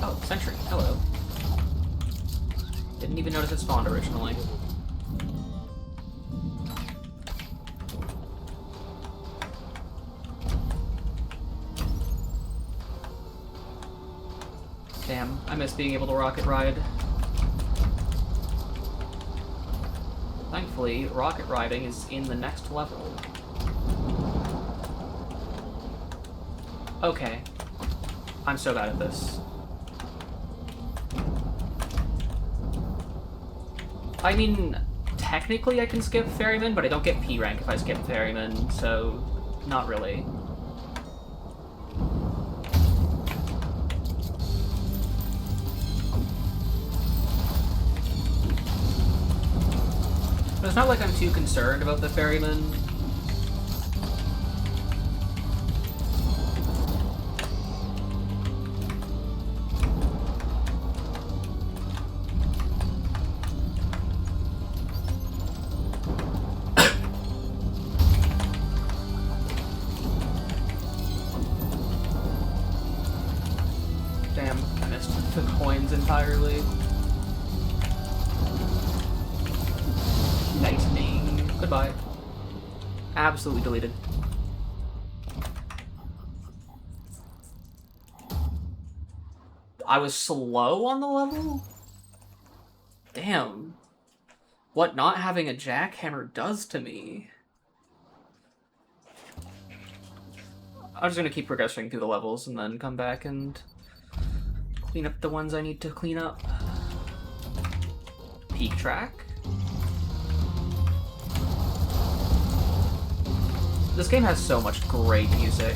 Oh, sentry. Hello. Didn't even notice it spawned originally. Damn, I miss being able to rocket ride. Thankfully, rocket riding is in the next level. Okay. I'm so bad at this. I mean, technically I can skip Ferryman, but I don't get P rank if I skip Ferryman, so not really. But it's not like I'm too concerned about the Ferryman. the coins entirely. Lightning. Goodbye. Absolutely deleted. I was slow on the level? Damn. What not having a jackhammer does to me. I'm just gonna keep progressing through the levels and then come back and clean up the ones I need to clean up. Peak track. This game has so much great music.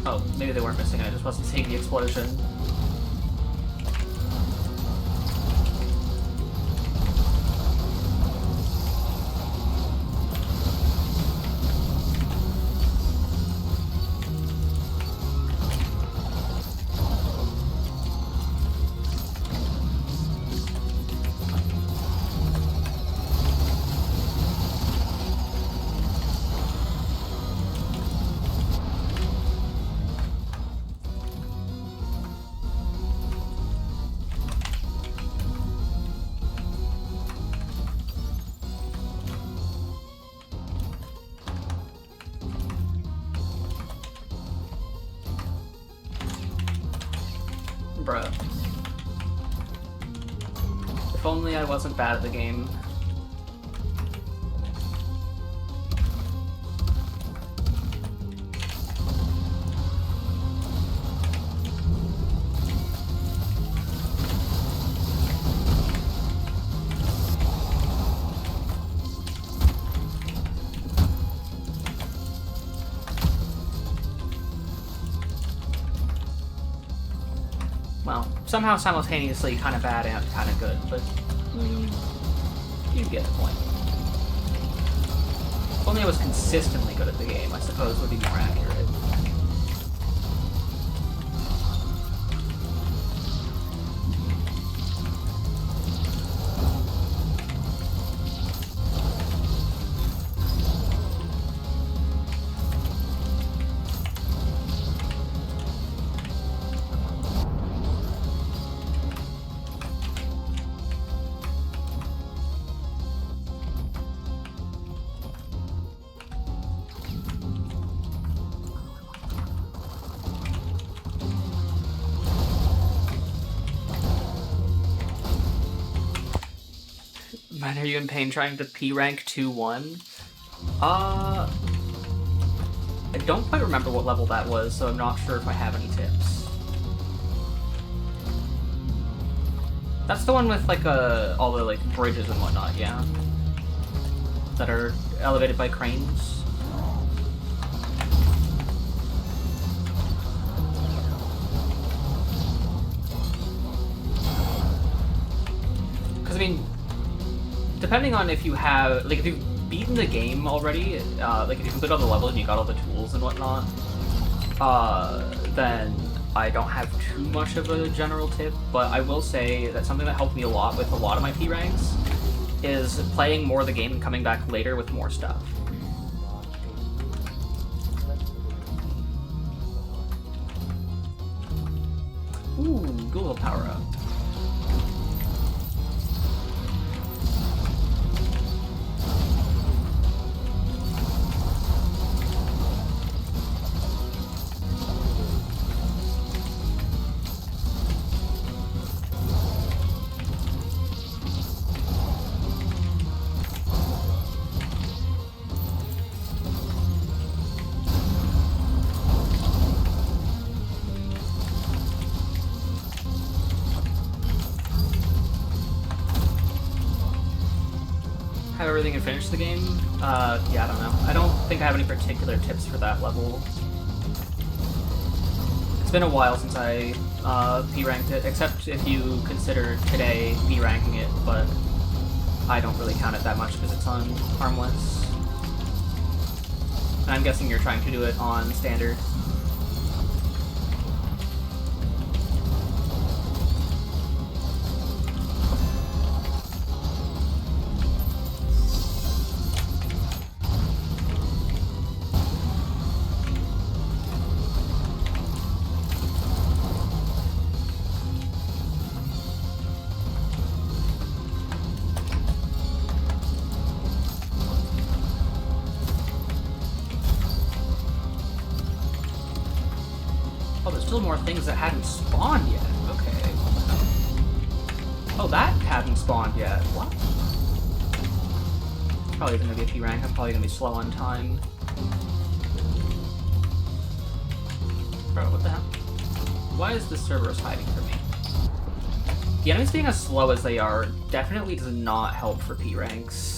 Oh, maybe they weren't missing it, I just wasn't seeing the explosion. Bruh. If only I wasn't bad at the game. Well, somehow simultaneously kind of bad and kind of good, but you get the point. If only I was consistently good at the game, I suppose would be more accurate. Man, are you in pain trying to P-rank 2-1? I don't quite remember what level that was, so I'm not sure if I have any tips. That's the one with, like, all the, like, bridges and whatnot, yeah? That are elevated by cranes? Because, I mean, depending on if you have, like, if you've beaten the game already, like, if you complete all the levels and you got all the tools and whatnot, then I don't have too much of a general tip, but I will say that something that helped me a lot with a lot of my P ranks is playing more of the game and coming back later with more stuff. Ooh, Google power-up. Have everything and finish the game? Yeah, I don't know. I don't think I have any particular tips for that level. It's been a while since I P-ranked it, except if you consider today P-ranking it, but I don't really count it that much because it's on harmless. And I'm guessing you're trying to do it on standard. Oh, there's still more things that hadn't spawned yet. Okay. Oh, that hadn't spawned yet. What? It's probably gonna be a P rank. I'm probably gonna be slow on time. Bro, what the hell? Why is this Cerberus hiding from me? The enemies being as slow as they are definitely does not help for P ranks.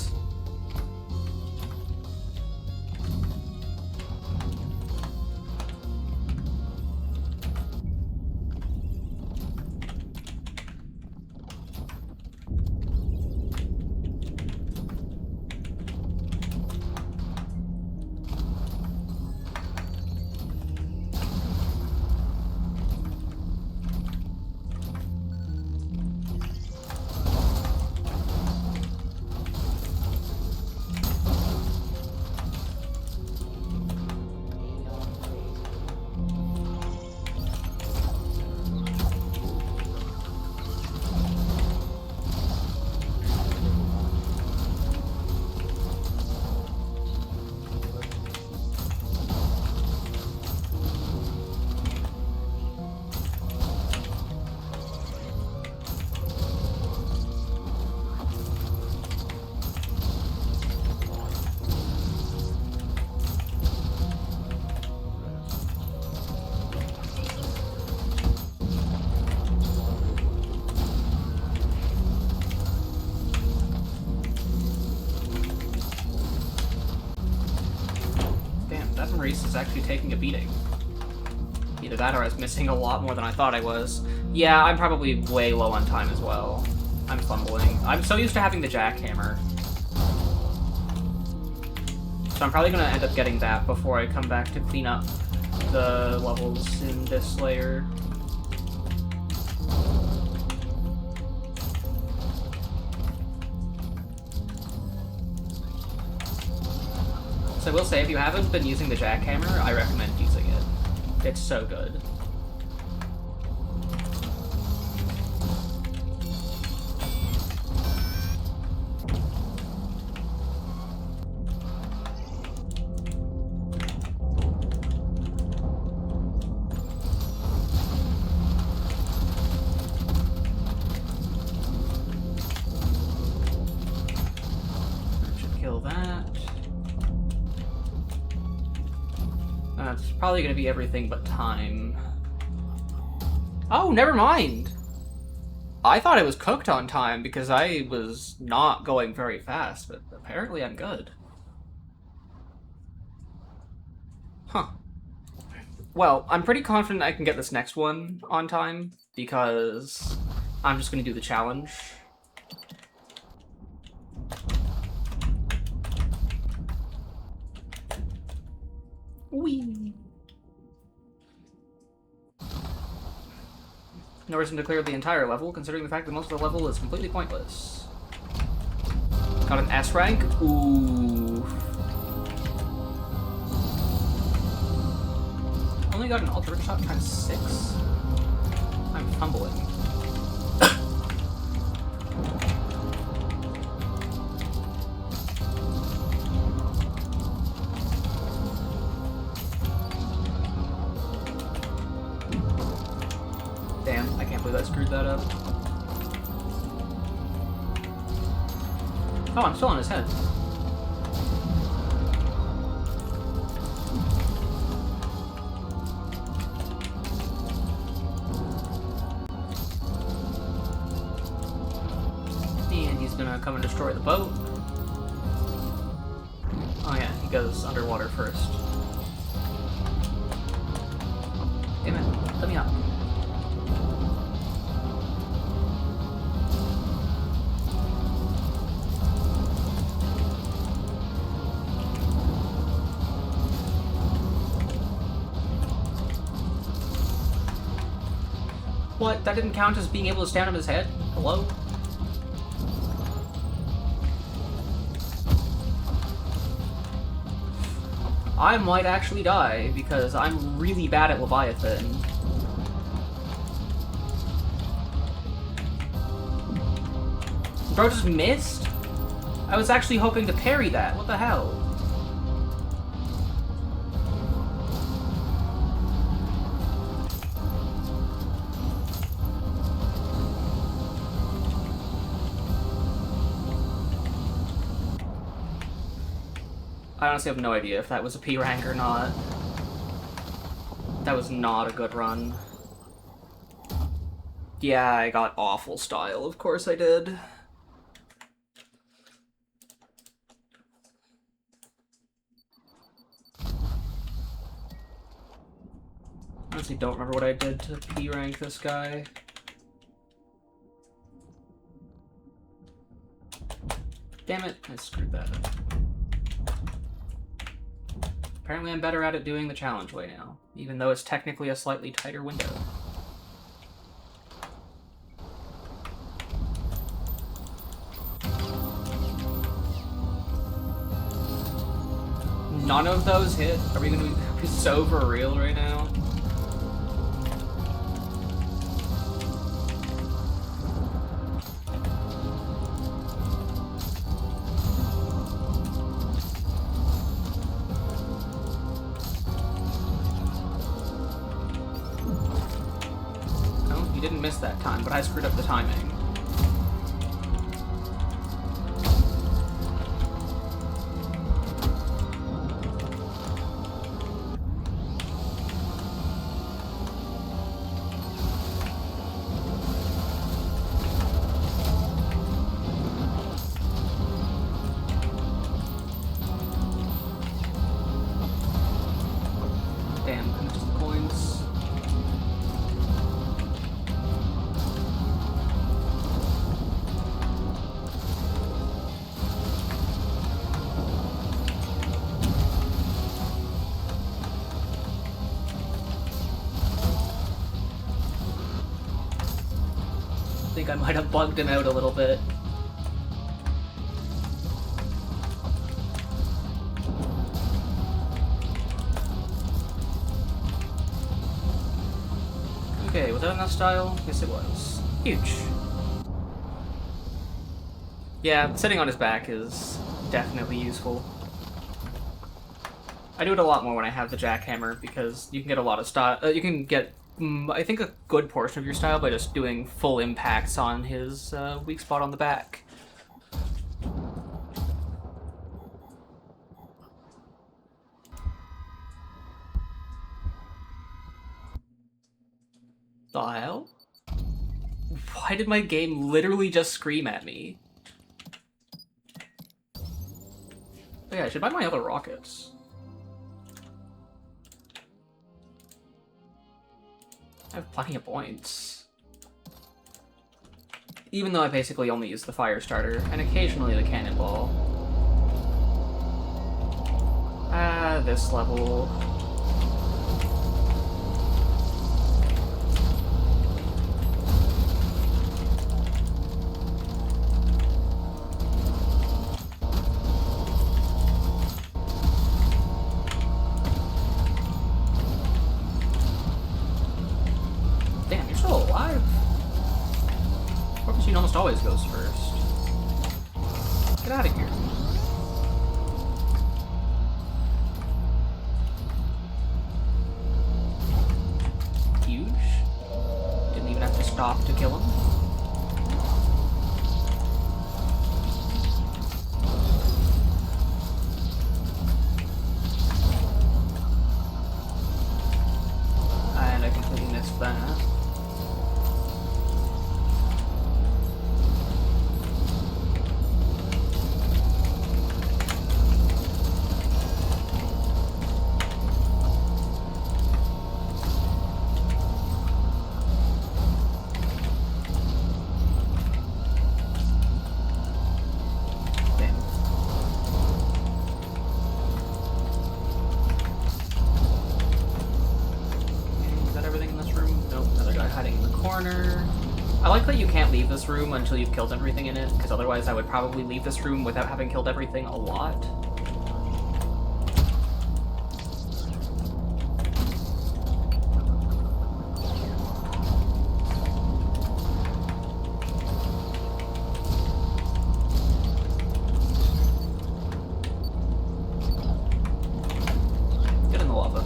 Reese is actually taking a beating. Either that or I was missing a lot more than I thought I was. Yeah, I'm probably way low on time as well. I'm fumbling. I'm so used to having the jackhammer. So I'm probably gonna end up getting that before I come back to clean up the levels in this layer. So I will say, if you haven't been using the jackhammer, I recommend using it. It's so good. Should kill that. It's probably going to be everything but time. Oh, never mind! I thought it was cooked on time because I was not going very fast, but apparently I'm good. Huh. Well, I'm pretty confident I can get this next one on time because I'm just going to do the challenge. Whee! No reason to clear the entire level, considering the fact that most of the level is completely pointless. Got an S rank? Ooh. Only got an ultra shot times 6? I'm fumbling. Damn, I can't believe I screwed that up. Oh, I'm still on his head. And he's gonna come and destroy the boat. he goes underwater first. Damn it, let me up. What? That didn't count as being able to stand on his head? Hello? I might actually die, because I'm really bad at Leviathan. Bro just missed? I was actually hoping to parry that. What the hell? I honestly have no idea if that was a P rank or not. That was not a good run. Yeah, I got awful style, of course I did. Honestly don't remember what I did to P rank this guy. Damn it, I screwed that up. Apparently I'm better at it doing the challenge way now, even though it's technically a slightly tighter window. None of those hit? Are we gonna be so for real right now? You didn't miss that time, but I screwed up the timing. Damn, I missed the coins. I think I might have bugged him out a little bit. Okay, was that enough style? Yes, it was. Huge. Yeah, sitting on his back is definitely useful. I do it a lot more when I have the jackhammer because you can get a lot of style. You can get, I think, a good portion of your style by just doing full impacts on his weak spot on the back. The hell? Why did my game literally just scream at me? Oh yeah, I should buy my other rockets. I have plenty of points. Even though I basically only use the fire starter, and occasionally the cannonball. Ah, this level. Almost always goes first. Get out of here. Huge. Didn't even have to stop to kill him. And I completely missed that. corner. I like that you can't leave this room until you've killed everything in it, because otherwise I would probably leave this room without having killed everything a lot. Get in the lava.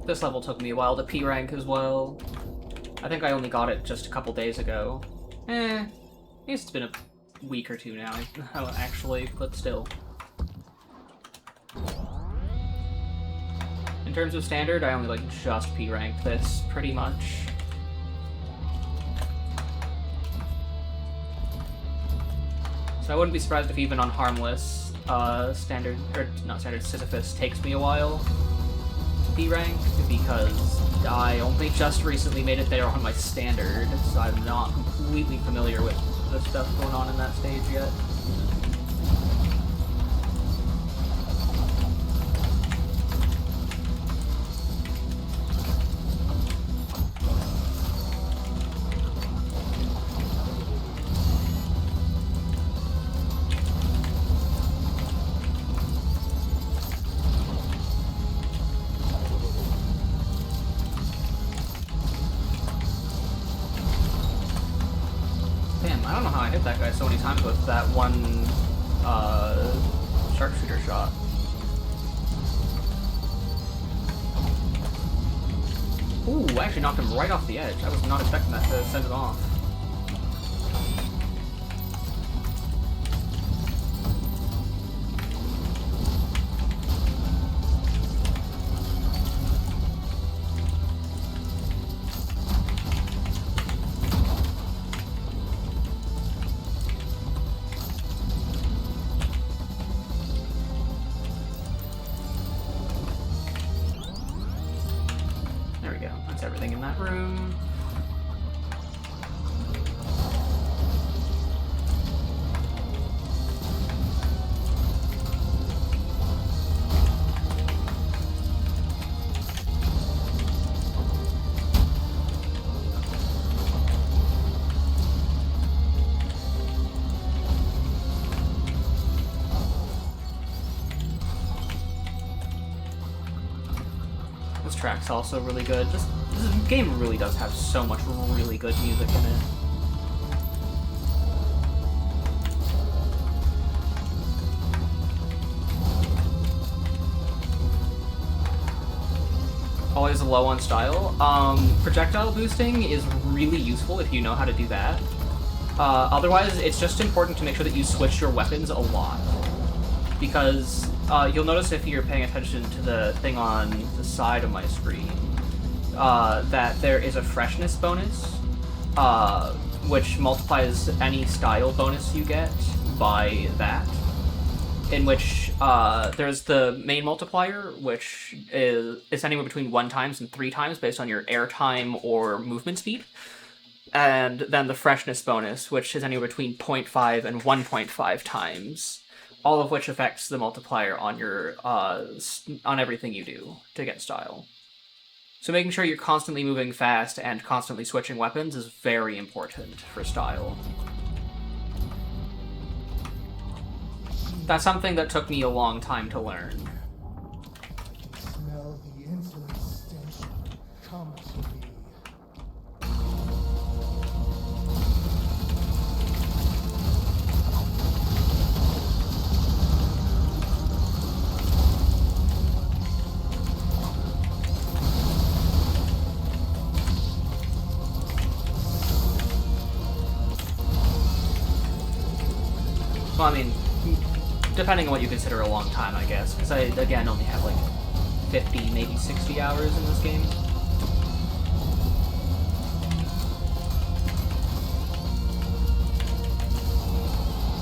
This level took me a while to P rank as well. I think I only got it just a couple days ago. I guess it's been a week or two now, actually, but still. In terms of standard, I only like just P ranked this, pretty much. So I wouldn't be surprised if even on harmless, standard, or not standard, Sisyphus takes me a while B rank, because I only just recently made it there on my standard, so I'm not completely familiar with the stuff going on in that stage yet. I don't know how I hit that guy so many times with that one sharpshooter shot. Ooh, I actually knocked him right off the edge. I was not expecting that to send it off. There we go. That's everything in that room. This track's also really good. This game really does have so much really good music in it. Always low on style. Projectile boosting is really useful if you know how to do that. Otherwise, it's just important to make sure that you switch your weapons a lot. Because you'll notice if you're paying attention to the thing on the side of my screen, that there is a freshness bonus, which multiplies any style bonus you get by that. In which there's the main multiplier, which is anywhere between 1 times and 3 times based on your air time or movement speed. And then the freshness bonus, which is anywhere between 0.5 and 1.5 times. All of which affects the multiplier on your on everything you do to get style. So making sure you're constantly moving fast and constantly switching weapons is very important for style. That's something that took me a long time to learn. Smell the insolent stench. Come to me. Well, I mean, depending on what you consider a long time, I guess, because I, again, only have like 50, maybe 60 hours in this game.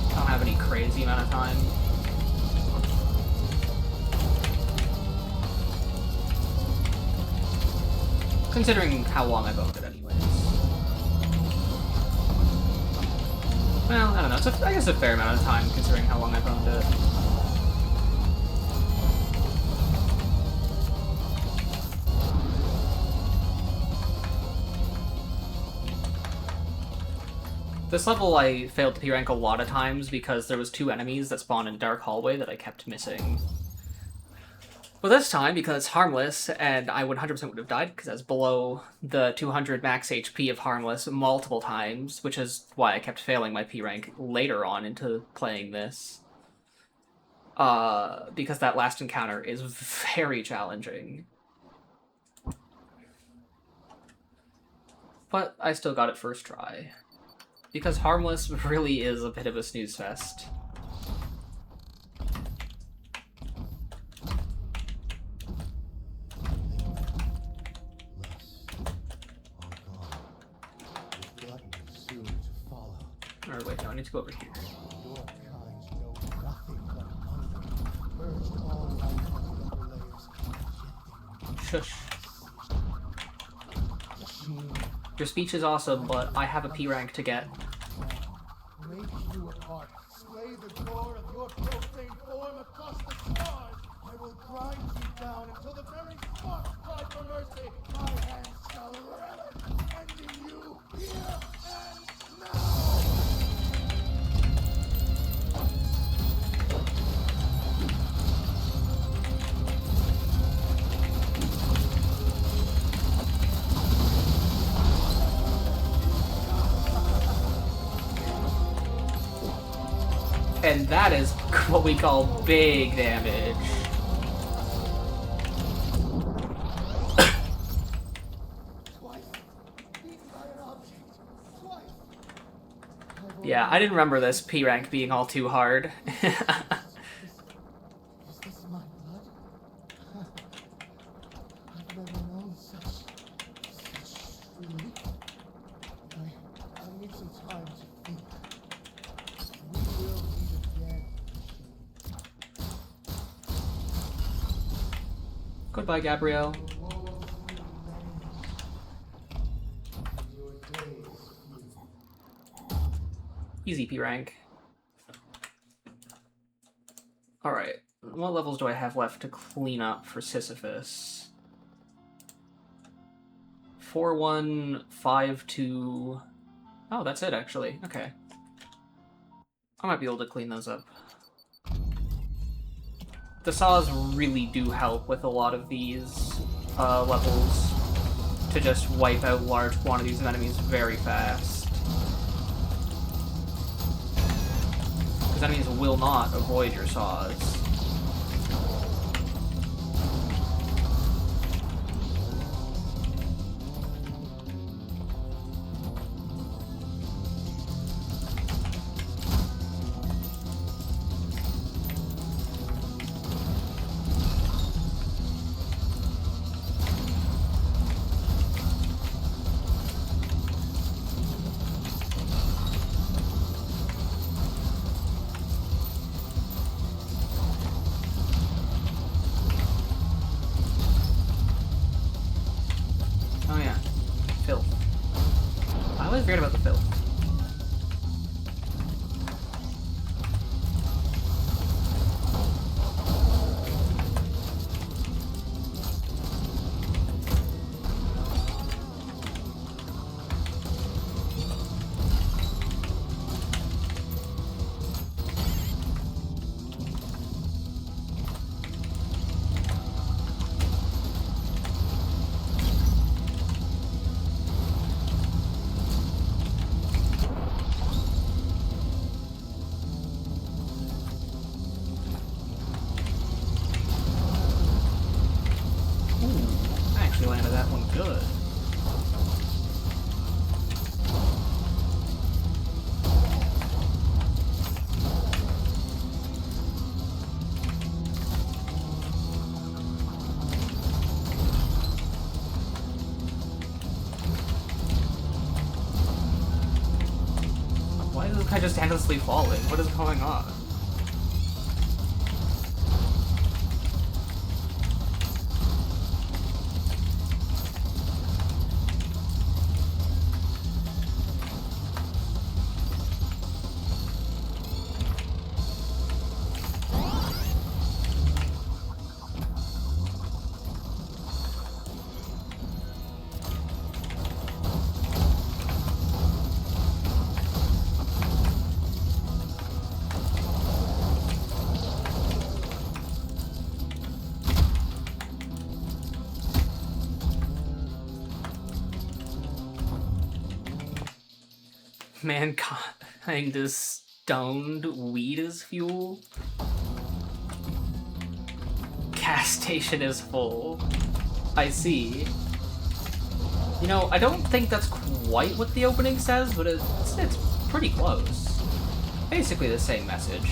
I don't have any crazy amount of time. Considering how long I've owned it anyways. Well, I don't know. I guess a fair amount of time considering how long I've owned it. This level I failed to P-rank a lot of times because there was 2 enemies that spawned in a dark hallway that I kept missing. But this time, because it's harmless, and I 100% would have died because I was below the 200 max HP of harmless multiple times, which is why I kept failing my P-rank later on into playing this. Because that last encounter is very challenging. But I still got it first try. Because harmless really is a bit of a snooze fest. Or wait, no, I need to go over here. Your kind know nothing but hunger. Purged all life from the upper layers, yet they Shush. Your speech is awesome, but I have a P rank to get. break you apart, slay the core of your profane form across the stars. I will grind you down until the very sparks cry for mercy. My hands shall relish, ending you here and now. And that is what we call big damage. Yeah, I didn't remember this P rank being all too hard. Is this my blood? I've never known such relief. I need some time to think. We will meet again. Goodbye, Gabrielle. Easy P rank. Alright, what levels do I have left to clean up for Sisyphus? 4, 1, 5, 2... Oh, that's it, actually. Okay. I might be able to clean those up. The saws really do help with a lot of these levels to just wipe out large quantities of enemies very fast. Because enemies will not avoid your saws. Oh yeah, filth. I always forget about the filth. I actually landed that one good. Why is this guy just endlessly falling? What is going on? Mankind is stoned, weed is fuel. Gas station is full. I see. You know, I don't think that's quite what the opening says, but it's pretty close. Basically the same message.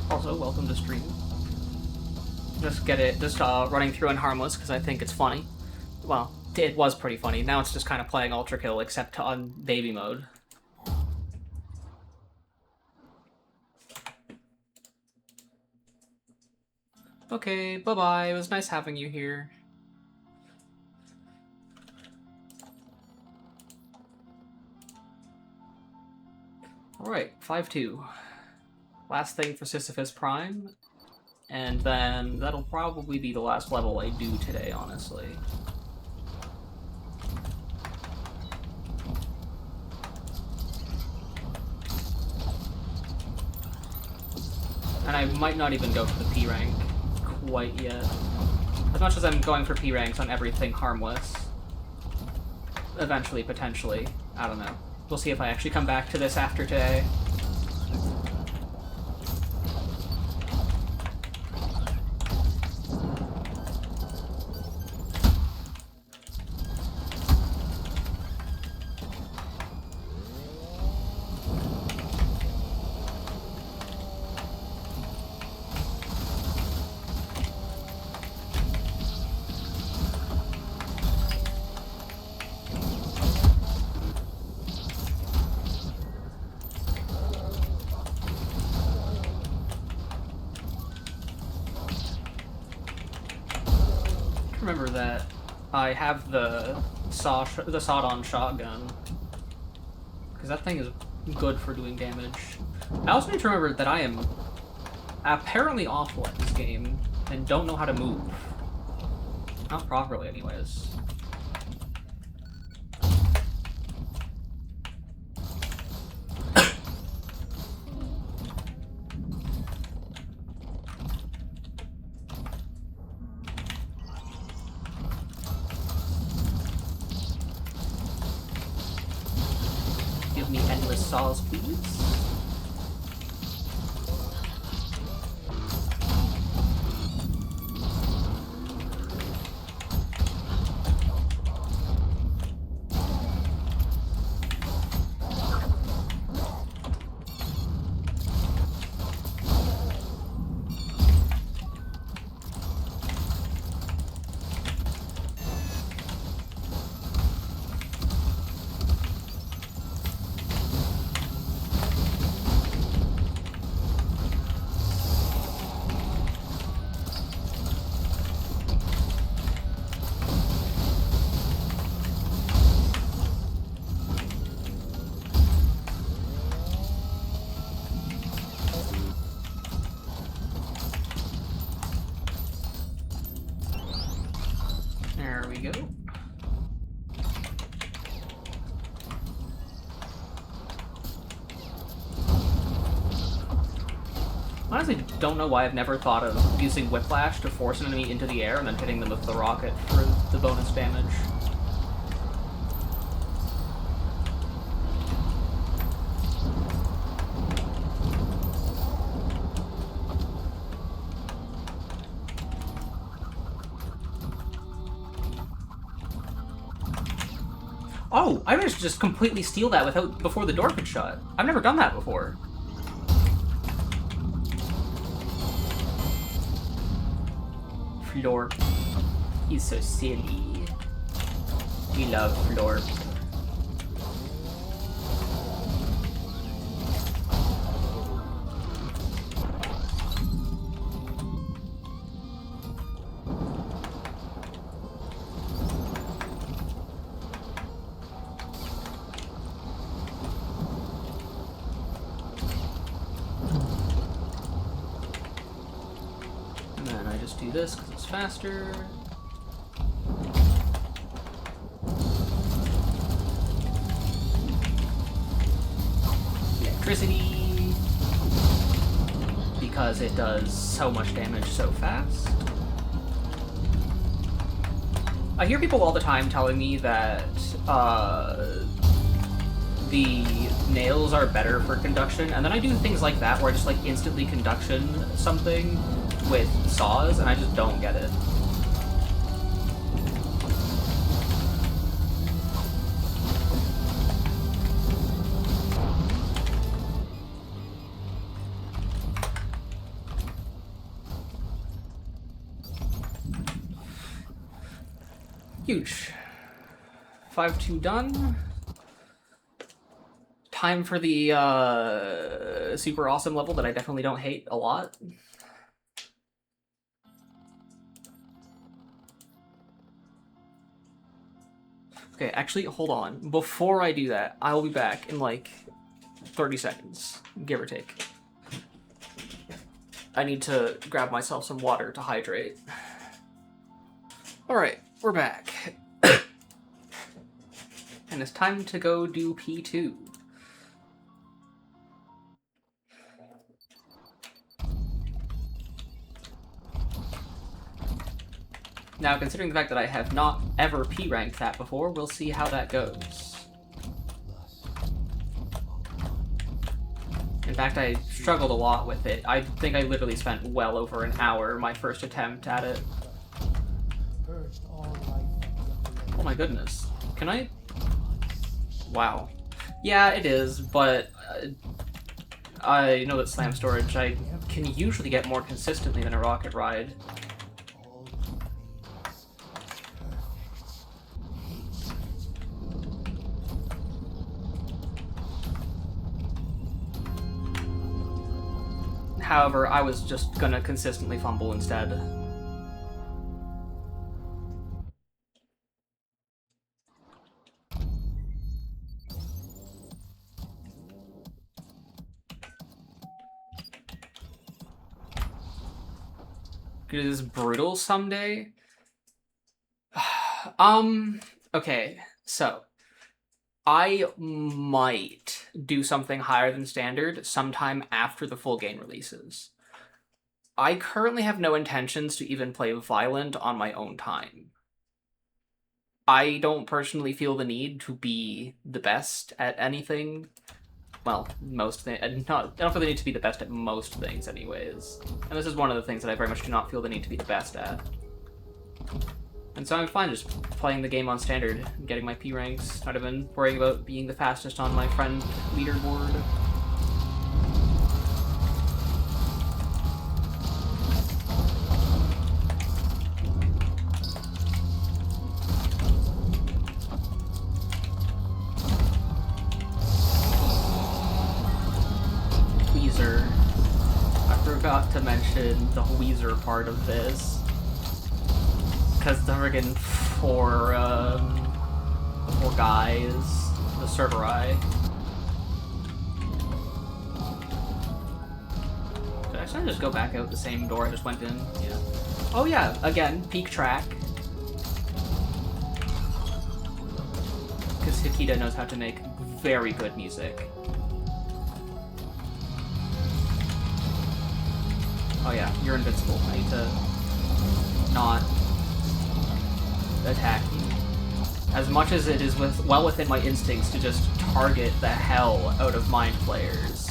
Also, welcome to stream. Just running through in harmless because I think it's funny. Well, it was pretty funny. Now it's just kind of playing Ultrakill, except on baby mode. Okay, bye-bye. It was nice having you here. Alright, 5-2. Last thing for Sisyphus Prime, and then that'll probably be the last level I do today, honestly. And I might not even go for the P rank quite yet. As much as I'm going for P ranks on everything harmless. Eventually, potentially. I don't know. We'll see if I actually come back to this after today. Remember that I have the sawed-on shotgun, because that thing is good for doing damage. I also need to remember that I am apparently awful at this game and don't know how to move. Not properly, anyways. Give me endless saws, please. There we go. Honestly, don't know why I've never thought of using Whiplash to force an enemy into the air and then hitting them with the rocket for the bonus damage. Oh, I managed to just completely steal that before the door could shut. I've never done that before. Florp. He's so silly. We love Florp. And then I just do this because it's faster. Electricity, because it does so much damage so fast. I hear people all the time telling me that the nails are better for conduction, and then I do things like that where I just like instantly conduction something with saws, and I just don't get it. Huge. 5-2 done. Time for the super awesome level that I definitely don't hate a lot. Okay, actually, hold on. Before I do that, I'll be back in like 30 seconds, give or take. I need to grab myself some water to hydrate. Alright, we're back. And it's time to go do P2. Now, considering the fact that I have not ever P-ranked that before, we'll see how that goes. In fact, I struggled a lot with it. I think I literally spent well over an hour my first attempt at it. Oh my goodness. Can I? Wow. Yeah, it is, but I know that Slam Storage I can usually get more consistently than a Rocket Ride. However, I was just gonna consistently fumble instead. It is brutal someday. Okay, so I might do something higher than standard sometime after the full game releases. I currently have no intentions to even play Violent on my own time. I don't personally feel the need to be the best at anything. Well, most things. I don't feel the need to be the best at most things, anyways. And this is one of the things that I very much do not feel the need to be the best at. And so I'm fine just playing the game on standard, and getting my P ranks, not even worrying about being the fastest on my friend leaderboard. I forgot to mention the Weezer part of this, because the friggin' four guys, the Cerberus. Did I actually just go back out the same door I just went in? Yeah. Oh yeah, again, peak track. Because Hikita knows how to make very good music. Oh yeah, you're invincible. I need to not attack you. As much as it is well within my instincts to just target the hell out of mind players.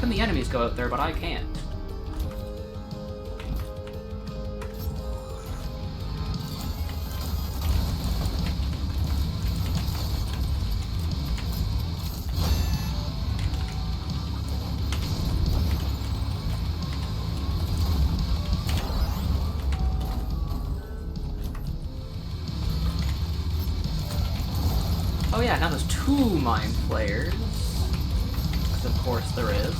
can the enemies go out there, but I can't? Oh yeah, now there's 2 Mind Flayers. Because of course there is.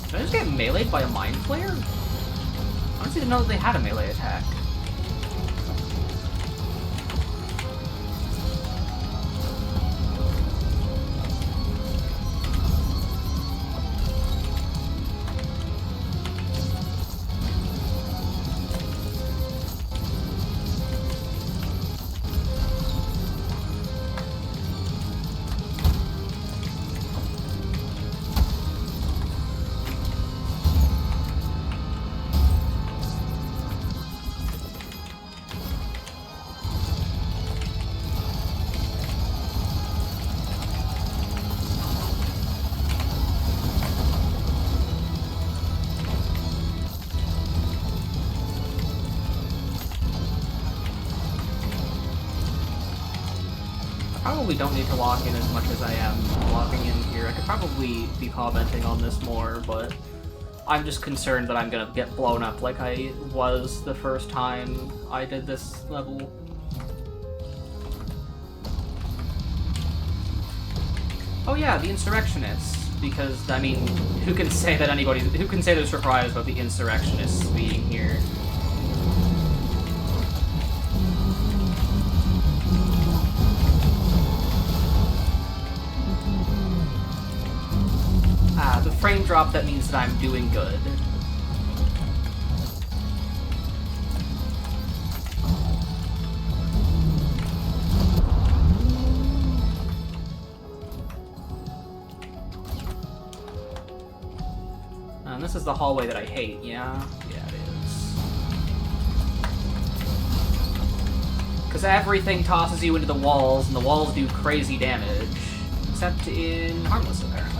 Did I just get meleeed by a Mind Flayer? I honestly didn't know that they had a melee attack. Probably don't need to lock in as much as I am locking in here. I could probably be commenting on this more, but I'm just concerned that I'm gonna get blown up like I was the first time I did this level. Oh yeah, the Insurrectionists. Because, I mean, who can say that who can say they're surprised about the Insurrectionists being here? The frame drop, that means that I'm doing good. And this is the hallway that I hate, yeah? Yeah, it is. Because everything tosses you into the walls, and the walls do crazy damage. Except in Harmless, apparently.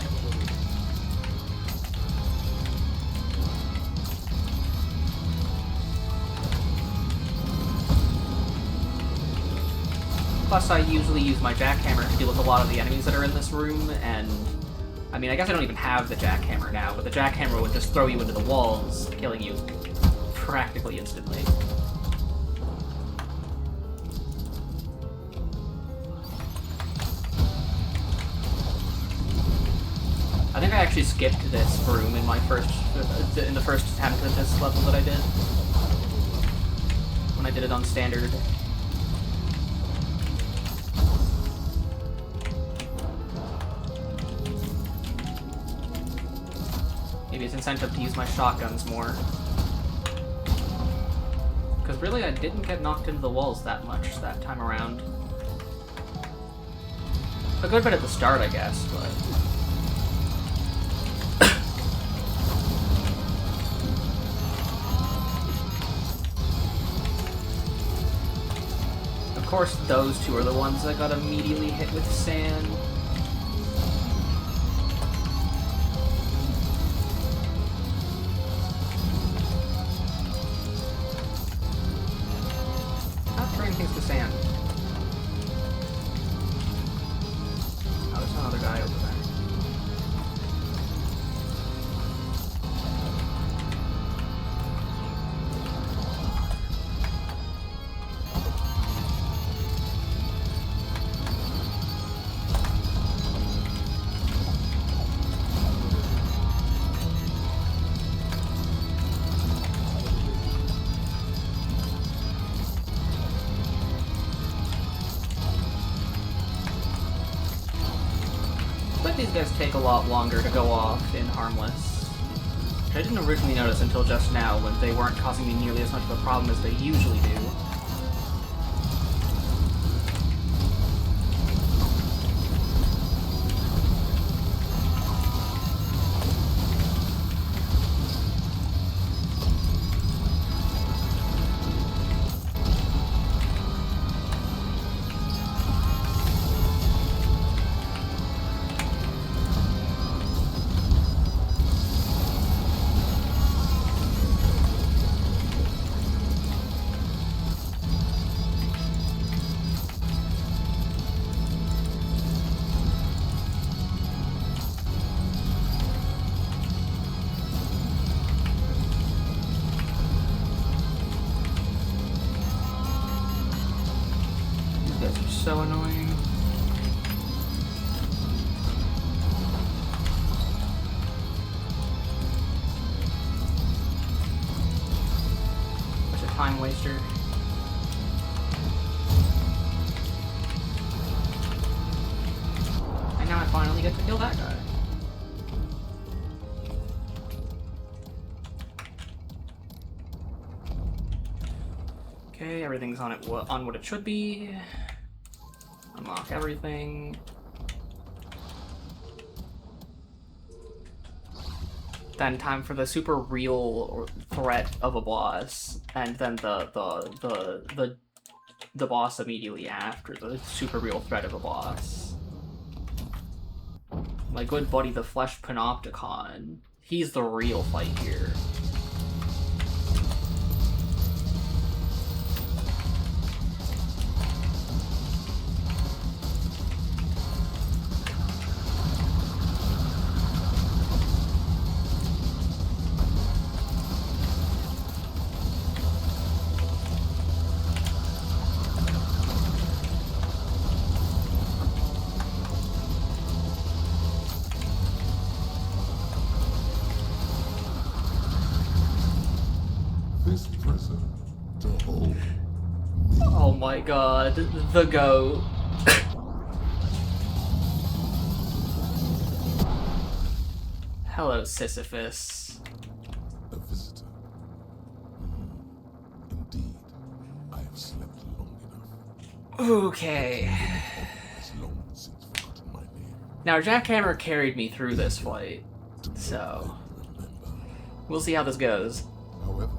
Plus, I usually use my jackhammer to deal with a lot of the enemies that are in this room, and I mean, I guess I don't even have the jackhammer now, but the jackhammer would just throw you into the walls, killing you practically instantly. I think I actually skipped this room in the first attempt at this level that I did, when I did it on standard. Maybe it's incentive to use my shotguns more. Because really, I didn't get knocked into the walls that much that time around. A good bit at the start, I guess, but... Of course, those two are the ones that got immediately hit with sand. Things to sand. Oh, there's another guy over there. These guys take a lot longer to go off in Harmless. Which I didn't originally notice until just now, when they weren't causing me nearly as much of a problem as they usually do. so annoying. Such a time waster. And now I finally get to kill that guy. Okay, everything's on what it should be. Unlock everything. Then time for the super real threat of a boss, and then the boss immediately after the super real threat of a boss. My good buddy, the Flesh Panopticon. He's the real fight here. This prison to hold. Oh my god, the goat. Hello, Sisyphus. A visitor. Indeed, I have slept long enough. Okay. Has long since forgotten my name. Now, Jackhammer carried me through this fight, so we'll see how this goes. However,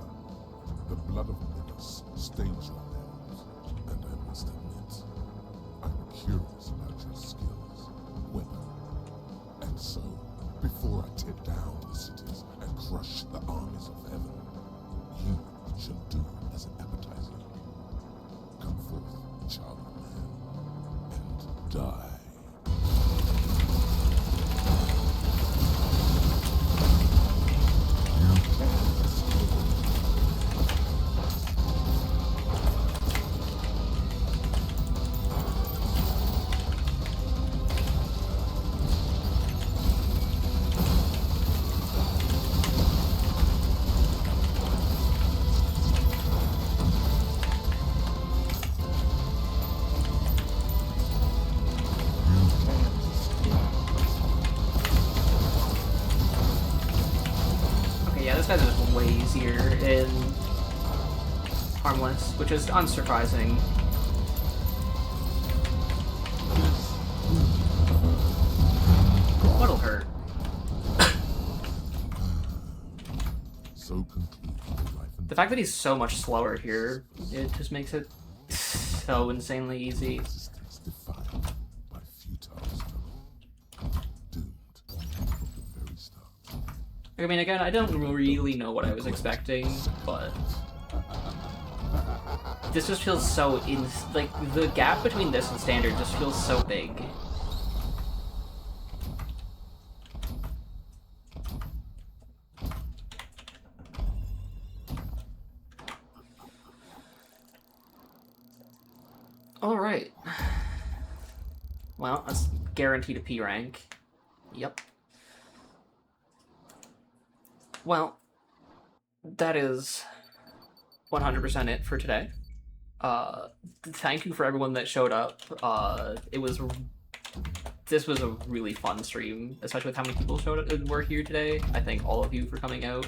the blood of Midas stains your hands, and I must admit, I'm curious about your skills, weapon. And so, before I tear down the cities and crush the armies of heaven, you shall do as an appetizer. Come forth, child of man, and die. Yeah, this guy's just way easier in Harmless, which is unsurprising. What'll hurt? So concludes life and The fact that he's so much slower here, it just makes it so insanely easy. existence defined by futile struggle. Doomed from the very start. I mean, again, I don't really know what I was expecting, but this just feels so like, the gap between this and standard just feels so big. Alright. Well, that's guaranteed a P rank. Yep. Well, that is 100% it for today. Thank you for everyone that showed up. This was a really fun stream, especially with how many people were here today. I thank all of you for coming out.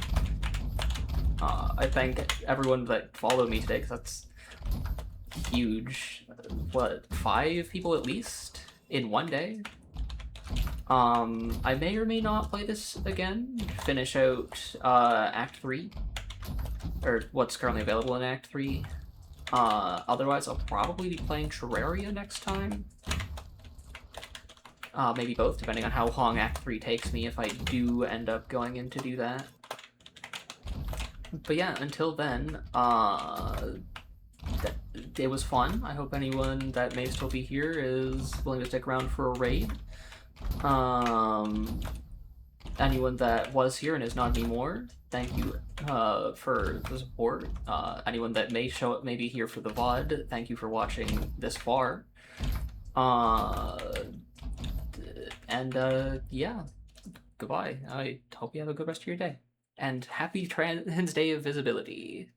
I thank everyone that followed me today, because that's huge. What, 5 people at least in one day? I may or may not play this again, finish out Act 3, or what's currently available in Act 3. Otherwise, I'll probably be playing Terraria next time. Maybe both, depending on how long Act 3 takes me, if I do end up going in to do that. But yeah, until then, it was fun. I hope anyone that may still be here is willing to stick around for a raid. anyone that was here and is not anymore, thank you for the support. Anyone that may show up, maybe here for the VOD, thank you for watching this far. Yeah, goodbye. I hope you have a good rest of your day. And happy Trans Day of Visibility.